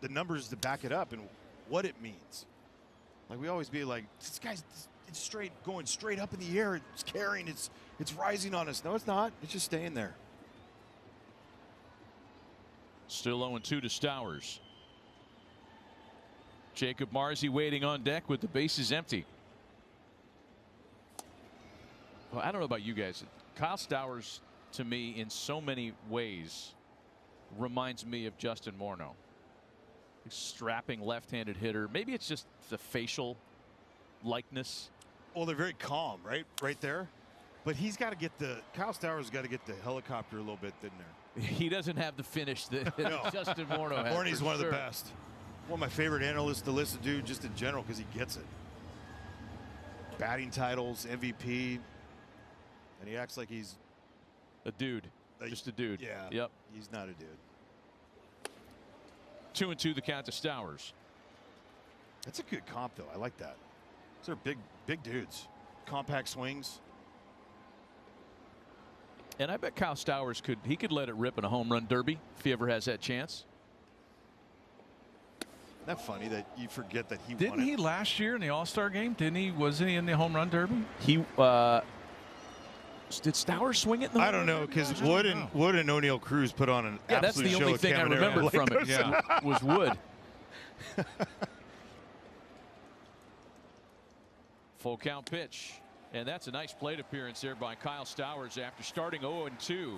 the numbers to back it up and what it means. Like, we always be like, this guy's it's going straight up in the air. It's carrying. It's rising on us. No, it's not. It's just staying there. Still 0-2 to Stowers. Jacob Marzi waiting on deck with the bases empty. Well, I don't know about you guys. Kyle Stowers, to me, in so many ways, reminds me of Justin Morneau. Strapping left-handed hitter. Maybe it's just the facial likeness. Well, they're very calm, right there. But he's got to get Kyle Stowers got to get the helicopter a little bit in there. He doesn't have the finish that no. Justin Morneau has. Morney's one of the best. One of my favorite analysts to listen to, just in general, because he gets it. Batting titles, MVP, and he acts like he's a dude. Just a dude. Yeah. Yep. He's not a dude. 2-2 the count to Stowers. That's a good comp, though. I like that. Those are big dudes. Compact swings. And I bet Kyle Stowers could let it rip in a home run derby if he ever has that chance. Isn't that funny that you forget that he didn't won he last year in the All-Star game? Didn't he? Wasn't he in the home run derby? He did Stowers swing it in the I don't know, because Wood and O'Neal Cruz put on an that's absolute the show only thing I remember from it. Yeah. Was Wood. Full count pitch. And that's a nice plate appearance there by Kyle Stowers after starting 0-2.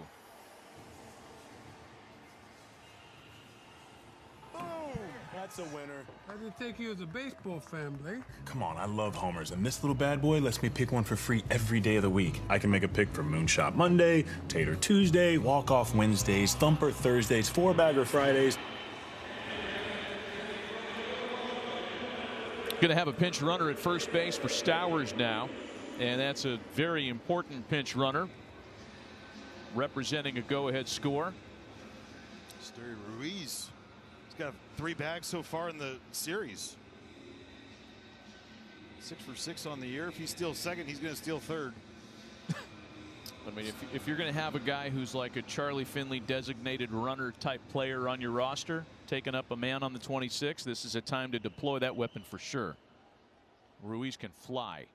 That's a winner. I didn't think you was a baseball fan, Blake. Come on, I love homers, and this little bad boy lets me pick one for free every day of the week. I can make a pick for Moonshot Monday, Tater Tuesday, Walk-Off Wednesdays, Thumper Thursdays, Four-Bagger Fridays. Going to have a pinch runner at first base for Stowers now, and that's a very important pinch runner representing a go-ahead score. Esteury Ruiz. He's got 3 bags so far in the series. 6 for 6 on the year. If he steals second, he's going to steal third. I mean, if you're going to have a guy who's like a Charlie Finley designated runner type player on your roster, taking up a man on the 26, this is a time to deploy that weapon for sure. Ruiz can fly.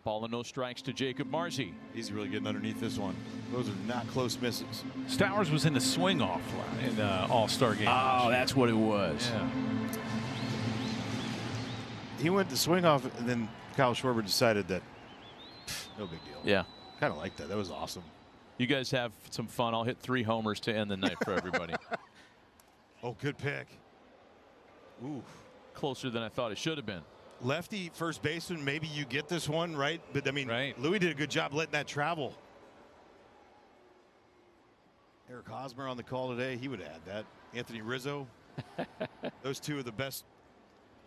Ball and no strikes to Jacob Marzi. He's really getting underneath this one. Those are not close misses. Stowers was in the swing off in the All-Star game. Oh, that's what it was. Yeah. He went to swing off, and then Kyle Schwarber decided that no big deal. Yeah. Kind of like that. That was awesome. You guys have some fun. I'll hit 3 homers to end the night for everybody. Oh, good pick. Ooh. Closer than I thought it should have been. Lefty first baseman, maybe you get this one, right? But I mean, Louis did a good job letting that travel. Eric Hosmer on the call today, he would add that. Anthony Rizzo. Those two are the best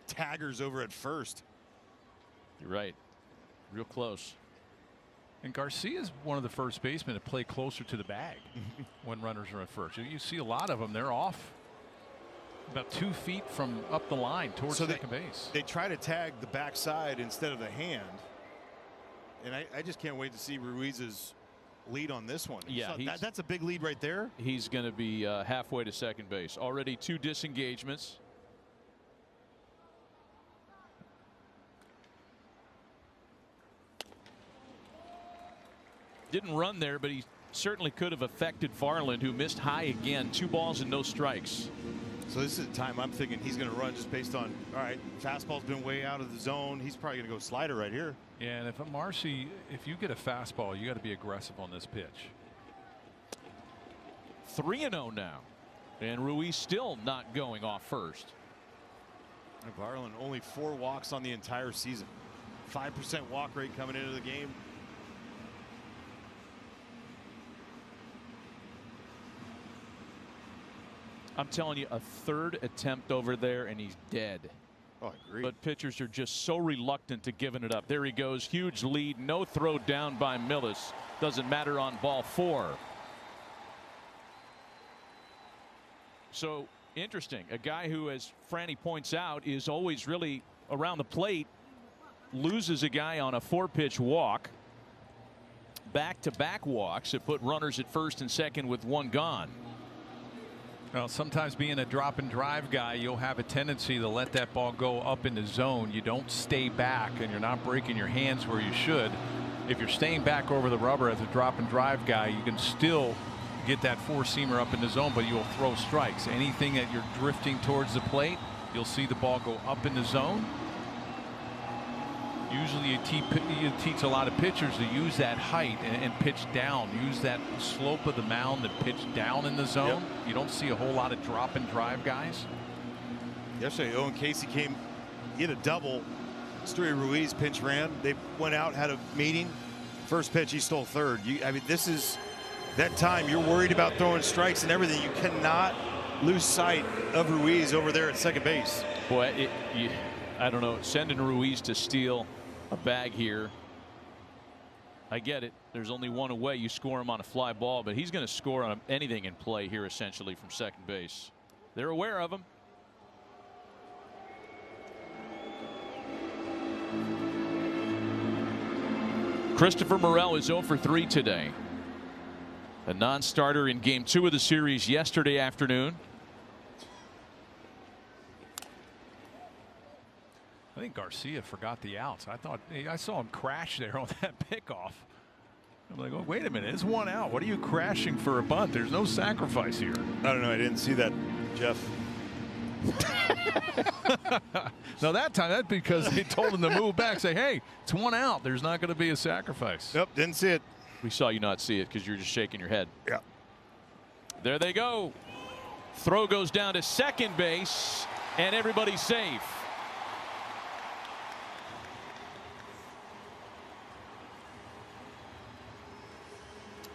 taggers over at first. You're right. Real close. And Garcia is one of the first basemen to play closer to the bag when runners are at first. You see a lot of them. They're off about 2 feet from up the line towards second base. They try to tag the backside instead of the hand. And I just can't wait to see Ruiz's lead on this one. Yeah, that's a big lead right there. He's going to be halfway to second base. Already 2 disengagements. Didn't run there, but he certainly could have affected Varland, who missed high again. 2 balls and no strikes. So this is the time I'm thinking he's going to run just based on, all right, fastball's been way out of the zone. He's probably going to go slider right here. Yeah, and if Marcy, if you get a fastball, you got to be aggressive on this pitch. 3-0 now. And Ruiz still not going off first. And Varland only 4 walks on the entire season. 5% walk rate coming into the game. I'm telling you, a 3rd attempt over there and he's dead. Oh, I agree. But pitchers are just so reluctant to giving it up. There he goes. Huge lead. No throw down by Millis. Doesn't matter on ball 4. So interesting. A guy who, as Franny points out, is always really around the plate, loses a guy on a 4-pitch walk. Back-to-back walks that put runners at first and second with 1 gone. Well, sometimes being a drop and drive guy, you'll have a tendency to let that ball go up in the zone. You don't stay back, and you're not breaking your hands where you should. If you're staying back over the rubber as a drop and drive guy, you can still get that 4-seamer up in the zone, but you'll throw strikes. Anything that you're drifting towards the plate, you'll see the ball go up in the zone. Usually you teach a lot of pitchers to use that height and pitch down. Use that slope of the mound and pitch down in the zone. Yep. You don't see a whole lot of drop and drive guys. Yesterday, Owen Casey came, he hit a double. Stewie Ruiz pinch ran. They went out, had a meeting. First pitch, he stole third. I mean, this is that time you're worried about throwing strikes and everything. You cannot lose sight of Ruiz over there at second base. Boy, I don't know. Sending Ruiz to steal a bag here. I get it. There's only one away. You score him on a fly ball, but he's going to score on anything in play here, essentially, from second base. They're aware of him. Christopher Morel is 0 for 3 today. A non-starter in game 2 of the series yesterday afternoon. I think Garcia forgot the outs. I saw him crash there on that pickoff. I'm like, oh, wait a minute, it's 1 out. What are you crashing for a bunt? There's no sacrifice here. I don't know. I didn't see that, Jeff. No, that time that's because they told him to move back. Say, hey, it's 1 out. There's not going to be a sacrifice. Nope, didn't see it. We saw you not see it because you're just shaking your head. Yeah. There they go. Throw goes down to second base, and everybody's safe.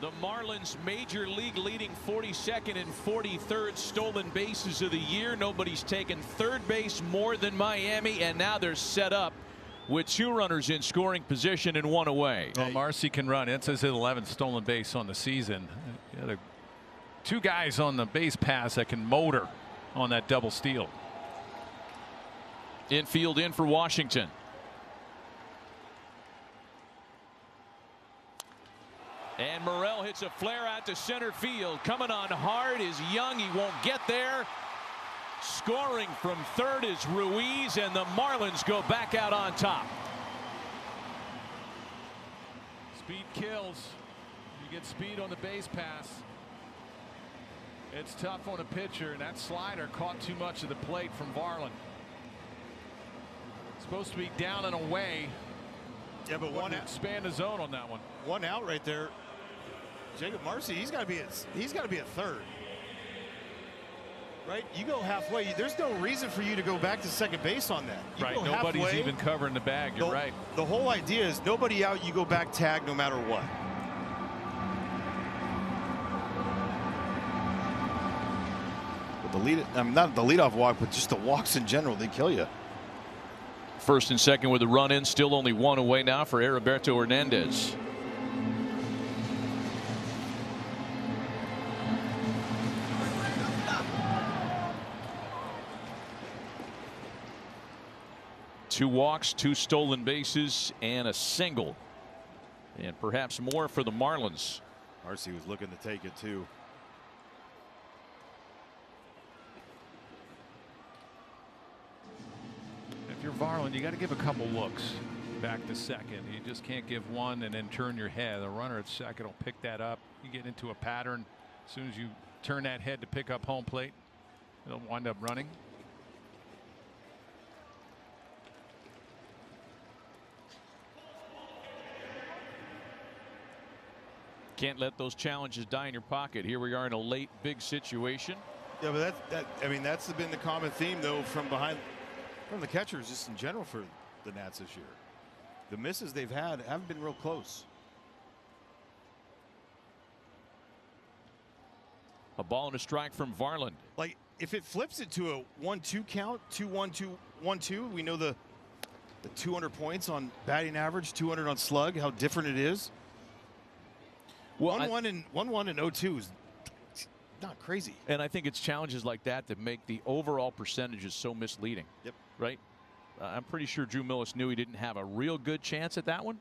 The Marlins major league leading 42nd and 43rd stolen bases of the year. Nobody's taken third base more than Miami, and now they're set up with 2 runners in scoring position and 1 away. Well, Marcy can run. It's his 11th stolen base on the season. 2 guys on the base pass that can motor on that double steal. Infield in for Washington. And Morel hits a flare out to center field. Coming on hard is Young. He won't get there. Scoring from third is Ruiz, and the Marlins go back out on top. Speed kills. You get speed on the base pass. It's tough on a pitcher, and that slider caught too much of the plate from Varland. Supposed to be down and away. Yeah, but one out. Expand the zone on that one. 1 out right there. Jacob Marcy, he's got to be at third. Right? You go halfway. There's no reason for you to go back to second base on that. You right. go Nobody's halfway, even covering the bag. You're right. The whole idea is nobody out. You go back tag no matter what. But the lead, not the leadoff walk, but just the walks in general, they kill you. First and second with a run in. Still only 1 away now for Heriberto Hernandez. Two walks, 2 stolen bases, and a single. And perhaps more for the Marlins. Marcy was looking to take it too. If you're Varland, you got to give a couple looks back to second. You just can't give one and then turn your head. The runner at second will pick that up. You get into a pattern. As soon as you turn that head to pick up home plate, it'll wind up running. Can't let those challenges die in your pocket. Here we are in a late big situation. Yeah, but that's been the common theme though from the catchers just in general for the Nats this year. The misses they've had haven't been real close. A ball and a strike from Varland. Like if it flips it to a 1-2 count, 2-1-2, 1-2, we know the 200 points on batting average, 200 on slug, how different it is. Well, 1-1 and 0-2 is not crazy. And I think it's challenges like that that make the overall percentages so misleading. Yep. Right? I'm pretty sure Drew Millis knew he didn't have a real good chance at that one,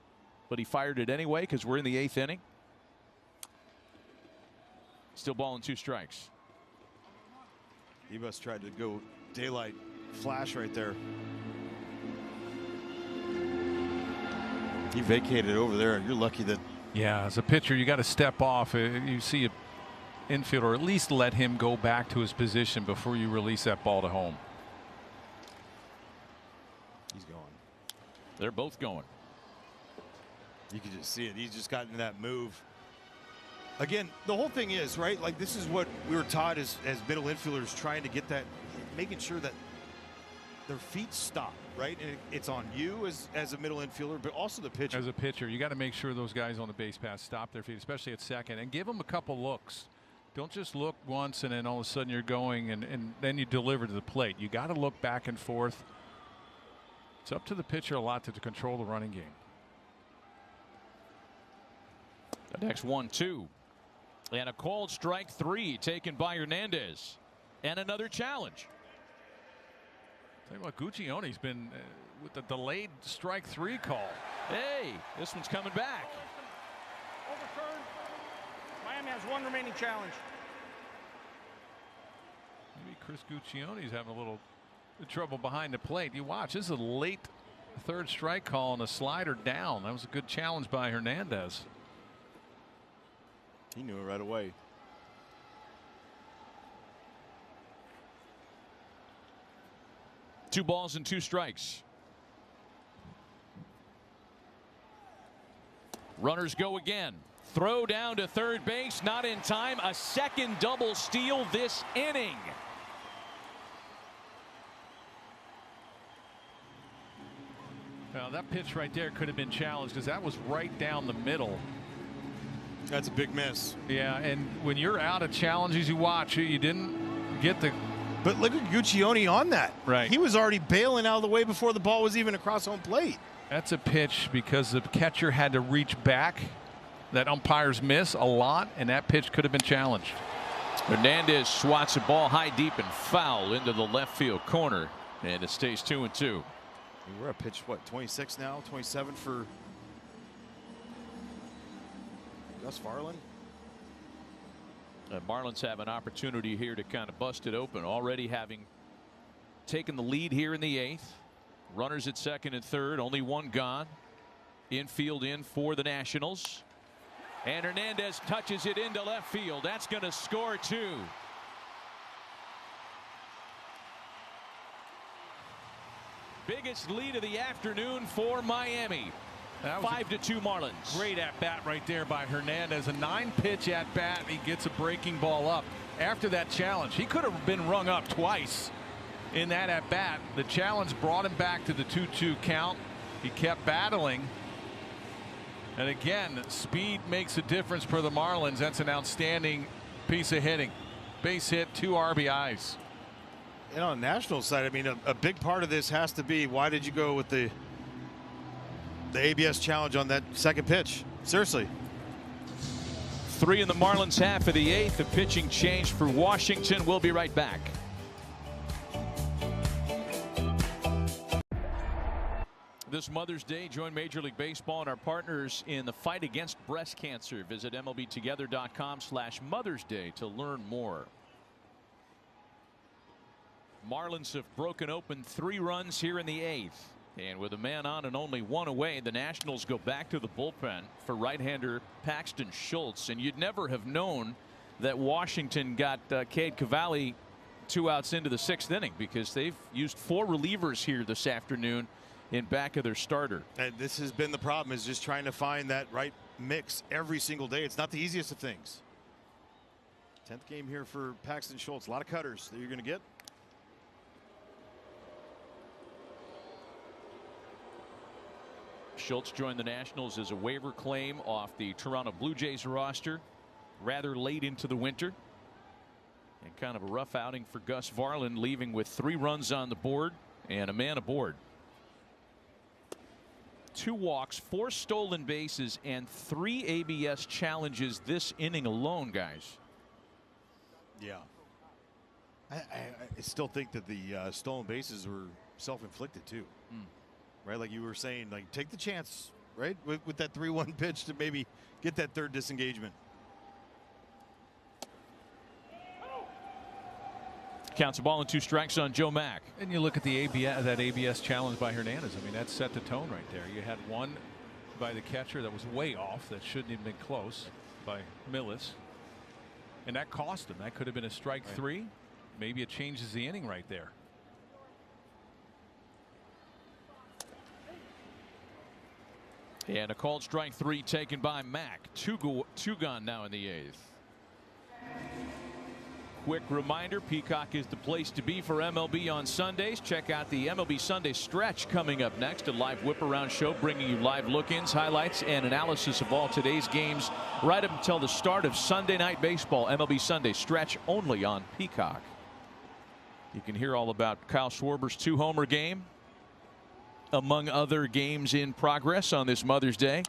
but he fired it anyway because we're in the 8th inning. Still ball and 2 strikes. Ebus tried to go daylight flash right there. He vacated over there. You're lucky that. Yeah, as a pitcher, you got to step off. You see an infielder, at least let him go back to his position before you release that ball to home. He's going. They're both going. You can just see it. He's just gotten that move. Again, the whole thing is, right, like this is what we were taught as middle infielders, trying to get that, making sure that their feet stop, right? And it's on you as a middle infielder, but also the pitcher. As a pitcher, you got to make sure those guys on the base pass stop their feet, especially at second, and give them a couple looks. Don't just look once and then all of a sudden you're going and then you deliver to the plate. You got to look back and forth. It's up to the pitcher a lot to control the running game. The next 1-2. And a called strike 3 taken by Hernandez. And another challenge. Tell you what, Guccione's been with the delayed strike 3 call. Hey, this one's coming back. Overturned. Miami has 1 remaining challenge. Maybe Chris Guccione's having a little trouble behind the plate. You watch, this is a late 3rd strike call and a slider down. That was a good challenge by Hernandez. He knew it right away. Two balls and 2 strikes. Runners go again. Throw down to third base, not in time. A second double steal this inning. Now that pitch right there could have been challenged because that was right down the middle. That's a big miss. Yeah, and when you're out of challenges, you watch it. You didn't get the. But look at Guccione on that. Right. He was already bailing out of the way before the ball was even across home plate. That's a pitch because the catcher had to reach back. That umpires miss a lot, and that pitch could have been challenged. Hernandez swats a ball high, deep, and foul into the left field corner, and it stays 2-2. We're at pitch, what, 26 now? 27 for Gus Farland? Marlins have an opportunity here to kind of bust it open, already having taken the lead here in the 8th. Runners at second and third, only 1 gone. Infield in for the Nationals. And Hernandez touches it into left field. That's going to score 2. Biggest lead of the afternoon for Miami. 5-2 Marlins. Great at bat right there by Hernandez. A 9-pitch at bat. He gets a breaking ball up after that challenge. He could have been rung up twice in that at bat. The challenge brought him back to the 2-2 count. He kept battling. And again, speed makes a difference for the Marlins. That's an outstanding piece of hitting. Base hit, 2 RBIs. And on the National side, I mean, a big part of this has to be, why did you go with the ABS challenge on that second pitch? Seriously. 3 in the Marlins half of the 8th. The pitching change for Washington. We'll be right back. This Mother's Day, join Major League Baseball and our partners in the fight against breast cancer. Visit MLBtogether.com/Mother's Day to learn more. Marlins have broken open 3 runs here in the 8th. And with a man on and only 1 away, the Nationals go back to the bullpen for right-hander Paxton Schultz. And you'd never have known that Washington got Cade Cavalli 2 outs into the 6th inning, because they've used 4 relievers here this afternoon in back of their starter. And this has been the problem, is just trying to find that right mix every single day. It's not the easiest of things. 10th game here for Paxton Schultz. A lot of cutters that you're going to get. Schultz joined the Nationals as a waiver claim off the Toronto Blue Jays roster rather late into the winter. And kind of a rough outing for Gus Varland, leaving with 3 runs on the board and a man aboard. 2 walks, 4 stolen bases, and 3 ABS challenges this inning alone, guys. Yeah. I still think that the stolen bases were self-inflicted too. Right, like you were saying, like take the chance, right, with that 3-1 pitch to maybe get that 3rd disengagement. Counts a ball and 2 strikes on Joe Mack. And you look at the ABS challenge by Hernandez. I mean, that set the tone right there. You had one by the catcher that was way off, that shouldn't have been close, by Millis, and that cost him. That could have been a strike 3. Maybe it changes the inning right there. And a called strike 3 taken by Mack. Two gone now in the 8th. Quick reminder, Peacock is the place to be for MLB on Sundays. Check out the MLB Sunday Stretch coming up next, a live whip-around show bringing you live look-ins, highlights, and analysis of all today's games right up until the start of Sunday Night Baseball. MLB Sunday Stretch only on Peacock. You can hear all about Kyle Schwarber's 2-homer game, among other games in progress on this Mother's Day.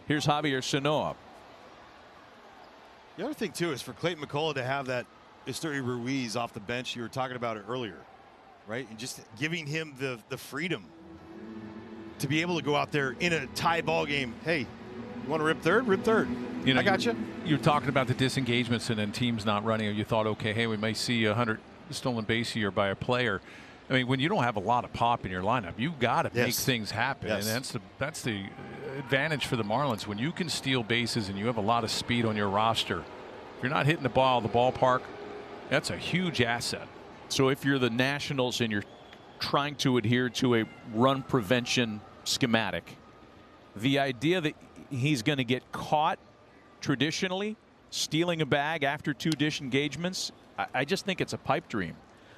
Here's Javier Sanoa. The other thing too is for Clayton McCullough to have that Esteury Ruiz off the bench. You were talking about it earlier, right? And just giving him the freedom to be able to go out there in a tie ball game. Hey, you want to rip third? Rip third. You know, I got you. You're talking about the disengagements and then teams not running. Or you thought, okay, hey, we may see 100 stolen base here by a player. I mean, when you don't have a lot of pop in your lineup, you got to make things happen, and that's the advantage for the Marlins. When you can steal bases and you have a lot of speed on your roster, if you're not hitting the ball, the ballpark, that's a huge asset. So if you're the Nationals and you're trying to adhere to a run prevention schematic, the idea that he's going to get caught traditionally stealing a bag after 2 disengagements, I just think it's a pipe dream.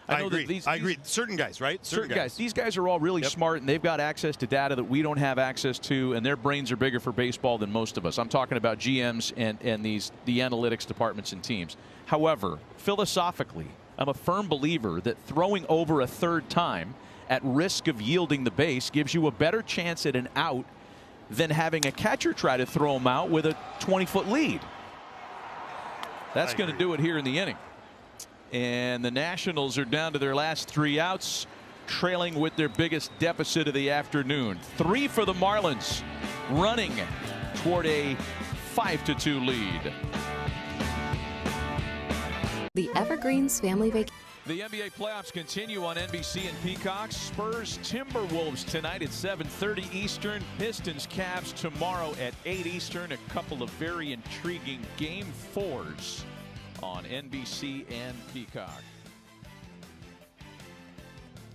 I agree. Certain guys, right? Certain guys. These guys are all really smart, and they've got access to data that we don't have access to, and their brains are bigger for baseball than most of us. I'm talking about GMs and the analytics departments and teams. However, philosophically, I'm a firm believer that throwing over a 3rd time at risk of yielding the base gives you a better chance at an out than having a catcher try to throw him out with a 20-foot lead. That's going to do it here in the inning. And the Nationals are down to their last 3 outs, trailing with their biggest deficit of the afternoon. 3 for the Marlins, running toward a 5-2 lead. The Evergreens Family Vacation. The NBA playoffs continue on NBC and Peacock. Spurs Timberwolves tonight at 7:30 Eastern. Pistons Cavs tomorrow at 8 Eastern. A couple of very intriguing Game 4s on NBC and Peacock.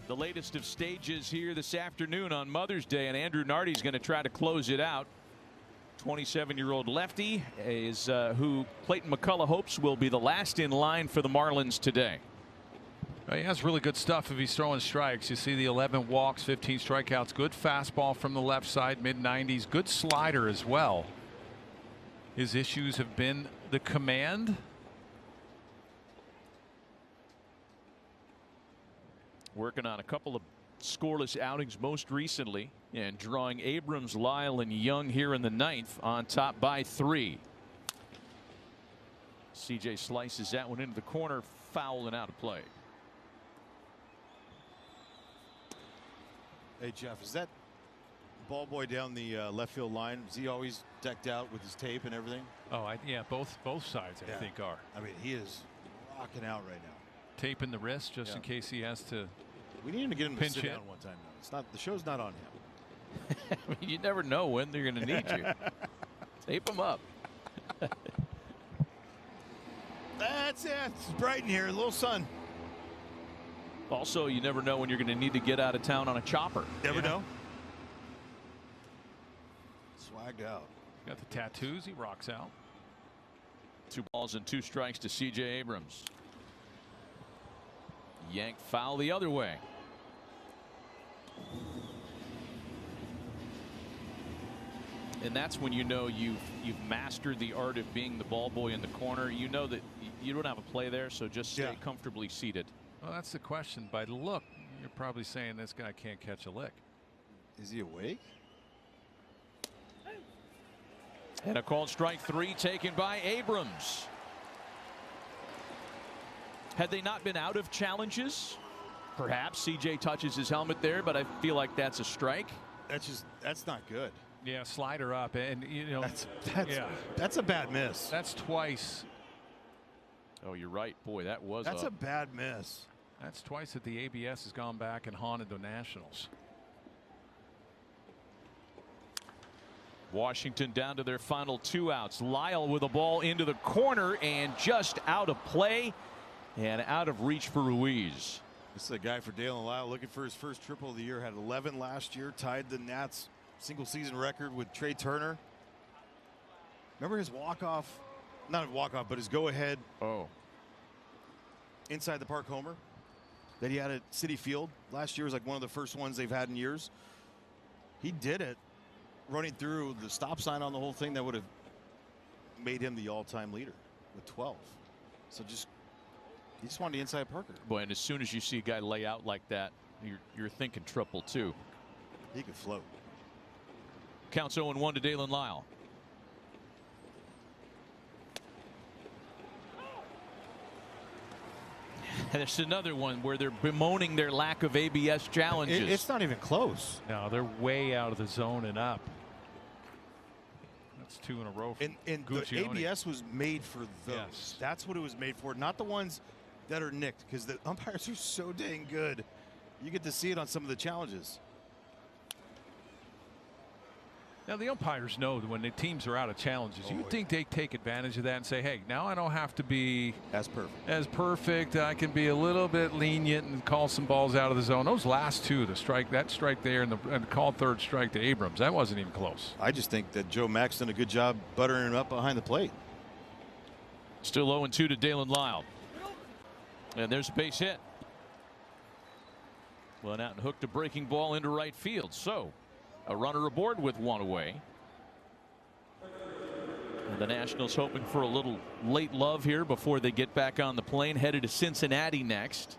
The latest of stages here this afternoon on Mother's Day, and Andrew Nardi's going to try to close it out. 27-year-old lefty is who Clayton McCullough hopes will be the last in line for the Marlins today. He has really good stuff if he's throwing strikes. You see the 11 walks, 15 strikeouts. Good fastball from the left side, mid-90s. Good slider as well. His issues have been the command. Working on a couple of scoreless outings most recently, and drawing Abrams, Lyle, and Young here in the 9th on top by 3. CJ slices that one into the corner, foul and out of play. Hey Jeff, is that ball boy down the left field line? Is he always decked out with his tape and everything? Oh, yeah, both sides I think are. I mean, he is rocking out right now. Taping the wrist just in case he has to. We need him to get him to sit hit. down one time. Though. It's not the show's not on him. I mean, you never know when they're going to need you. Tape him up. That's it. It's bright in here. A little sun. Also, you never know when you're going to need to get out of town on a chopper. Never know. Swagged out. Got the tattoos. He rocks out. 2 balls and 2 strikes to CJ Abrams. Yanked foul the other way. And that's when you know you've mastered the art of being the ball boy in the corner. You know that you don't have a play there, so just stay comfortably seated. Well, that's the question. By the look, you're probably saying this guy can't catch a lick. Is he awake? And a called strike 3 taken by Abrams. Had they not been out of challenges, perhaps CJ touches his helmet there, but I feel like that's a strike. That's not good. Yeah, slider up, and you know that's a bad miss. That's twice. Oh, you're right. Boy, that's a bad miss. That's twice that the ABS has gone back and haunted the Nationals. Washington down to their final 2 outs. Lyle with a ball into the corner and just out of play and out of reach for Ruiz. This is a guy for Dale and Lyle looking for his first triple of the year. Had 11 last year, tied the Nats single season record with Trey Turner. Remember his walk-off, not a walk-off, but his go-ahead inside the park homer that he had at Citi Field last year. Was like one of the first ones they've had in years. He did it running through the stop sign on the whole thing. That would have made him the all-time leader with 12. So he just wanted the inside Parker. Boy, and as soon as you see a guy lay out like that, you're thinking triple too. He could float. Counts 0-1 to Dalen Lyle. And there's another one where they're bemoaning their lack of ABS challenges. It's not even close. No, they're way out of the zone and up. That's 2 in a row. And the ABS was made for those. Yes. That's what it was made for, not the ones that are nicked, because the umpires are so dang good. You get to see it on some of the challenges. Now the umpires know that when the teams are out of challenges, you think they take advantage of that and say, hey, now I don't have to be as perfect. I can be a little bit lenient and call some balls out of the zone. Those last 2, that strike there and the called third strike to Abrams, that wasn't even close. I just think that Joe Mack's done a good job buttering him up behind the plate. Still 0-2 to Dalen Lyle. And there's a base hit. Went out and hooked a breaking ball into right field. So a runner aboard with 1 away. And the Nationals hoping for a little late love here before they get back on the plane, headed to Cincinnati next.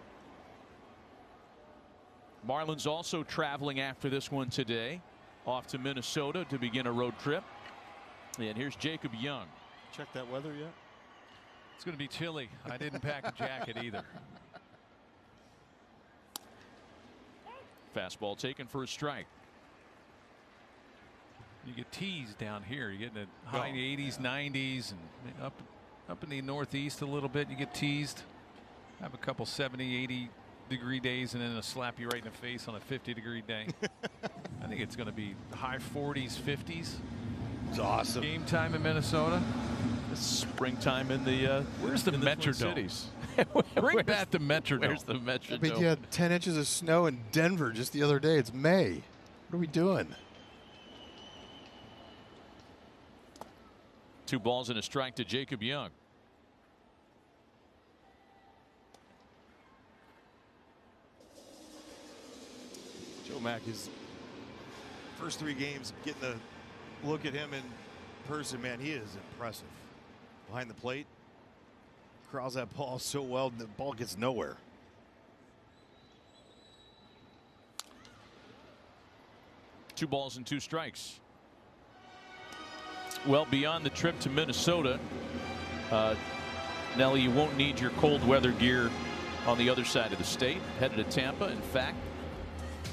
Marlins also traveling after this one today, off to Minnesota to begin a road trip. And here's Jacob Young. Check that weather yet? It's going to be chilly. I didn't pack a jacket either. Fastball taken for a strike. You get teased down here. You get in the high 80s, 90s, and up in the Northeast a little bit. You get teased. Have a couple 70, 80-degree days, and then it'll slap you right in the face on a 50-degree day. I think it's going to be high 40s, 50s. It's awesome. Game time in Minnesota. It's springtime in the where's the Metrodome? Cities. Bring back the Metrodome. Where's the Metrodome? I mean, you had 10 inches of snow in Denver just the other day. It's May. What are we doing? 2 balls and a strike to Jacob Young. Joe Mack, his first 3 games, getting a look at him in person, man, he is impressive. Behind the plate, corrals that ball so well, the ball gets nowhere. Two balls and 2 strikes. Well, beyond the trip to Minnesota, Nelly, you won't need your cold weather gear on the other side of the state. Headed to Tampa. In fact,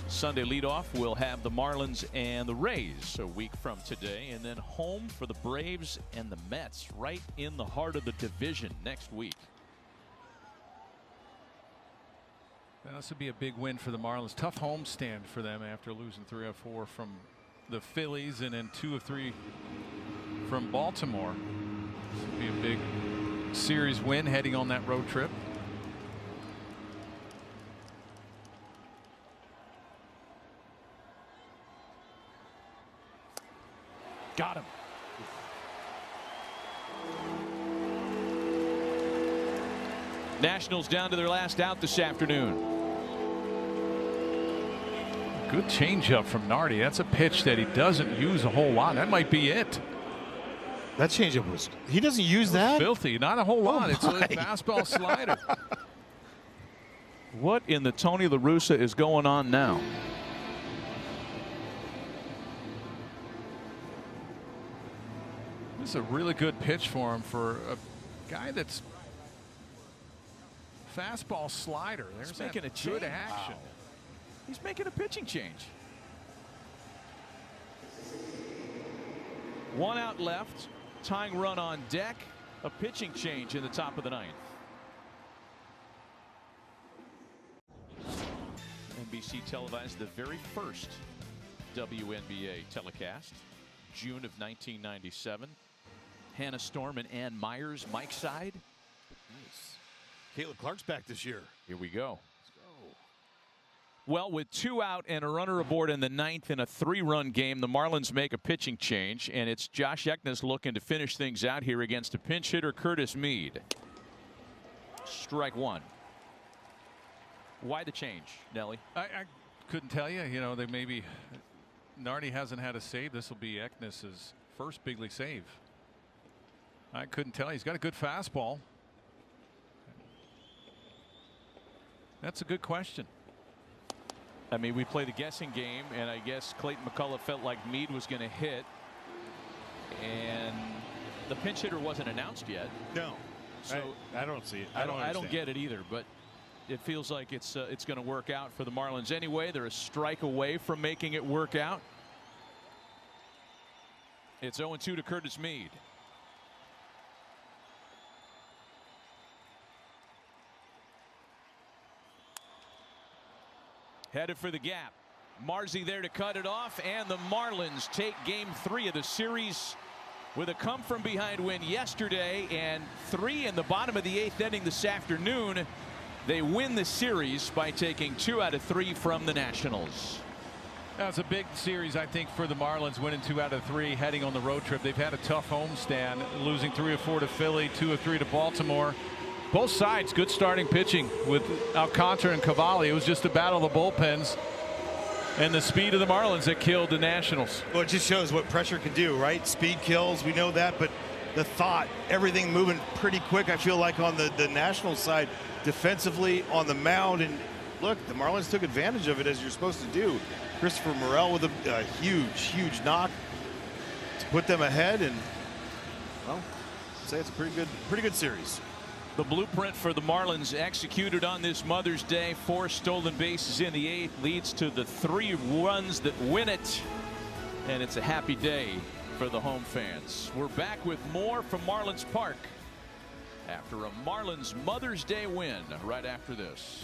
Sunday leadoff will have the Marlins and the Rays a week from today, and then home for the Braves and the Mets right in the heart of the division next week. Now, this would be a big win for the Marlins. Tough homestand for them after losing 3 of 4 from the Phillies and then 2 of 3 from Baltimore. This would be a big series win heading on that road trip. Got him. Nationals down to their last out this afternoon. Good changeup from Nardi. That's a pitch that he doesn't use a whole lot. That might be it. That changeup was. He doesn't use that. Filthy. Not a whole lot. It's a my. fastball slider. What in the Tony La Russa is going on now? This is a really good pitch for him for a guy that's fastball slider. There's He's making a good change. action. Wow. He's making a pitching change. 1 out left. Tying run on deck. A pitching change in the top of the 9th. NBC televised the very first WNBA telecast, June of 1997. Hannah Storm and Ann Myers, Mike's side. Nice. Caitlin Clark's back this year. Here we go. Well, with 2 out and a runner aboard in the 9th in a 3-run game, the Marlins make a pitching change, and it's Josh Eknes looking to finish things out here against a pinch hitter, Curtis Mead. Strike 1. Why the change, Nelly? I couldn't tell you. You know, they maybe Nardi hasn't had a save. This will be Eknes's first big league save. I couldn't tell you. He's got a good fastball. That's a good question. I mean, we played the guessing game, and I guess Clayton McCullough felt like Mead was going to hit, and the pinch hitter wasn't announced yet. No, so I don't see it. I don't get it either, but it feels like it's going to work out for the Marlins anyway. They're a strike away from making it work out. It's 0-2 to Curtis Mead. Headed for the gap. Marzi there to cut it off, and the Marlins take game 3 of the series with a come from behind win yesterday and 3 in the bottom of the 8th inning this afternoon. They win the series by taking 2 out of 3 from the Nationals. That's a big series, I think, for the Marlins, winning 2 out of 3, heading on the road trip. They've had a tough homestand, losing 3 of 4 to Philly, 2 of 3 to Baltimore. Both sides good starting pitching with Alcantara and Cavalli. It was just a battle of the bullpens and the speed of the Marlins that killed the Nationals. Well, it just shows what pressure can do, right? Speed kills, we know that, but the thought, everything moving pretty quick, I feel like, on the Nationals side, defensively, on the mound. And look, the Marlins took advantage of it, as you're supposed to do. Christopher Morel with a huge knock to put them ahead, and, well, I'd say it's a pretty good series. The blueprint for the Marlins executed on this Mother's Day. 4 stolen bases in the 8th leads to the 3 runs that win it. And it's a happy day for the home fans. We're back with more from Marlins Park after a Marlins Mother's Day win right after this.